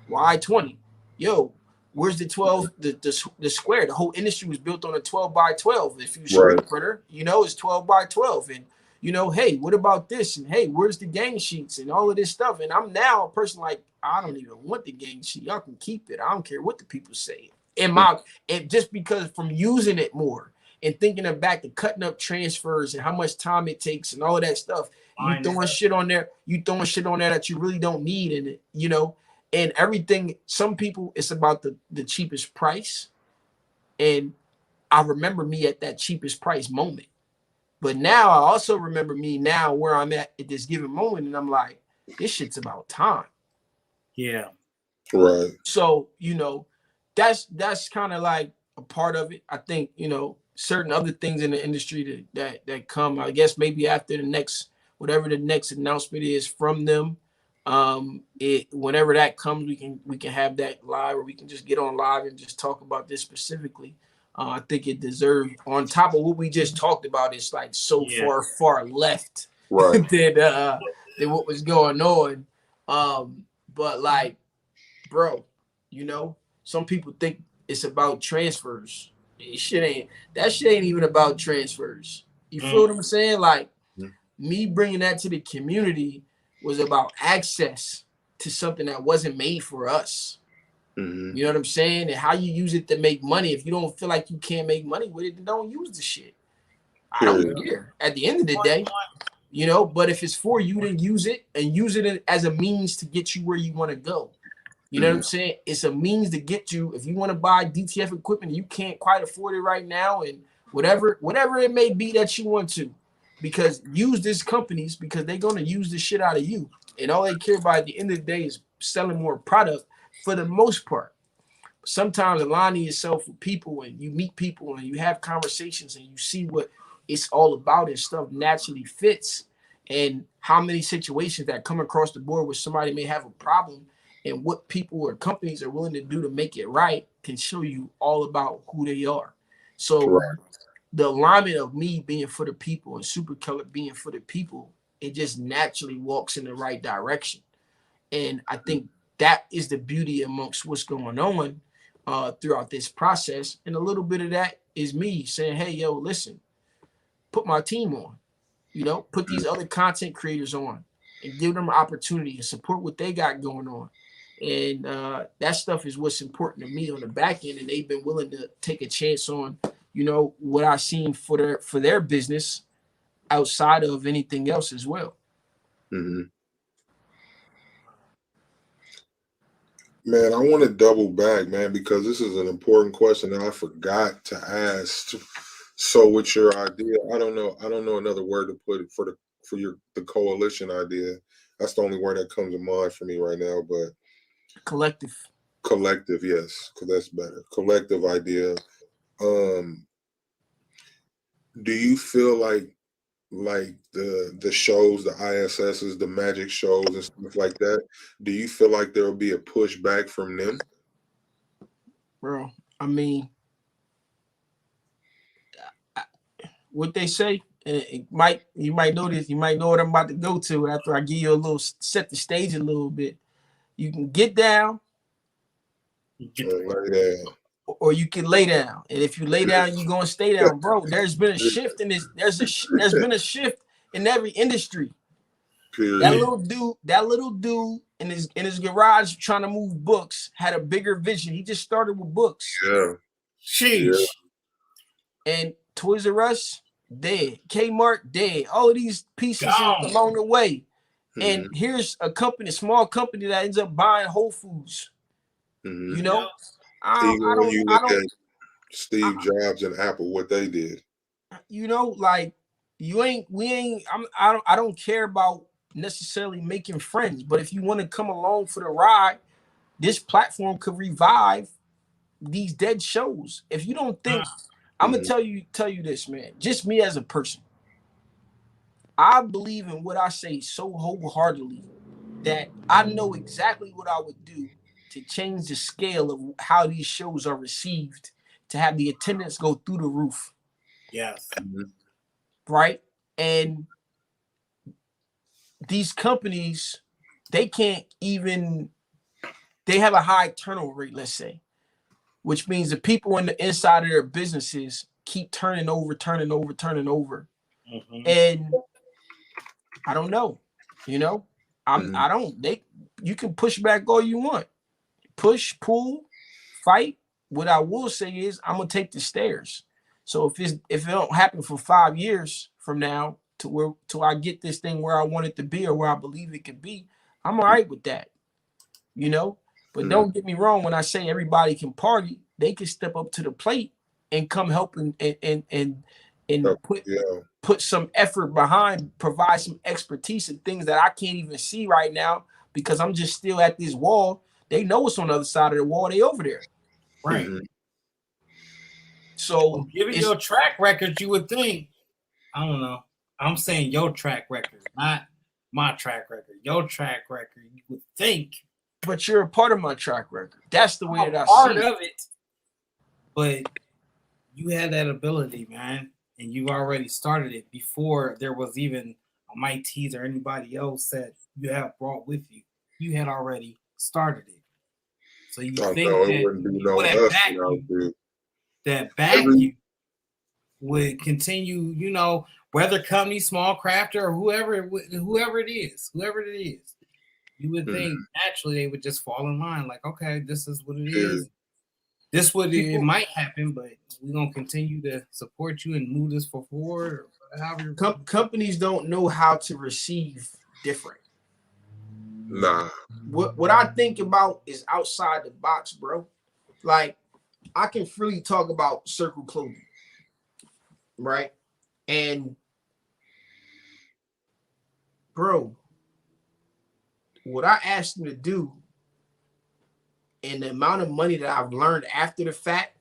Y20, yo, where's the 12, the square? The whole industry was built on a 12 by 12. If you screen printer, you know, it's 12 by 12. And, you know, hey, what about this? And hey, where's the gang sheets and all of this stuff? And I'm now a person like, I don't even want the gang sheet. Y'all can keep it. I don't care what the people say. And just because from using it more and thinking of back to cutting up transfers and how much time it takes and all of that stuff, you throwing shit on there that you really don't need. And, you know, and everything, some people, it's about the cheapest price. And I remember me at that cheapest price moment. But now I also remember me now where I'm at this given moment. And I'm like, this shit's about time. Yeah. Right. So, you know, that's kind of like a part of it. I think, you know, certain other things in the industry that come, I guess maybe after the next, whatever the next announcement is from them, whenever that comes, we can have that live, or we can just get on live and just talk about this specifically. I think it deserves, on top of what we just talked about, it's like so far left than what was going on. But like, bro, you know, some people think it's about transfers. That shit ain't even about transfers. You feel what I'm saying? Like, me bringing that to the community was about access to something that wasn't made for us. You know what I'm saying? And how you use it to make money. If you don't feel like you can't make money with it, then don't use the shit. I don't care. At the end of the day, you know, but if it's for you, then use it, and use it as a means to get you where you want to go. You know what I'm saying? It's a means to get you. If you want to buy DTF equipment, you can't quite afford it right now, and whatever it may be that you want to, because use these companies, because they're going to use the shit out of you. And all they care about at the end of the day is selling more product for the most part. Sometimes aligning yourself with people, and you meet people and you have conversations and you see what it's all about, and stuff naturally fits. And how many situations that come across the board where somebody may have a problem, and what people or companies are willing to do to make it right can show you all about who they are. So the alignment of me being for the people and Super Color being for the people, it just naturally walks in the right direction. And I think that is the beauty amongst what's going on throughout this process. And a little bit of that is me saying, hey, yo, listen, put my team on, put these other content creators on and give them an opportunity and support what they got going on. And that stuff is what's important to me on the back end. And they've been willing to take a chance on, what I've seen for their business outside of anything else as well. Mm-hmm. Man, I want to double back, man, because this is an important question that I forgot to ask. So with your idea, I don't know another word to put it for the coalition idea. That's the only word that comes to mind for me right now, but collective, yes, because that's better. Collective idea. Do you feel like the shows, the ISSs, the magic shows and stuff like that, do you feel like there will be a pushback from them? Bro, I mean, what they say, you might know this, you might know what I'm about to go to after I give you a little, set the stage a little bit. You can get down, or you can lay down. And if you lay down, you're gonna stay down, bro. There's been a shift in this. There's been a shift in every industry. Period. That little dude in his garage trying to move books had a bigger vision. He just started with books. Yeah. Sheesh. Yeah. And Toys R Us, dead. Kmart, dead. All of these pieces along the way. Mm-hmm. And here's a small company that ends up buying Whole Foods. Mm-hmm. Even when you look at Steve Jobs and Apple, what they did. I don't care about necessarily making friends, but if you want to come along for the ride, this platform could revive these dead shows. If you don't think, I'm gonna tell you this, man, just me as a person, I believe in what I say so wholeheartedly that I know exactly what I would do to change the scale of how these shows are received, to have the attendance go through the roof. Yes. Right? And these companies, they have a high turnover rate, let's say, which means the people in the inside of their businesses keep turning over. Mm-hmm. And I don't know, you can push back all you want. Push, pull, fight. What I will say is I'm gonna take the stairs. So if it don't happen for 5 years from now till I get this thing where I want it to be or where I believe it could be, I'm all right with that. But don't get me wrong, when I say everybody can party, they can step up to the plate and come help and put some effort behind, provide some expertise and things that I can't even see right now because I'm just still at this wall. They know what's on the other side of the wall. They over there. Right. Mm-hmm. So given your track record, you would think, I don't know. I'm saying your track record, not my track record. Your track record, you would think. But you're a part of my track record. That's the way that I see it. Part of it. But you had that ability, man. And you already started it before there was even a Mike Tees or anybody else that you have brought with you. You had already started it. So you think that back you would continue, whether company, small crafter, or whoever it is, you would think naturally they would just fall in line. Like, okay, this is what it is. This it might happen, but we're gonna continue to support you and move this forward. Or however. Companies don't know how to receive different. Nah. What I think about is outside the box, bro. Like, I can freely talk about Circle Clothing, right? And bro, what I asked them to do and the amount of money that I've learned after the fact,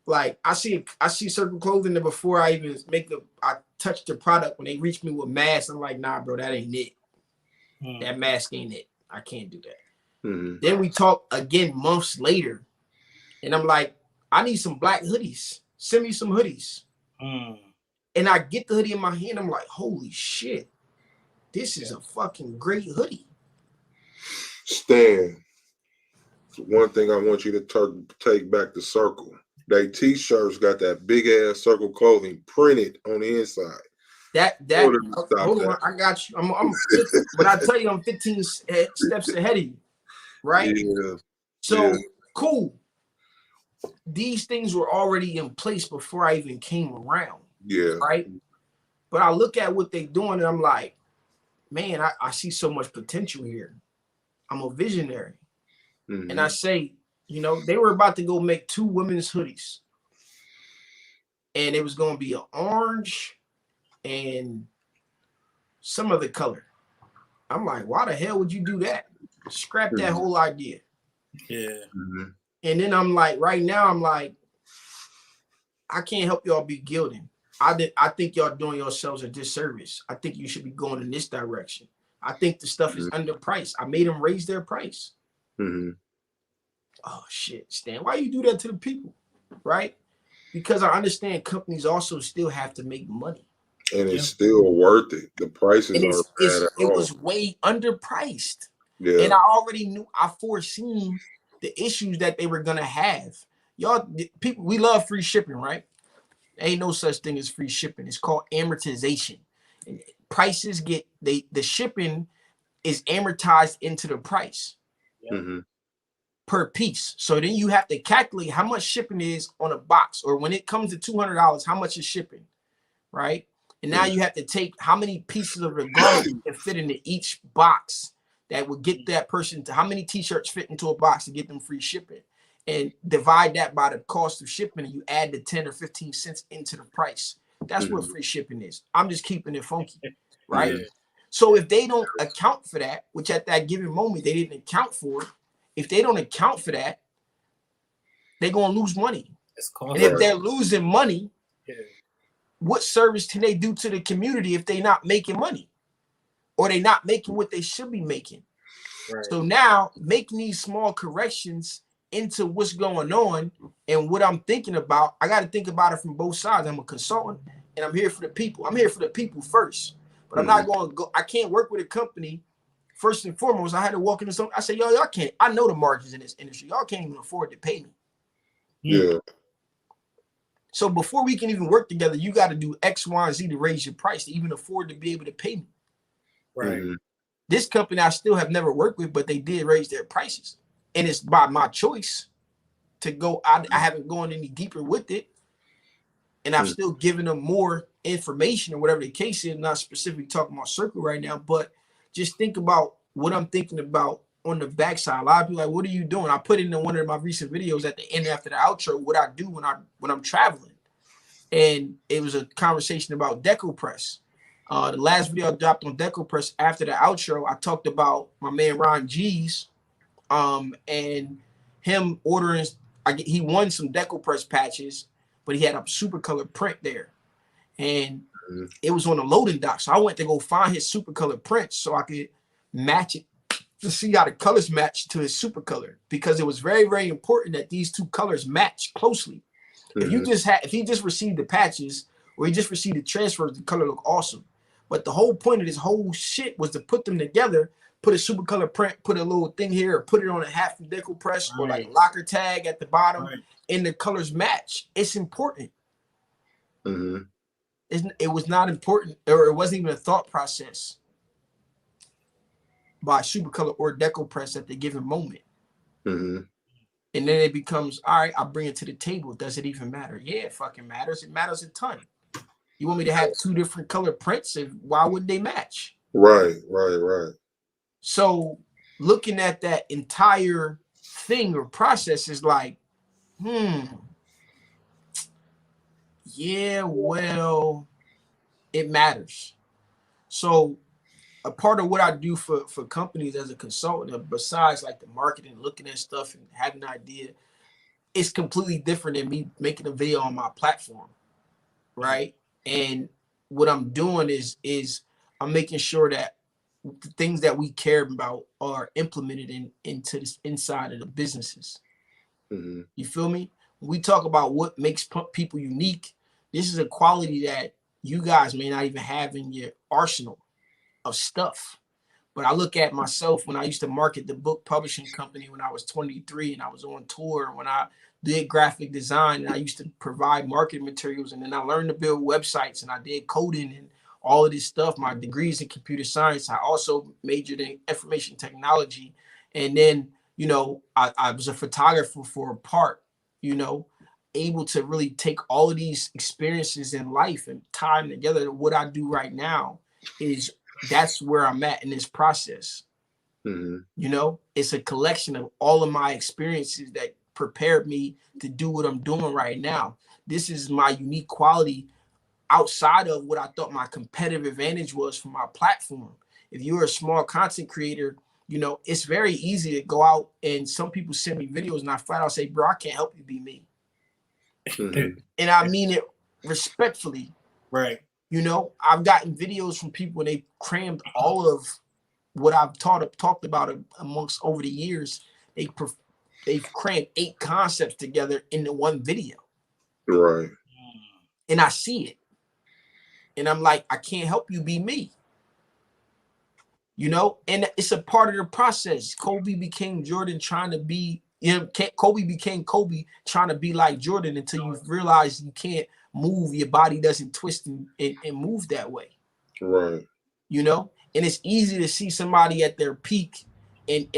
like I see Circle Clothing that before I even I touch the product, when they reach me with masks, I'm like, nah, bro, that ain't it. That mask ain't it. I can't do that. Mm-hmm. Then we talk again months later, and I'm like, I need some black hoodies. Send me some hoodies. And I get the hoodie in my hand. I'm like, holy shit, this is a fucking great hoodie. Stan, one thing I want you to take back to Circle. They t-shirts got that big ass Circle clothing printed on the inside. Hold on, I got you. I'm when I tell you I'm 15 steps ahead of you, right? Yeah. So cool. These things were already in place before I even came around. Yeah. Right. But I look at what they're doing and I'm like, man, I see so much potential here. I'm a visionary. Mm-hmm. And I say, you know, they were about to go make 2 women's hoodies. And it was going to be an orange and some other color. I'm like, why the hell would you do that? Scrap that whole idea. Yeah. Mm-hmm. And then I'm like, right now, I'm like, I can't help y'all be gilding. I think y'all doing yourselves a disservice. I think you should be going in this direction. I think the stuff is underpriced. I made them raise their price. Mm-hmm. Oh, shit, Stan, why you do that to the people, right? Because I understand companies also still have to make money. And it's still worth it. The prices are bad at all. It was way underpriced. Yeah. And I already knew, I foreseen the issues that they were going to have. Y'all, people, we love free shipping, right? Ain't no such thing as free shipping. It's called amortization. And prices the shipping is amortized into the price per piece. So then you have to calculate how much shipping is on a box, or when it comes to $200, how much is shipping, right? And now you have to take how many pieces of the garment can fit into each box that would get that person to how many t-shirts fit into a box to get them free shipping, and divide that by the cost of shipping, and you add the 10 or 15 cents into the price. That's what free shipping is. I'm just keeping it funky, right? So if they don't account for that, which at that given moment they didn't account for, if they don't account for that, they're going to lose money. And if they're losing money, what service can they do to the community if they're not making money? Or they not making what they should be making? Right. So now making these small corrections into what's going on and what I'm thinking about, I got to think about it from both sides. I'm a consultant and I'm here for the people. I'm here for the people first, but I'm not going to go. I can't work with a company. First and foremost, I had to walk into something. I said, y'all can't. I know the margins in this industry. Y'all can't even afford to pay me. Yeah. So before we can even work together, you got to do X, Y, and Z to raise your price to even afford to be able to pay me. Right. This company I still have never worked with, but they did raise their prices. And it's by my choice to go. I haven't gone any deeper with it. And I've still given them more information or whatever the case is. I'm not specifically talking about Circle right now, but just think about what I'm thinking about on the backside. A lot of people are like, what are you doing? I put in one of my recent videos at the end after the outro, what I do when I'm traveling. And it was a conversation about DecoPress. The last video I dropped on DecoPress after the outro, I talked about my man Ron G's and him ordering. He won some DecoPress patches, but he had a super color print there. And it was on the loading dock. So I went to go find his super color print so I could match it to see how the colors match to his super color, because it was very, very important that these two colors match closely. If he just received the patches or he just received the transfers, the color looked awesome. But the whole point of this whole shit was to put them together, put a super color print, put a little thing here, or put it on a hat from DecoPress, or like a locker tag at the bottom, and the colors match. It's important. It was not important, or it wasn't even a thought process by super color or DecoPress at the given moment. And then it becomes, all right, I'll bring it to the table. Does it even matter? Yeah, it fucking matters. It matters a ton. You want me to have 2 different color prints, and why wouldn't they match? Right. So looking at that entire thing or process is like, yeah, well, it matters. So a part of what I do for companies as a consultant, besides like the marketing, looking at stuff and having an idea, it's completely different than me making a video on my platform, right? And what I'm doing is I'm making sure that the things that we care about are implemented into this inside of the businesses. You feel me? When we talk about what makes people unique, This is a quality that you guys may not even have in your arsenal of stuff. But I look at myself when I used to market the book publishing company when I was 23 and I was on tour, when I did graphic design and I used to provide marketing materials, and then I learned to build websites and I did coding and all of this stuff. My degrees in computer science. I also majored in information technology. And then, you know, I was a photographer for a part, you know, able to really take all of these experiences in life and tie them together. What I do right now is that's where I'm at in this process. Mm-hmm. You know, it's a collection of all of my experiences that prepared me to do what I'm doing right now. This is my unique quality outside of what I thought my competitive advantage was for my platform. If you're a small content creator, you know, it's very easy to go out and some people send me videos and I flat out say, bro, I can't help you be me. Mm-hmm. And I mean it respectfully. Right. You know, I've gotten videos from people and they crammed all of what I've talked about amongst over the years. They've crammed 8 concepts together into one video. Right. And I see it. And I'm like, I can't help you be me. You know, and it's a part of the process. Kobe became Jordan trying to be, you know, Kobe became Kobe trying to be like Jordan until you realize you can't move, your body doesn't twist and move that way. Right. You know, and it's easy to see somebody at their peak and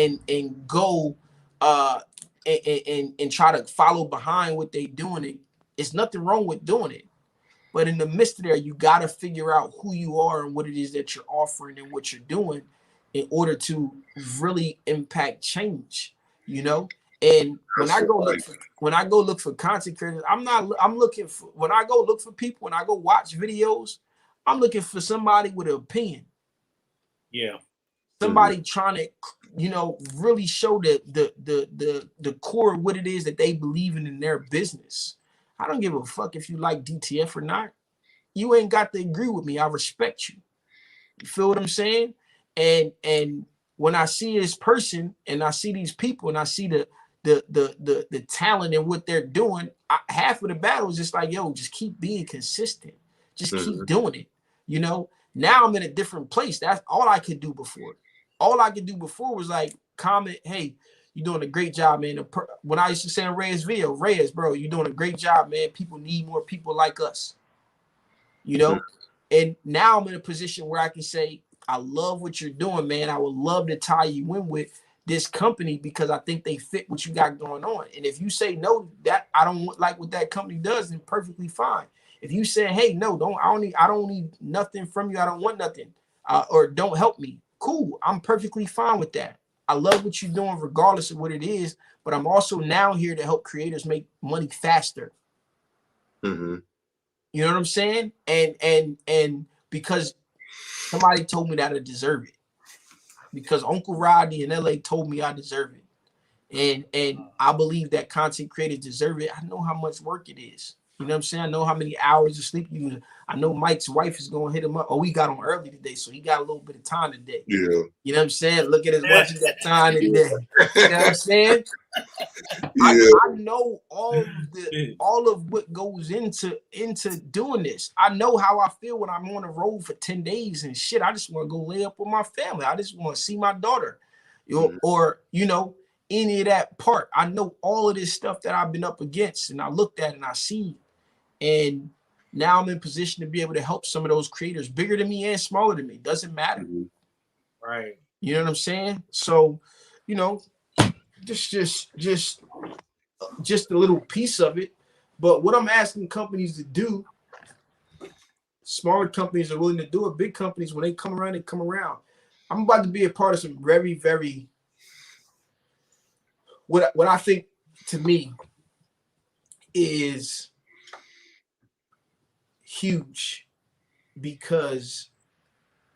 go and try to follow behind what they're doing. It's nothing wrong with doing it. But in the midst of there, you got to figure out who you are and what it is that you're offering and what you're doing in order to really impact change, you know? And when I go look for content creators, I'm looking for, when I go look for people, when I go watch videos, I'm looking for somebody with an opinion. Yeah. Somebody trying to, you know, really show the core of what it is that they believe in their business. I don't give a fuck if you like DTF or not. You ain't got to agree with me. I respect you. You feel what I'm saying? And when I see this person and I see these people and I see the talent and what they're doing, half of the battle is just like, yo, just keep being consistent. Just keep doing it. You know, now I'm in a different place. That's all I could do before. All I could do before was like comment, hey, you're doing a great job, man. When I used to say on Reyes video, Reyes, bro, you're doing a great job, man. People need more people like us. You know? And now I'm in a position where I can say, I love what you're doing, man. I would love to tie you in with this company because I think they fit what you got going on. And if you say no, that I don't like what that company does, then perfectly fine. If you say, hey, no, I don't need nothing from you. I don't want nothing, or don't help me. Cool. I'm perfectly fine with that. I love what you're doing regardless of what it is, but I'm also now here to help creators make money faster. Mm-hmm. You know what I'm saying? And because somebody told me that I deserve it. Because Uncle Rodney in LA told me I deserve it. And I believe that content creators deserve it. I know how much work it is. You know what I'm saying? I know how many hours of sleep you. I know Mike's wife is going to hit him up. Oh, we got on early today, so he got a little bit of time today. Yeah. You know what I'm saying? Look at as much as that time today. You know what I'm saying? Yeah. I know all of what goes into doing this. I know how I feel when I'm on the road for 10 days and shit. I just want to go lay up with my family. I just want to see my daughter, or you know, any of that part. I know all of this stuff that I've been up against, and I looked at it and I see, and now I'm in position to be able to help some of those creators, bigger than me and smaller than me. Doesn't matter, right? You know what I'm saying? So, you know. Just a little piece of it. But what I'm asking companies to do, smaller companies are willing to do it. Big companies, when they come around, they come around. I'm about to be a part of some very, very, what I think to me is huge, because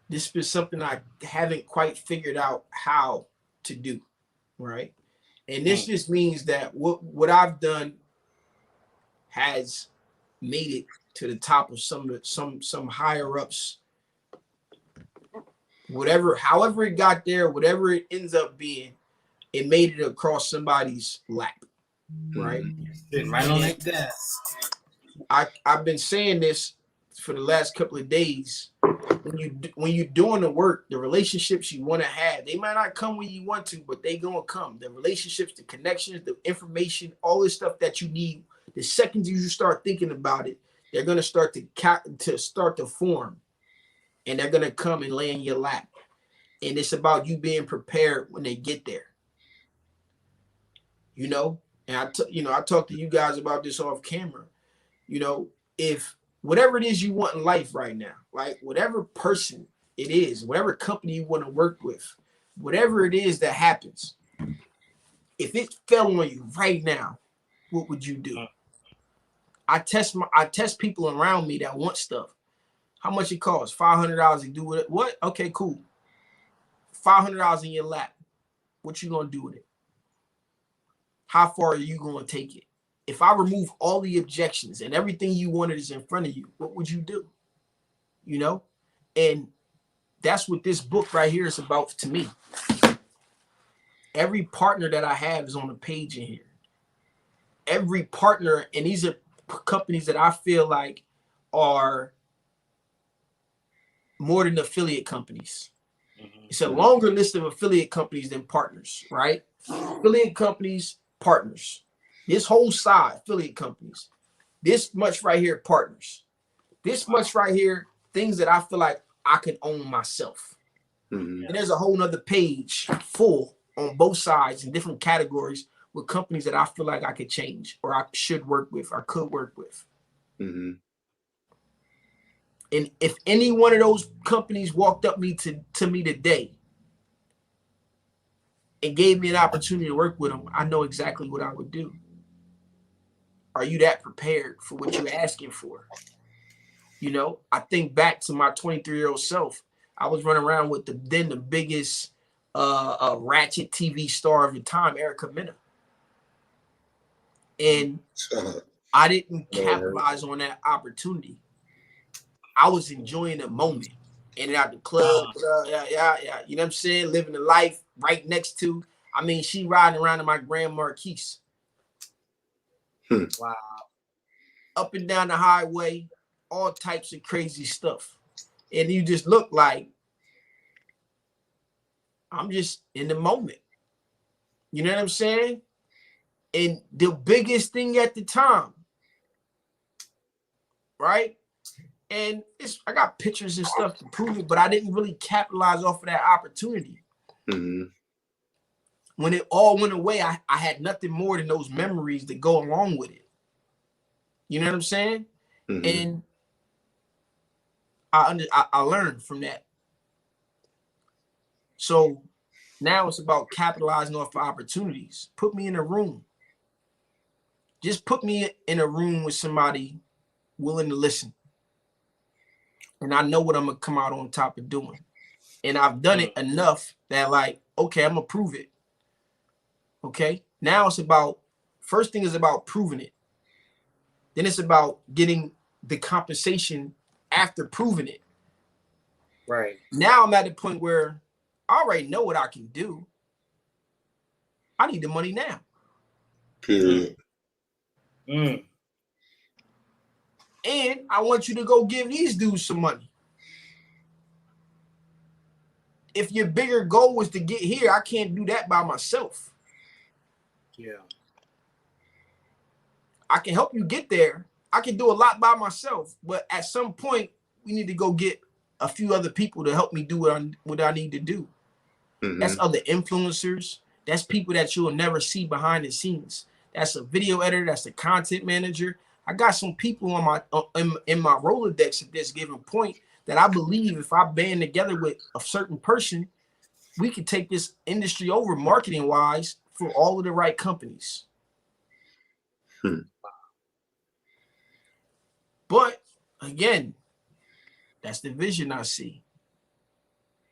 this is something I haven't quite figured out how to do, right? And this just means that what I've done has made it to the top of some higher ups. However it got there, whatever it ends up being, it made it across somebody's lap, right? Sitting right on that desk. I've been saying this for the last couple of days. When you're doing the work, the relationships you want to have, they might not come when you want to, but they gonna come. The relationships, the connections, the information, all this stuff that you need. The second you start thinking about it, they're gonna start to form, and they're gonna come and lay in your lap. And it's about you being prepared when they get there. You know, and I talked to you guys about this off camera. You know, if whatever it is you want in life right now, like whatever person it is, whatever company you want to work with, whatever it is that happens, if it fell on you right now, what would you do? I test people around me that want stuff. How much it costs? $500 to do it. What? Okay, cool. $500 in your lap. What you gonna do with it? How far are you gonna take it? If I remove all the objections and everything you wanted is in front of you, what would you do? You know? And that's what this book right here is about to me. Every partner that I have is on the page in here. Every partner, and these are companies that I feel like are more than affiliate companies. It's a longer list of affiliate companies than partners, right? Affiliate companies, partners. This whole side, affiliate companies. This much right here, partners. This much right here, things that I feel like I can own myself. And there's a whole nother page full on both sides in different categories with companies that I feel like I could change or I should work with or could work with. And if any one of those companies walked up to me today and gave me an opportunity to work with them, I know exactly what I would do. Are you that prepared for what you're asking for? You know, I think back to my 23-year-old self. I was running around with the biggest ratchet TV star of the time, Erica Mena. And I didn't capitalize on that opportunity. I was enjoying the moment. In and out the club, yeah. You know what I'm saying? Living the life right next to. I mean, she riding around in my Grand Marquis. Wow. Up and down the highway, all types of crazy stuff. And you just look like I'm just in the moment. You know what I'm saying? And the biggest thing at the time, right? And I got pictures and stuff to prove it, but I didn't really capitalize off of that opportunity. When it all went away, I had nothing more than those memories that go along with it. You know what I'm saying? And I learned from that. So now it's about capitalizing off of opportunities. Put me in a room. Just put me in a room with somebody willing to listen. And I know what I'm going to come out on top of doing. And I've done it enough that like, okay, I'm going to prove it. Okay. Now it's about, first thing is about proving it. Then it's about getting the compensation after proving it. Right. Now I'm at the point where I already know what I can do. I need the money now. Period. And I want you to go give these dudes some money. If your bigger goal was to get here, I can't do that by myself. Yeah. I can help you get there. I can do a lot by myself, but at some point, we need to go get a few other people to help me do what I need to do. That's other influencers. That's people that you'll never see behind the scenes. That's a video editor. That's a content manager. I got some people on my in my Rolodex at this given point that I believe if I band together with a certain person, we could take this industry over marketing wise for all of the right companies. But again, that's the vision I see.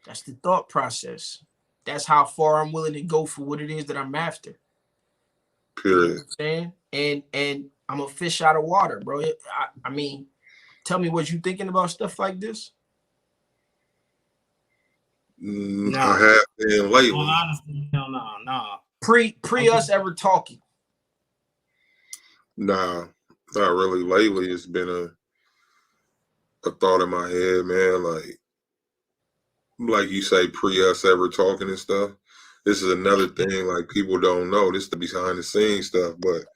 That's the thought process. That's how far I'm willing to go for what it is that I'm after. Period. You know what I'm saying? And I'm a fish out of water, bro. I mean, tell me what you thinking about stuff like this? No. I have been lately. Well, honestly, no. Pre us ever talking. Nah. Not really. Lately, it's been a thought in my head, man. Like you say, pre us ever talking and stuff. This is another thing like people don't know. This is the behind the scenes stuff, but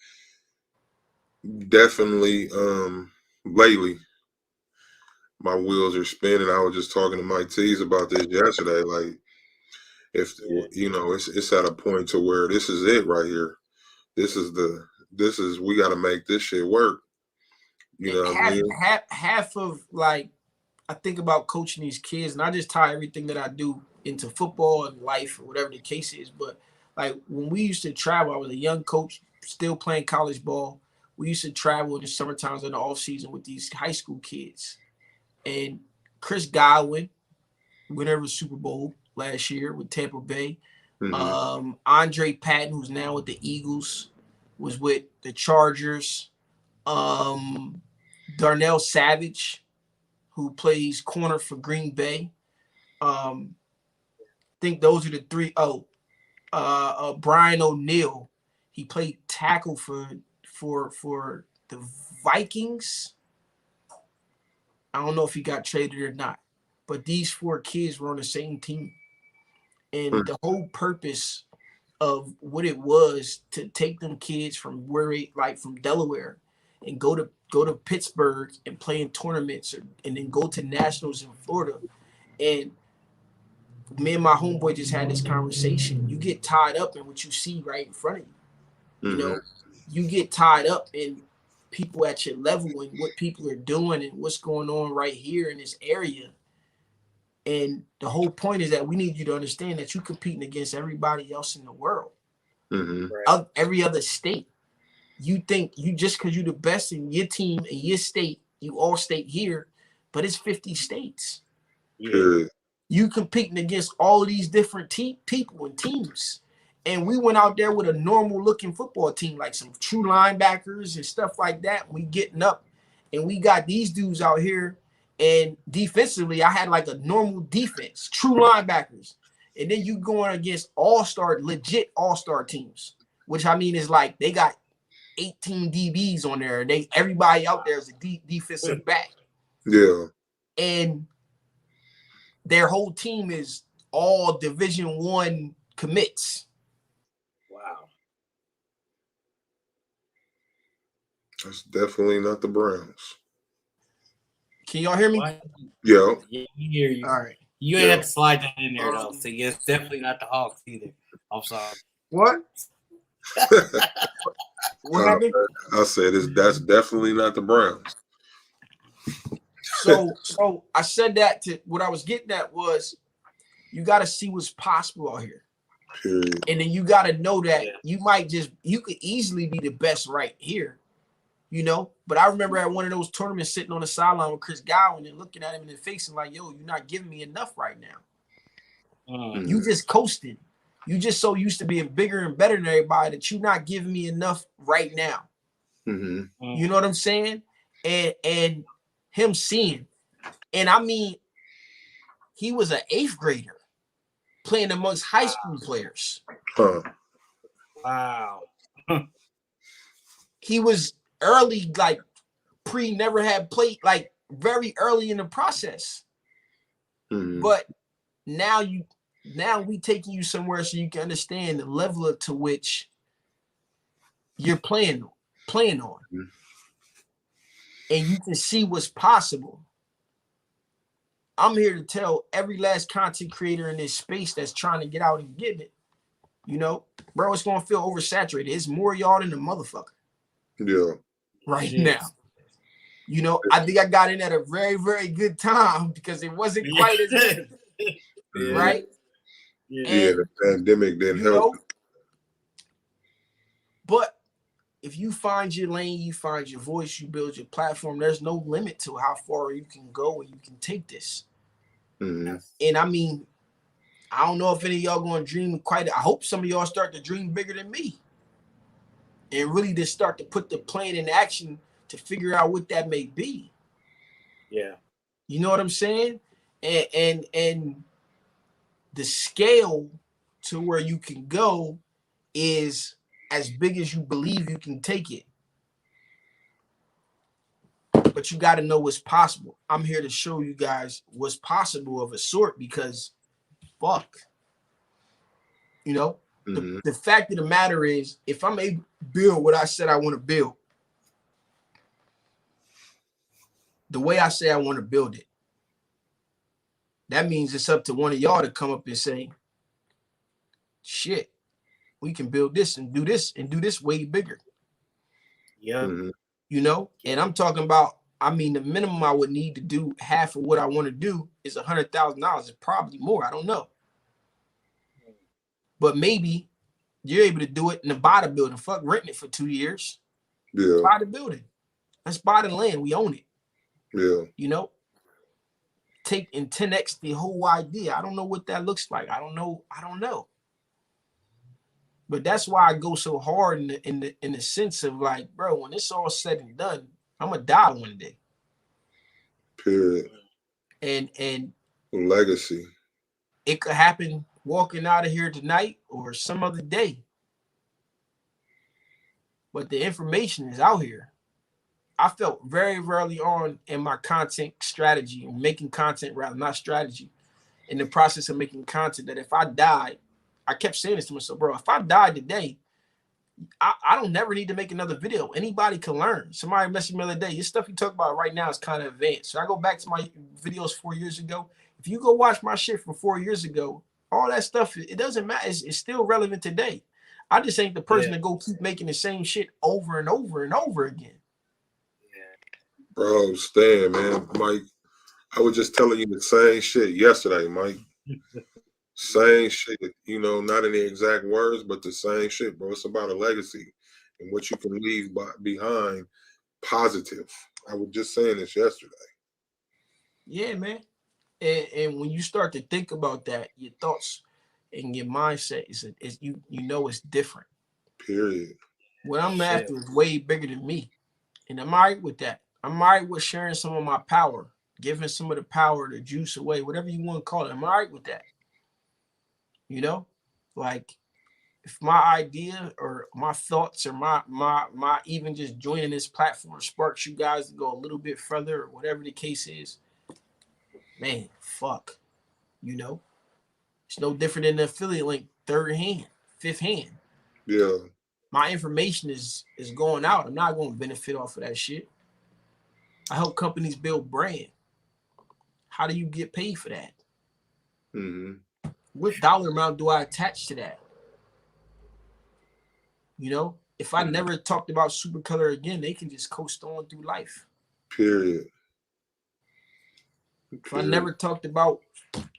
definitely lately my wheels are spinning. I was just talking to Mike Tees about this yesterday. Like if it's at a point to where this is it right here. This is we got to make this shit work. You know what I mean? Half of like I think about coaching these kids, and I just tie everything that I do into football and life or whatever the case is. But like when we used to travel, I was a young coach still playing college ball. We used to travel in the summer times in the off season with these high school kids. And Chris Godwin, winner of a Super Bowl last year with Tampa Bay. Mm-hmm. Andre Patton, who's now with the Eagles, was with the Chargers. Darnell Savage, who plays corner for Green Bay. I think those are the three. Brian O'Neill, he played tackle for the Vikings. I don't know if he got traded or not, but these 4 kids were on the same team. And the whole purpose of what it was to take them kids from from Delaware and go to Pittsburgh and play in tournaments and then go to nationals in Florida. And me and my homeboy just had this conversation. You get tied up in what you see right in front of you. You know, you get tied up in people at your level and what people are doing and what's going on right here in this area. And the whole point is that we need you to understand that you're competing against everybody else in the world, every other state. You think you just because you're the best in your team and your state, you all state here, but it's 50 states. Yeah. You competing against all of these different people and teams. And we went out there with a normal looking football team, like some true linebackers and stuff like that. We getting up and we got these dudes out here. And defensively, I had like a normal defense, true linebackers. And then you going against legit all-star teams, which I mean is like they got 18 DBs on there. Everybody out there is a defensive back. Yeah. And their whole team is all Division I commits. Wow. That's definitely not the Browns. Can y'all hear me? Yeah. Yeah, we hear you. All right. You ain't have to slide that in there though. So yeah, it's definitely not the Hawks either. I'm sorry. What? What happened? I said that's definitely not the Browns. So I said that to what I was getting at was you got to see what's possible out here. Period. And then you got to know that you could easily be the best right here, you know. But I remember at one of those tournaments sitting on the sideline with Chris Godwin and looking at him in the face and like, yo, you're not giving me enough right now. You just coasting. You just so used to being bigger and better than everybody that you're not giving me enough right now. Mm-hmm. You know what I'm saying? And him seeing, and I mean, he was an 8th grader playing amongst high school players. Wow. He was early, like never had played, like very early in the process. Mm-hmm. But now we taking you somewhere so you can understand the level to which you're playing on. Mm-hmm. And you can see what's possible. I'm here to tell every last content creator in this space that's trying to get out and get it. You know, bro, it's going to feel oversaturated. It's more y'all than the motherfucker. Yeah. Right now. You know, I think I got in at a very, very good time because it wasn't quite as good. Right? Yeah, the pandemic didn't help. But if you find your lane, you find your voice, you build your platform, there's no limit to how far you can go and you can take this. Mm-hmm. And I mean, I don't know if any of y'all going to dream I hope some of y'all start to dream bigger than me. And really just start to put the plan in action to figure out what that may be. Yeah. You know what I'm saying? And the scale to where you can go is as big as you believe you can take it. but you got to know what's possible. I'm here to show you guys what's possible of a sort because fuck. You know, the fact of the matter is, if I'm able to build what I said I want to build, the way I say I want to build it, that means it's up to one of y'all to come up and say, shit, we can build this and do this way bigger. Yeah. You know, and I'm talking about, I mean, the minimum I would need to do half of what I want to do is $100,000. It's probably more. I don't know. But maybe you're able to do it in the buy the building. Fuck renting it for 2 years. Yeah. Buy the building. Let's buy the land. We own it. Yeah. You know, take and 10x the whole idea. I don't know what that looks like. I don't know. But that's why I go so hard in the sense of like, bro, when it's all said and done, I'm gonna die one day. Period. And legacy. It could happen walking out of here tonight or some other day. But the information is out here. I felt very early on in my content strategy, making content rather, not strategy, in the process of making content, that if I died, I kept saying this to myself, bro, if I died today, I don't never need to make another video. Anybody can learn. Somebody messaged me the other day, your stuff you talk about right now is kind of advanced. So I go back to my videos 4 years ago. If you go watch my shit from 4 years ago, all that stuff, it doesn't matter. It's still relevant today. I just ain't the person to go keep making the same shit over and over and over again. Bro, Stan, man. Mike, I was just telling you the same shit yesterday, Mike. Same shit, you know, not in the exact words, but the same shit, bro. It's about a legacy and what you can leave behind positive. I was just saying this yesterday. Yeah, man. And when you start to think about that, your thoughts and your mindset is you know it's different. Period. What I'm after is way bigger than me. And I'm all right with that. I'm all right with sharing some of my power, giving some of the power, the juice away, whatever you want to call it. I'm all right with that. You know, like if my idea or my thoughts or my even just joining this platform sparks you guys to go a little bit further or whatever the case is, man, fuck. You know, it's no different than the affiliate link, third hand, fifth hand. Yeah. My information is going out. I'm not going to benefit off of that shit. I help companies build brand. How do you get paid for that? What dollar amount do I attach to that? You know, if I never talked about Supercolor again, they can just coast on through life. Period. If I never talked about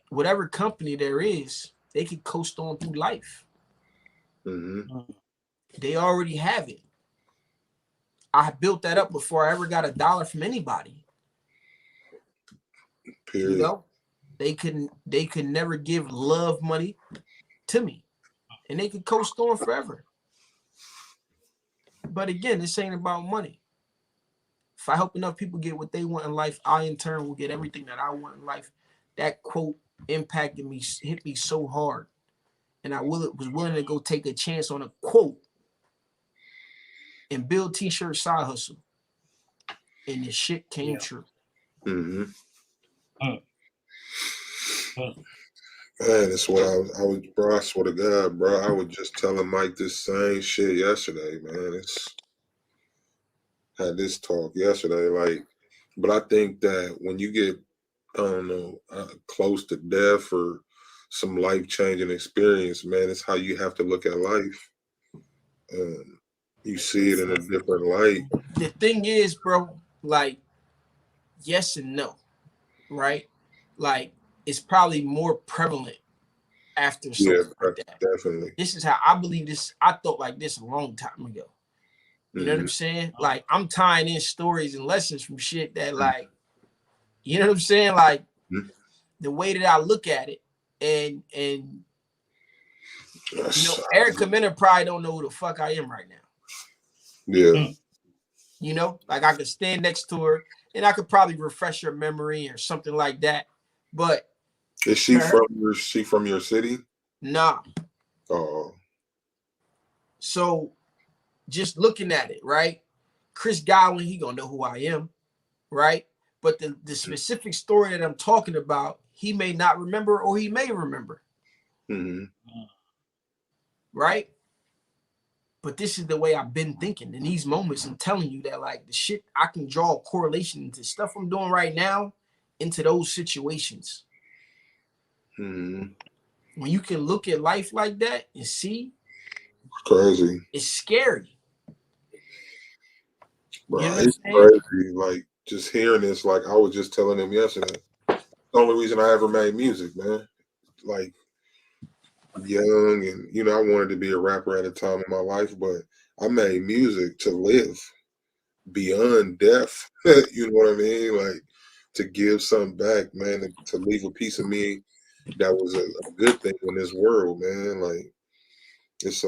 whatever company there is, they can coast on through life. They already have it. I built that up before I ever got a dollar from anybody. Period. You know, they could never give love money to me, and they could coast on forever. But again, this ain't about money. If I help enough people get what they want in life, I in turn will get everything that I want in life. That quote impacted me, hit me so hard, and I was willing to go take a chance on a quote and build t-shirt side hustle, and the shit came true. Man, that's what I was, bro. I swear to God, bro. I was just telling Mike this same shit yesterday, man. Had this talk yesterday, like, but I think that when you get, I don't know, close to death or some life-changing experience, man, it's how you have to look at life. You see it in a different light. The thing is, bro, like, yes and no, right? Like, it's probably more prevalent after something like that. Definitely. This is how I believe this. I thought like this a long time ago. You know what I'm saying? Like, I'm tying in stories and lessons from shit that, like, you know what I'm saying? Like, the way that I look at it, and you know, Erica Mena probably don't know who the fuck I am right now. Yeah. You know, like I could stand next to her and I could probably refresh her memory or something like that. But is she from your city? Nah. Oh. So just looking at it, right? Chris Godwin, he gonna know who I am. right? But the specific story that I'm talking about, he may not remember or he may remember. Mm-hmm. Right? But this is the way I've been thinking. In these moments, I'm telling you that like the shit, I can draw a correlation into stuff I'm doing right now into those situations. Mm-hmm. When you can look at life like that and see, It's crazy. it's scary. Bro, You know what I'm it's saying? crazy. Like just hearing this, like I was just telling him yesterday. The only reason I ever made music, man. Like young and I wanted to be a rapper at a time in my life, but I made music to live beyond death. You know what I mean? Like to give something back, man, to leave a piece of me that was a good thing in this world, man. Like it's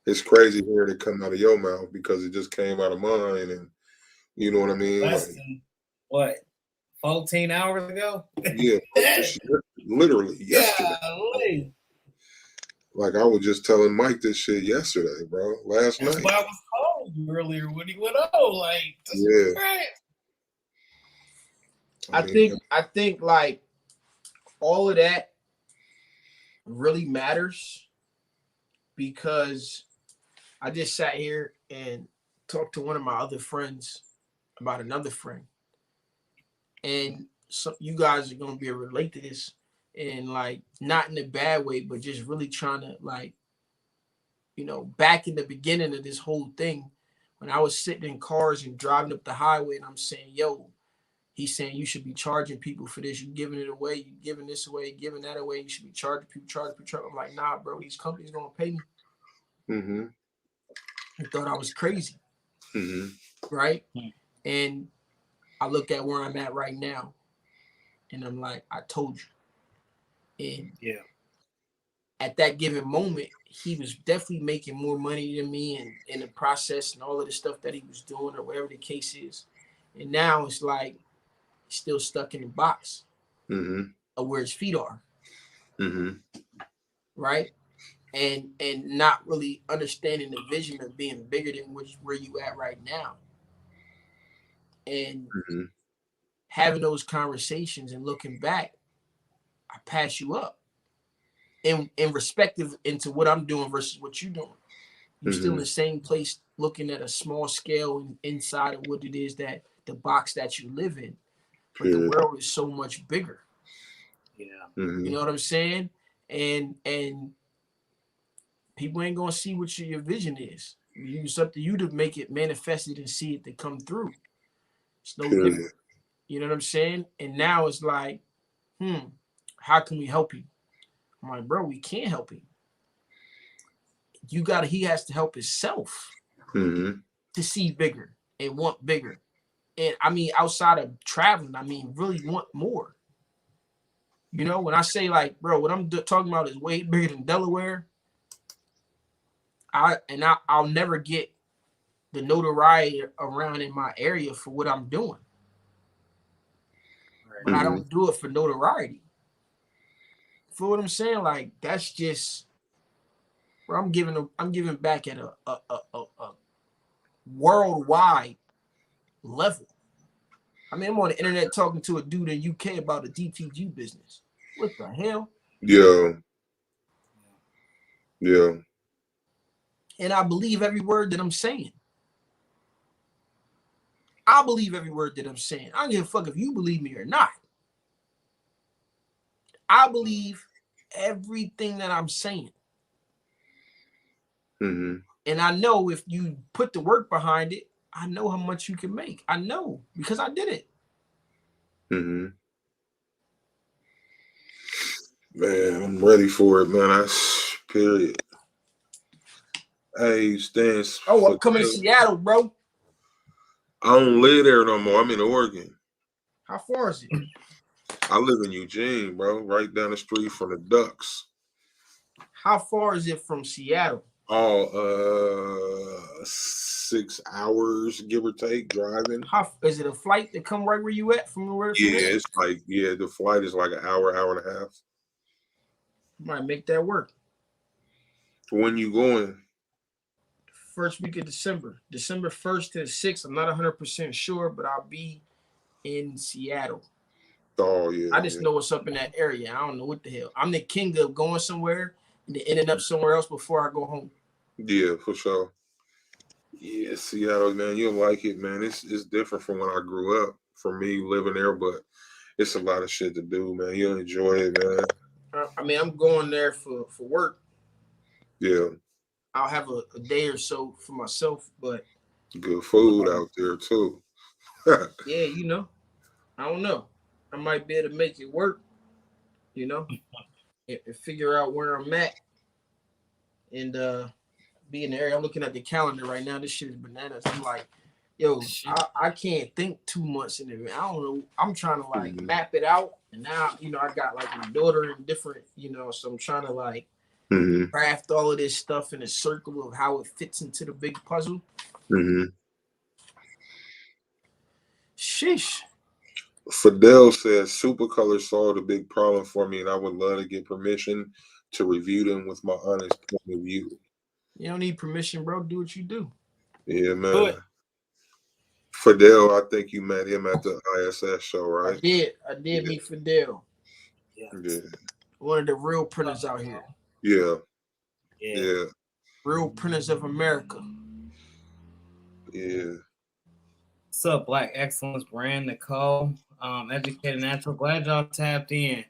it's crazy hearing it come out of your mouth because it just came out of mine, and you know what I mean? Less Like, than what, 14 hours ago? yeah, literally yesterday. Golly. Like I was just telling Mike this shit yesterday, bro. Last That's night. why I was calling you earlier when he went on. Like, this is Yeah. great. I think like all of that really matters because I just sat here and talked to one of my other friends about another friend. And so you guys are gonna be able to relate to this, and like not in a bad way, but just really trying to like, back in the beginning of this whole thing, when I was sitting in cars and driving up the highway and I'm saying, yo, he's saying you should be charging people for this, you giving it away, you giving this away, giving that away, you should be charging people. I'm like, nah, bro, these companies gonna pay me. Mm-hmm. I thought I was crazy. Mm-hmm. Right? And I look at where I'm at right now, and I'm like, I told you. And yeah, at that given moment, he was definitely making more money than me, and in the process, and all of the stuff that he was doing, or whatever the case is. And now it's like he's still stuck in the box of where his feet are. Mm-hmm. Right? And not really understanding the vision of being bigger than where you at right now. And having those conversations and looking back, I pass you up. In respective into what I'm doing versus what you're doing. You're still in the same place looking at a small scale and inside of what it is that the box that you live in. But the world is so much bigger. Yeah. You know what I'm saying? And people ain't gonna see what your vision is. It's up to you to make it manifested and see it to come through. It's no different. You know what I'm saying? And now it's like, how can we help you? I'm like, bro, we can't help him. He has to help himself to see bigger and want bigger. And I mean, outside of traveling, I mean, really want more. You know, when I say like, bro, what I'm talking about is way bigger than Delaware. I'll never get the notoriety around in my area for what I'm doing. But I don't do it for notoriety. For what I'm saying, like that's just where I'm giving back at a worldwide level. I mean, I'm on the internet talking to a dude in UK about a DTG business. What the hell? Yeah. Yeah. And I believe every word that I'm saying. I believe every word that I'm saying. I don't give a fuck if you believe me or not. I believe everything that I'm saying. And I know if you put the work behind it, I know how much you can make. I know because I did it. Man, I'm ready for it, man. Period. Hey, Stan. Oh, I'm coming to Seattle, bro. I don't live there no more. I'm in Oregon. How far is it? I live in Eugene, bro, right down the street from the Ducks. How far is it from Seattle? 6 hours, give or take, driving. How is it a flight to come right where you at from where? It's like the flight is like an hour and a half. Might make that work. When you going? first week of December. December 1st to 6th. I'm not 100% sure, but I'll be in Seattle. Oh yeah. I just know what's up in that area. I don't know what the hell. I'm the king of going somewhere and then ending up somewhere else before I go home. Yeah, for sure. Yeah, Seattle, man, you'll like it, man. It's different from when I grew up. For me, living there, but it's a lot of shit to do, man. You'll enjoy it, man. I mean, I'm going there for work. Yeah, I'll have a day or so for myself, but good food out there too. yeah, you know, I don't know. I might be able to make it work, you know, and figure out where I'm at and be in the area. I'm looking at the calendar right now. This shit is bananas. I'm like, yo, I can't think 2 months in advance. I don't know. I'm trying to like map it out. And now, you know, I got like my daughter and different, you know, so I'm trying to like craft all of this stuff in a circle of how it fits into the big puzzle. Sheesh. Fidel says Supercolor solved a big problem for me, and I would love to get permission to review them with my honest point of view. You don't need permission, bro. Do what you do. Yeah, man. Fidel, I think you met him at the ISS show, right? I did meet Fidel. Yeah. One of the real printers out here. Yeah. Real printers of America. Yeah. What's up, Black Excellence Brand, Nicole, Educated Natural. Glad y'all tapped in.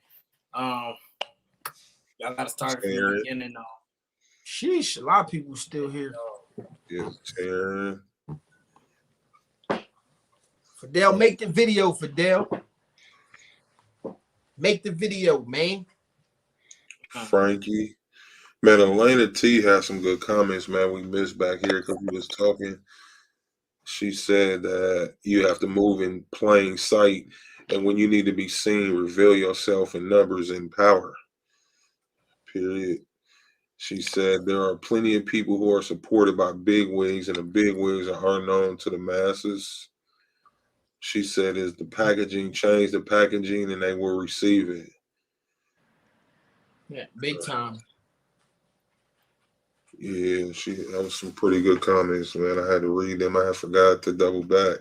Y'all got to start from the beginning. Sheesh, a lot of people still here. Yeah, Taryn. Fidel, make the video, Fidel. Make the video, man. Frankie. Man, Elena T has some good comments, man. We missed back here because we was talking. She said that you have to move in plain sight, and when you need to be seen, reveal yourself in numbers and power. Period. She said there are plenty of people who are supported by big wigs, and the big wigs are unknown to the masses. She said, is the packaging, change the packaging and they will receive it. Yeah, big time. Yeah, that was some pretty good comments, man. I had to read them. I forgot to double back.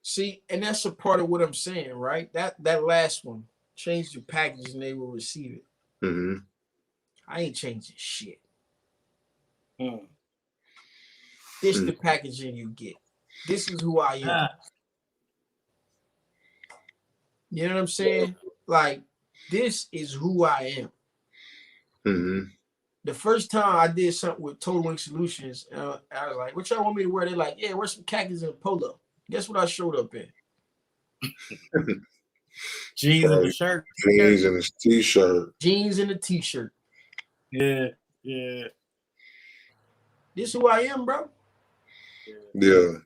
See, and that's a part of what I'm saying, right? That last one, change the package and they will receive it. I ain't changing shit. This the packaging you get. This is who I am. You know what I'm saying? Like, this is who I am. The first time I did something with Total Wing Solutions, I was like, what y'all want me to wear? They're like, yeah, wear some khakis and a polo. Guess what I showed up in? Jeans and a shirt. Jeans and a t-shirt. Jeans and a t-shirt. Yeah. This is who I am, bro. Yeah.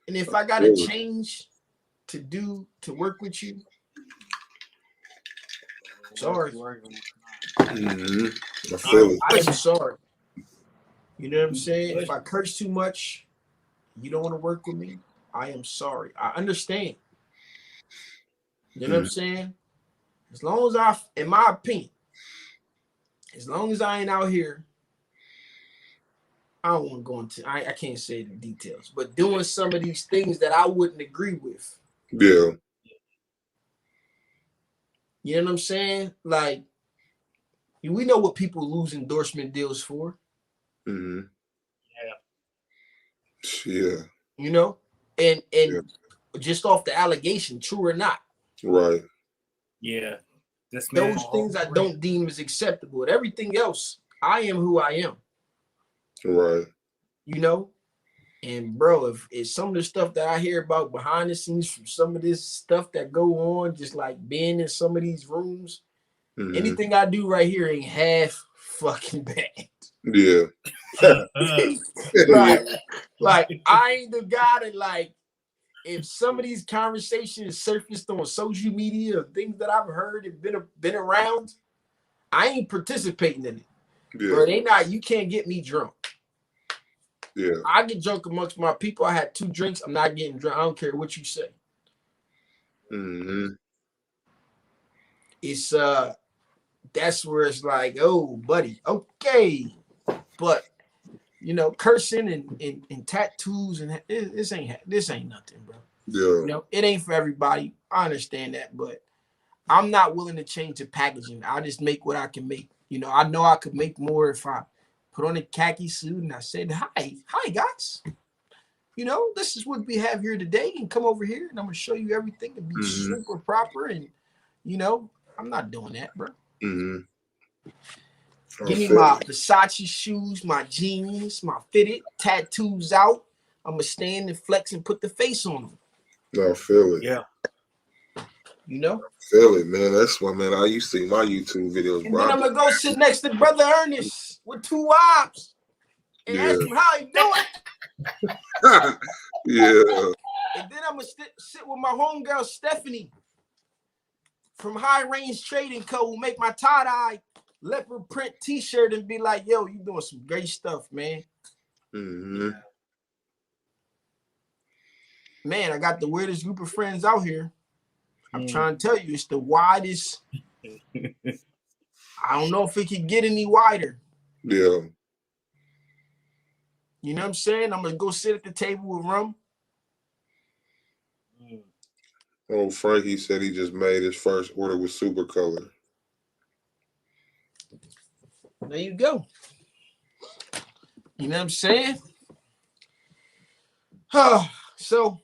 And if I gotta change to work with you, sorry. I feel it. I am sorry. You know what I'm saying? If I curse too much, you don't want to work with me, I am sorry. I understand. You know what I'm saying? As long as in my opinion, as long as I ain't out here, I don't want to go into, I can't say the details, but doing some of these things that I wouldn't agree with. Yeah. You know what I'm saying? Like, we know what people lose endorsement deals for. Yeah. You know? And just off the allegation, true or not. Right. Yeah. Those things I don't deem as acceptable. And everything else, I am who I am. Right. You know? And bro, if some of the stuff that I hear about behind the scenes from some of this stuff that go on, just like being in some of these rooms, anything I do right here ain't half fucking bad. Yeah. like I ain't the guy that, like, if some of these conversations surfaced on social media or things that I've heard and been around, I ain't participating in it. Yeah. Bro, they not, you can't get me drunk. Yeah. I get drunk amongst my people. I had 2 drinks. I'm not getting drunk. I don't care what you say. It's that's where it's like, oh, buddy, okay. But cursing and tattoos and this ain't nothing, bro. Yeah. It ain't for everybody. I understand that, but I'm not willing to change the packaging. I just make what I can make. I know I could make more if I put on a khaki suit and I said, hi guys. This is what we have here today, and come over here and I'm gonna show you everything and be super proper. And I'm not doing that, bro. Give me my Versace shoes, my jeans, my fitted, tattoos out. I'm gonna stand and flex and put the face on them. No, I feel it. Yeah. Feel it, man. That's why, man, I used to see my YouTube videos, and bro. then I'm gonna go sit next to Brother Ernest with 2 wives and ask him how he doing. Yeah. And then I'm gonna sit with my homegirl Stephanie from High Range Trading Co. who make my tie-dye leopard print t-shirt and be like, yo, you doing some great stuff, man. Yeah. Man, I got the weirdest group of friends out here. I'm trying to tell you, it's the widest. I don't know if it could get any wider. Yeah. You know what I'm saying? I'm gonna go sit at the table with Rum. Oh, Frankie said he just made his first order with Super Color. There you go. You know what I'm saying? So,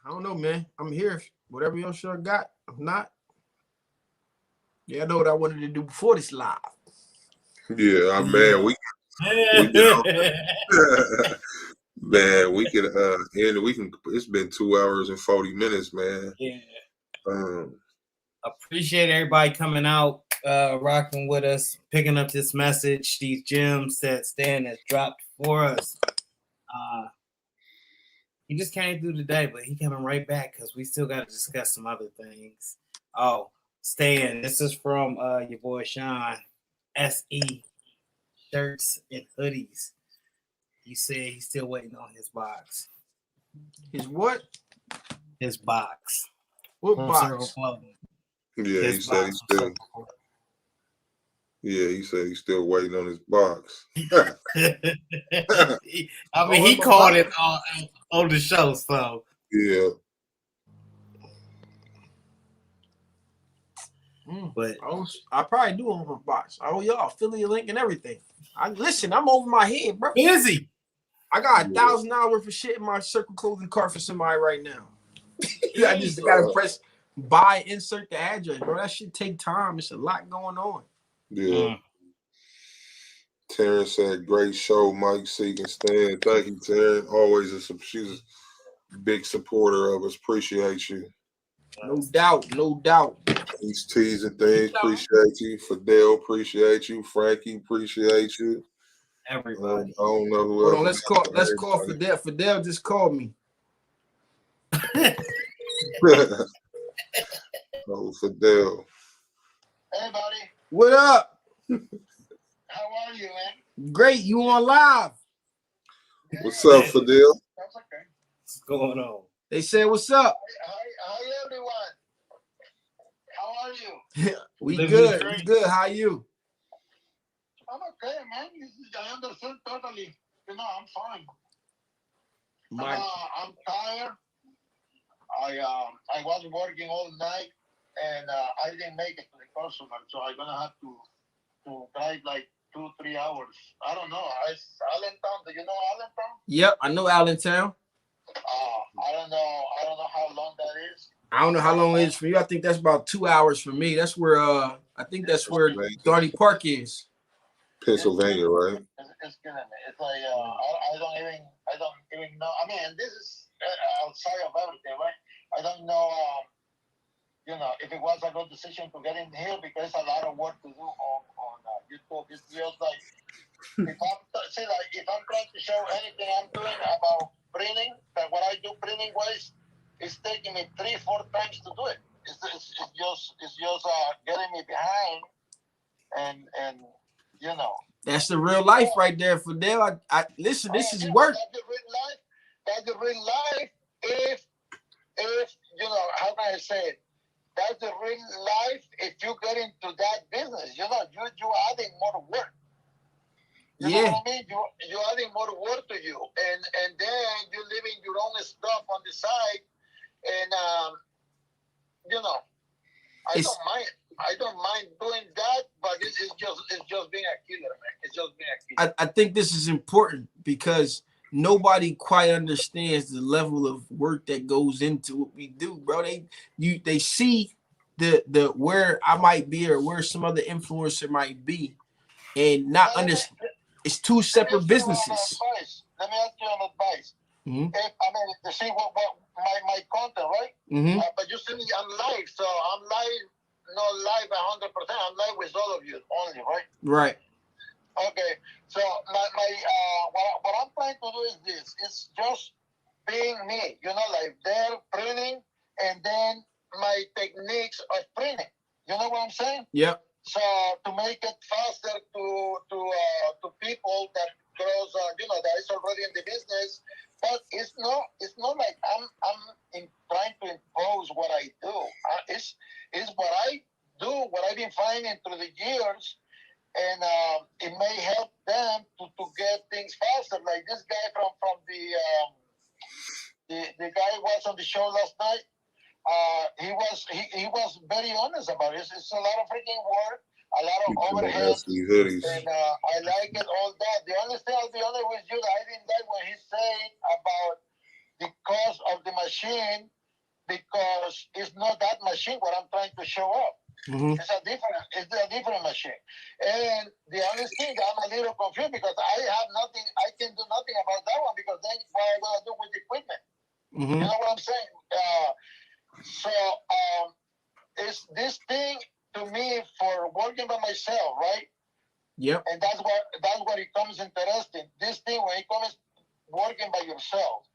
I don't know, man. I'm here. Whatever else y'all got. If not, I know what I wanted to do before this live. Yeah, man, we man, we could end. We can. It's been 2 hours and 40 minutes, man. Yeah. Appreciate everybody coming out, rocking with us, picking up this message, these gems that Stan has dropped for us. He just came through today, but he coming right back because we still got to discuss some other things. Oh, Stan, this is from your boy Sean, SE shirts and hoodies. He said he's still waiting on his box. His what? His box. What from box? Circle Clothing. Yeah, His he said he's still. Yeah, he said he's still waiting on his box. I mean, he called it on the show, so yeah. But I probably do own a box. I owe y'all affiliate link and everything. Listen, I'm over my head, bro. Busy. I got $1,000 worth of shit in my Circle Clothing cart for somebody right now. I just gotta press buy, insert the address, bro. That shit take time. It's a lot going on. Yeah. Terrence said, "Great show, Mike, Seek, and Stan." Thank you, Terrence. Always she's a big supporter of us. Appreciate you. No doubt, no doubt. These teas and things, appreciate you. Fidel, appreciate you. Frankie, appreciate you. Everybody. I don't know who else. Hold on, let's call Fidel. Fidel just called me. Oh, Fidel. Hey, buddy. What up? How are you, man? Great. You on live? What's up, Fidel? That's okay. What's going on? They said, "What's up?" Hi, everyone. How are you? We good. We good. How you? I'm okay, man. I understand totally. I'm fine. I'm tired. I was working all night, and I didn't make it to the customer, so I'm gonna have to drive like 2-3 hours. I don't know. It's Allentown. Do you know Allentown? Yep, I know Allentown. I don't know how long that is. I don't know how long it is for you. I think that's about 2 hours for me. That's where I think that's where Darty Park is. Pennsylvania, right? It's killing me. It's like I don't even know. I mean, this is outside of everything, right? I don't know. If it was a good decision to get in here because a lot of work to do on YouTube. It's just like if I'm trying to show anything I'm doing about printing, that what I do printing wise, it's taking me 3-4 times to do it. It's just getting me behind, and That's the real life right there, Fidel. I listen. This is work. That's the real life. If how can I say it? That's the real life. If you get into that business, you're adding more work. You know Yeah. what I mean? You're adding more work to you, and then you're living your own stuff on the side, and you know, It's- I don't mind doing that, but it's just being a killer, man. It's just being a killer. I think this is important because nobody quite understands the level of work that goes into what we do, bro. They see the where I might be or where some other influencer might be, and not understand. It's two separate businesses. Let me ask you an advice. Mhm. If, I mean, to see what my content, right? Mhm. But you see me, I'm live, so I'm live, not live 100%. I'm live with all of you only, right? Right. Okay. So what I'm trying to do is this. It's just being me, you know, like they're printing, and then my techniques of printing. You know what I'm saying? Yep. So to make it faster to people that grows, you know, that is already in the business, but it's not like I'm trying to impose what I do. It's what I do, what I've been finding through the years, and it may help them to get things faster. Like this guy from the guy who was on the show last night. He was very honest about it. It's a lot of freaking work, a lot of overhead, hoodies. and I like it all that. The only thing I'll be honest with you that I didn't like when he said about the cost of the machine, because it's not that machine what I'm trying to show up. Mhm. It's a different machine. And the only thing that I'm a little confused because I can do nothing about that one because then what am I gonna do with the equipment? You Mhm. know what I'm saying? So it's this thing to me for working by myself, right? Yep. And that's what it comes interesting. This thing when it comes working by yourself,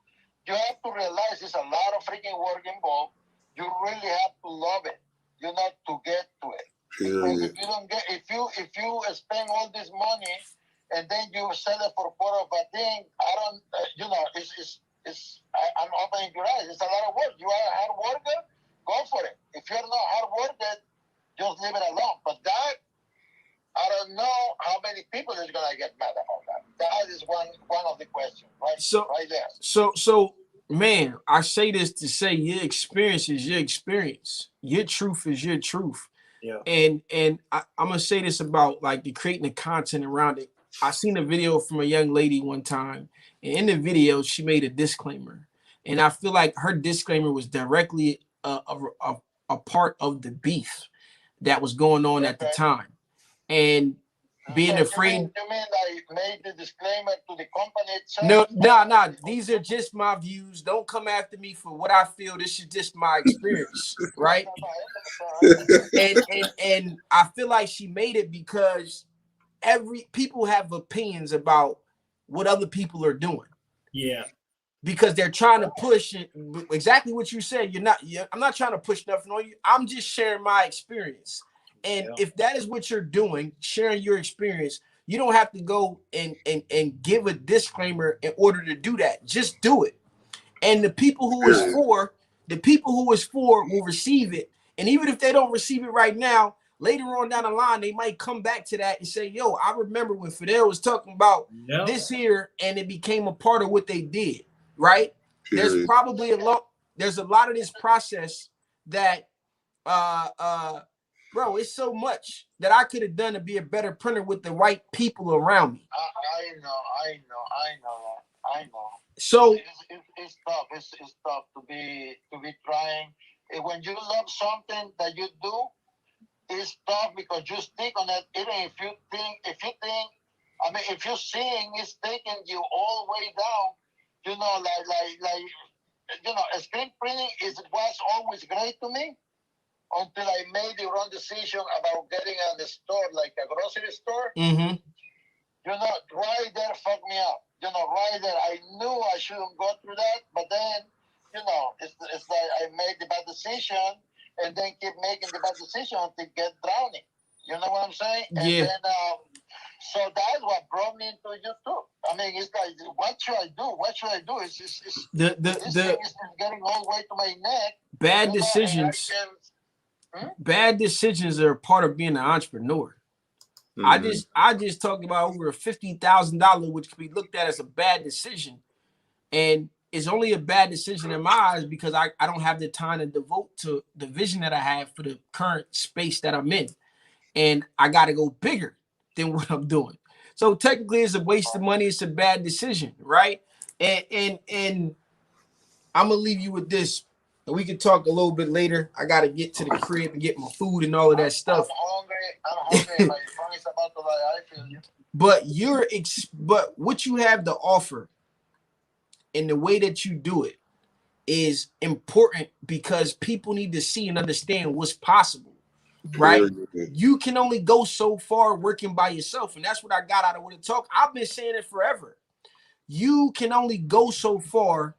you have to realize there's a lot of freaking work involved. You really have to love it, you know, to get to it. Because if you don't get, if you spend all this money and then you sell it for part of a thing, I don't, you know, I'm opening your eyes. It's a lot of work. You are a hard worker, go for it. If you're not hard worker, just leave it alone. But that, I don't know how many people is gonna get mad about that. That is one of the questions, right? So right there. So man, I say this to say your experience is your experience. Your truth is your truth. Yeah. And I'm gonna say this about like the creating the content around it. I seen a video from a young lady one time, and in the video she made a disclaimer, and I feel like her disclaimer was directly a part of the beef that was going on at the time, and being afraid. You mean like made the disclaimer to the company itself? No. These are just my views. Don't come after me for what I feel. This is just my experience, right? And I feel like she made it because people have opinions about what other people are doing. Yeah. Because they're trying to push it, exactly what you said. I'm not trying to push nothing on you. I'm just sharing my experience. And if that is what you're doing, sharing your experience, you don't have to go and give a disclaimer in order to do that. Just do it. And the people who is for will receive it. And even if they don't receive it right now, later on down the line, they might come back to that and say, yo, I remember when Fidel was talking about this here, and it became a part of what they did, right? There's probably there's a lot of this process that bro, it's so much that I could have done to be a better printer with the right people around me. I know. So it's tough. It's tough to be trying. When you love something that you do, it's tough because you stick on it. Even if you think, I mean, if you're seeing it's taking you all the way down, you know, like you know, screen printing was always great to me until I made the wrong decision about getting at the store, like a grocery store. Mm-hmm. You know, right there fucked me up. You know, right there, I knew I shouldn't go through that, but then, you know, it's like I made the bad decision and then keep making the bad decision until get drowning. You know what I'm saying? And then, so that's what brought me into YouTube. I mean, it's like, what should I do? What should I do? It's this thing is getting all the way to my neck. Bad decisions. Bad decisions are a part of being an entrepreneur. I just talked about over $50,000, which could be looked at as a bad decision, and it's only a bad decision in my eyes because I don't have the time to devote to the vision that I have for the current space that I'm in, and I got to go bigger than what I'm doing. So technically, it's a waste of money. It's a bad decision, right? And I'm gonna leave you with this. And we can talk a little bit later. I got to get to the crib and get my food and all of that stuff. I'm hungry. My phone is about to die. I feel you. But what you have to offer and the way that you do it is important because people need to see and understand what's possible, right? You can only go so far working by yourself. And that's what I got out of what it talk. I've been saying it forever. You can only go so far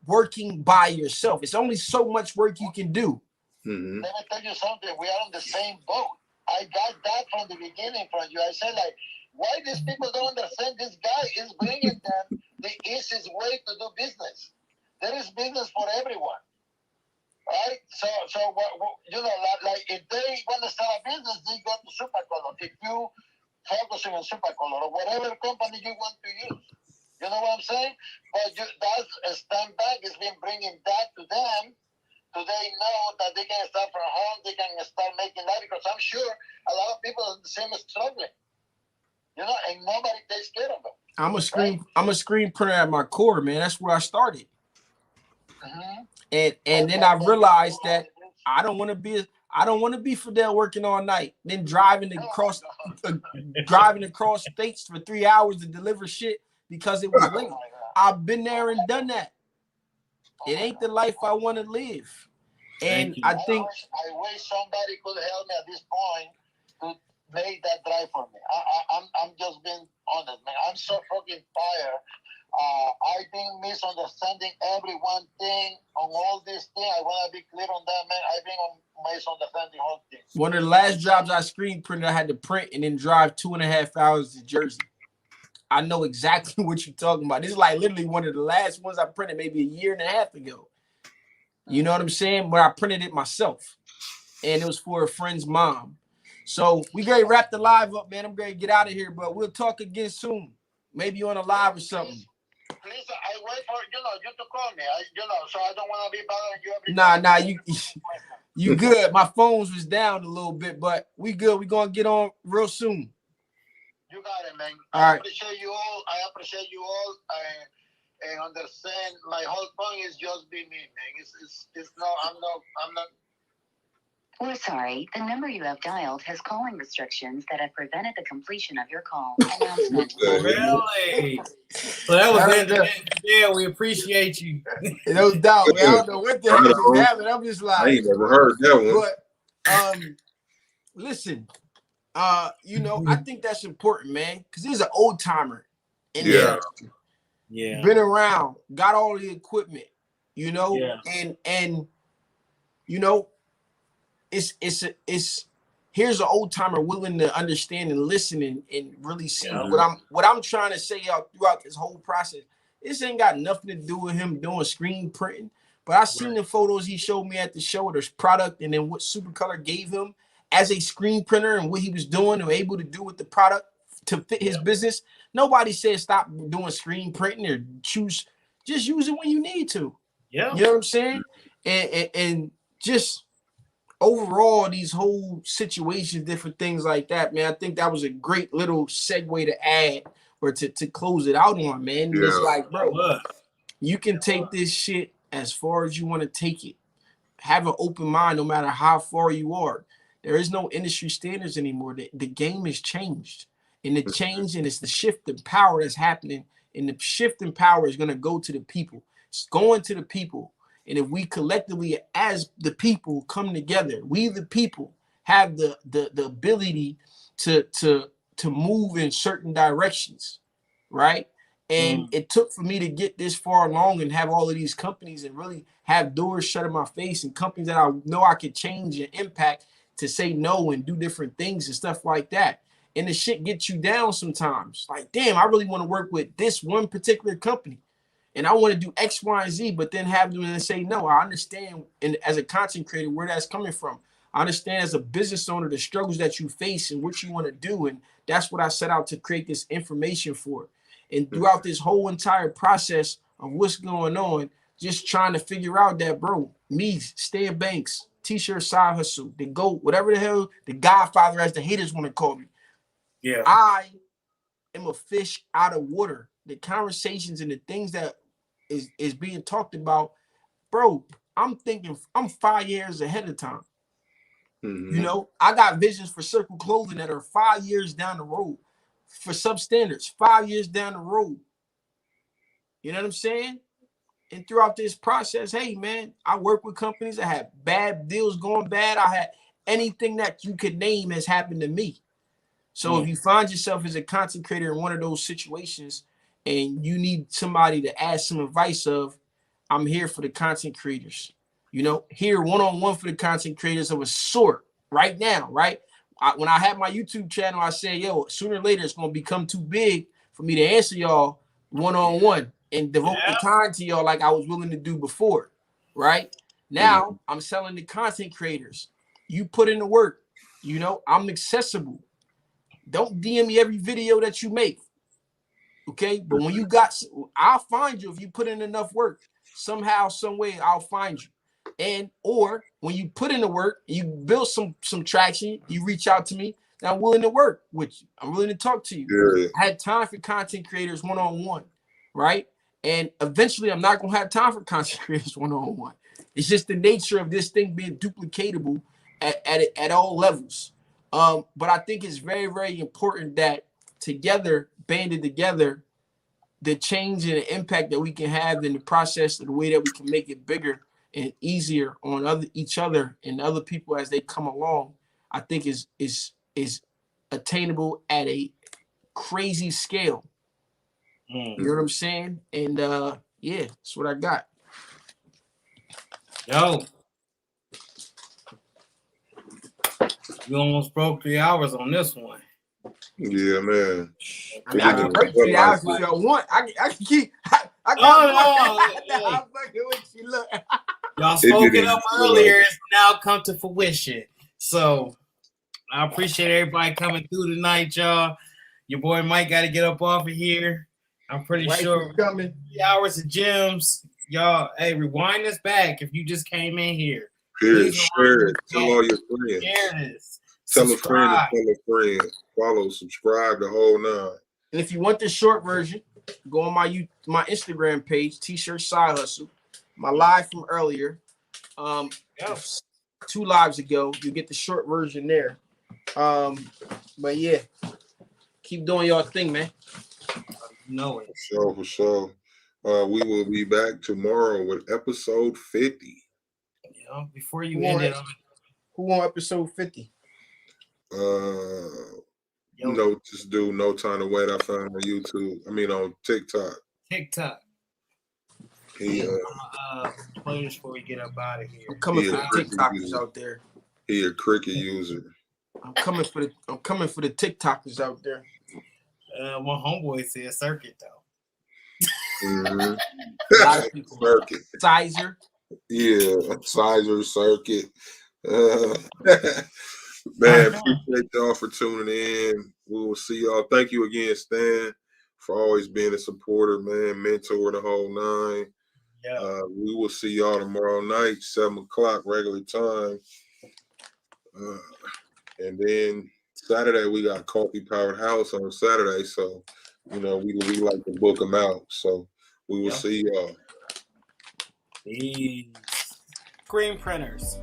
working by yourself. It's only so much work you can do. Let me tell you something. We are on the same boat. I got that from the beginning from you. I said, like, why these people don't understand this guy is bringing them the easiest way to do business. There is business for everyone, right? So what you know, like if they want to start a business, they go to Supercolor. If you focusing on Supercolor or whatever company you want to use, you know what I'm saying? But that's a stand back has been bringing that to them. So they know that they can start from home, they can start making that because I'm sure a lot of people are the same struggling. You know, and nobody takes care of them. I'm a screen printer at my core, man. That's where I started. And then I realized that I don't want to be Fidel working all night, then driving across states for 3 hours to deliver shit because it was late. I've been there and done that. It ain't the life I want to live. And I think I wish somebody could help me at this point to make that drive for me. I'm just being honest, man. I'm so fucking tired. I've been misunderstanding every one thing on all this thing. I want to be clear on that, man. I've been misunderstanding all things. One of the last jobs I screen printed, I had to print and then drive 2.5 hours to Jersey. I know exactly what you're talking about. This is like literally one of the last ones I printed maybe 1.5 years ago. You know what I'm saying? Where I printed it myself. And it was for a friend's mom. So we going to wrap the live up, man. I'm going to get out of here, but we'll talk again soon. Maybe on a live or something. Please, I wait for, you to call me. So I don't want to be bothering you every time. You good. My phones was down a little bit, but we good. We going to get on real soon. You got it, man. I appreciate you all. And understand my whole point is just be me, man. It's no, I'm not. We're sorry. The number you have dialed has calling restrictions that have prevented the completion of your call. Announcement. Really? So that was yeah. We appreciate you. No doubt, man. I don't know what the heck is happening. I'm just like, I ain't never heard that one. But listen, I think that's important, man, because he's an old timer in there. Yeah. Been around, got all the equipment, and it's here's an old timer willing to understand and listen and really see what I'm trying to say out throughout this whole process. This ain't got nothing to do with him doing screen printing, but I seen the photos he showed me at the show, there's product, and then what Supercolor gave him as a screen printer and what he was doing or able to do with the product to fit his business. Nobody said stop doing screen printing or just use it when you need to. Yeah. You know what I'm saying? And just overall, these whole situations, different things like that, man, I think that was a great little segue to add or to close it out on, man. Yeah. It's like, bro, you can take this shit as far as you want to take it. Have an open mind no matter how far you are. There is no industry standards anymore. The game has changed. And the change and it's the shift in power that's happening. And the shift in power is going to go to the people. It's going to the people. And if we collectively, as the people, come together, we the people have the ability to move in certain directions, right? And it took for me to get this far along and have all of these companies and really have doors shut in my face and companies that I know I could change and impact to say no and do different things and stuff like that. And the shit gets you down sometimes. Like, damn, I really want to work with this one particular company. And I want to do X, Y, and Z, but then have them and say, no, I understand. And as a content creator, where that's coming from. I understand as a business owner, the struggles that you face and what you want to do and That's what I set out to create this information for. And throughout this whole entire process of what's going on, just trying to figure out that, bro, me, Stan Banks, T-shirt side hustle, the GOAT, whatever the hell, the Godfather, as the haters want to call me. Yeah. I am a fish out of water. The conversations and the things that is being talked about, bro, I'm thinking I'm 5 years ahead of time. Mhm. You know, I got visions for Circle Clothing that are 5 years down the road. For Substandards, 5 years down the road. You know what I'm saying? And throughout this process, hey, man, I work with companies that had bad deals going bad. I had anything that you could name has happened to me. So if you find yourself as a content creator in one of those situations and you need somebody to ask some advice of, I'm here for the content creators. You know, here one-on-one for the content creators of a sort right now, right? When I had my YouTube channel, I said, yo, sooner or later it's going to become too big for me to answer y'all one-on-one and devote the time to y'all like I was willing to do before, right? Now I'm selling to content creators. You put in the work. You know, I'm accessible. Don't DM me every video that you make. Okay. But when you got, I'll find you if you put in enough work. Somehow, some way, I'll find you. And or when you put in the work, you build some traction, you reach out to me, and I'm willing to work with you. I'm willing to talk to you. Yeah. I had time for content creators one-on-one, right? And eventually I'm not gonna have time for content creators one-on-one. It's just the nature of this thing being duplicatable at all levels. But I think it's very, very important that together, banded together, the change and the impact that we can have in the process, of the way that we can make it bigger and easier on each other and other people as they come along, I think is attainable at a crazy scale. You know what I'm saying? And yeah, that's what I got. Yo, you almost broke 3 hours on this one. Yeah, man. I mean, I can break 3 hours if y'all want. I can keep. I got I'm fucking with you. Look. Y'all spoke it up earlier. It's now come to fruition. So I appreciate everybody coming through tonight, y'all. Your boy Mike got to get up off of here. I'm pretty sure coming 3 hours of gems. Y'all, hey, rewind this back if you just came in here. Share it. Tell all your friends. Share this. Tell a friend to tell a friend. Follow, subscribe, the whole nine. And if you want the short version, go on my Instagram page, T-shirt side hustle. My live from earlier, 2 lives ago. You get the short version there. But yeah, keep doing your thing, man. No, for sure. We will be back tomorrow with episode 50. Yeah, before you end it, who on episode 50? Just do No Time to Wait. I found on YouTube. I mean on TikTok. He play this before we get up out of here. I'm coming for the TikTokers out there. He a Cricket user. I'm coming for the TikTokers out there. My homeboy said Circuit though. Mm-hmm. A lot of people. Circuit. Sizer. Yeah, Sizer, Circuit. Man, appreciate y'all for tuning in. We will see y'all. Thank you again, Stan, for always being a supporter, man, mentor, the whole nine. Yeah. We will see y'all tomorrow night, 7 o'clock regular time. And then Saturday we got Coffee Powered House on Saturday, so we like to book them out. So we will see y'all. Peace. Screen printers.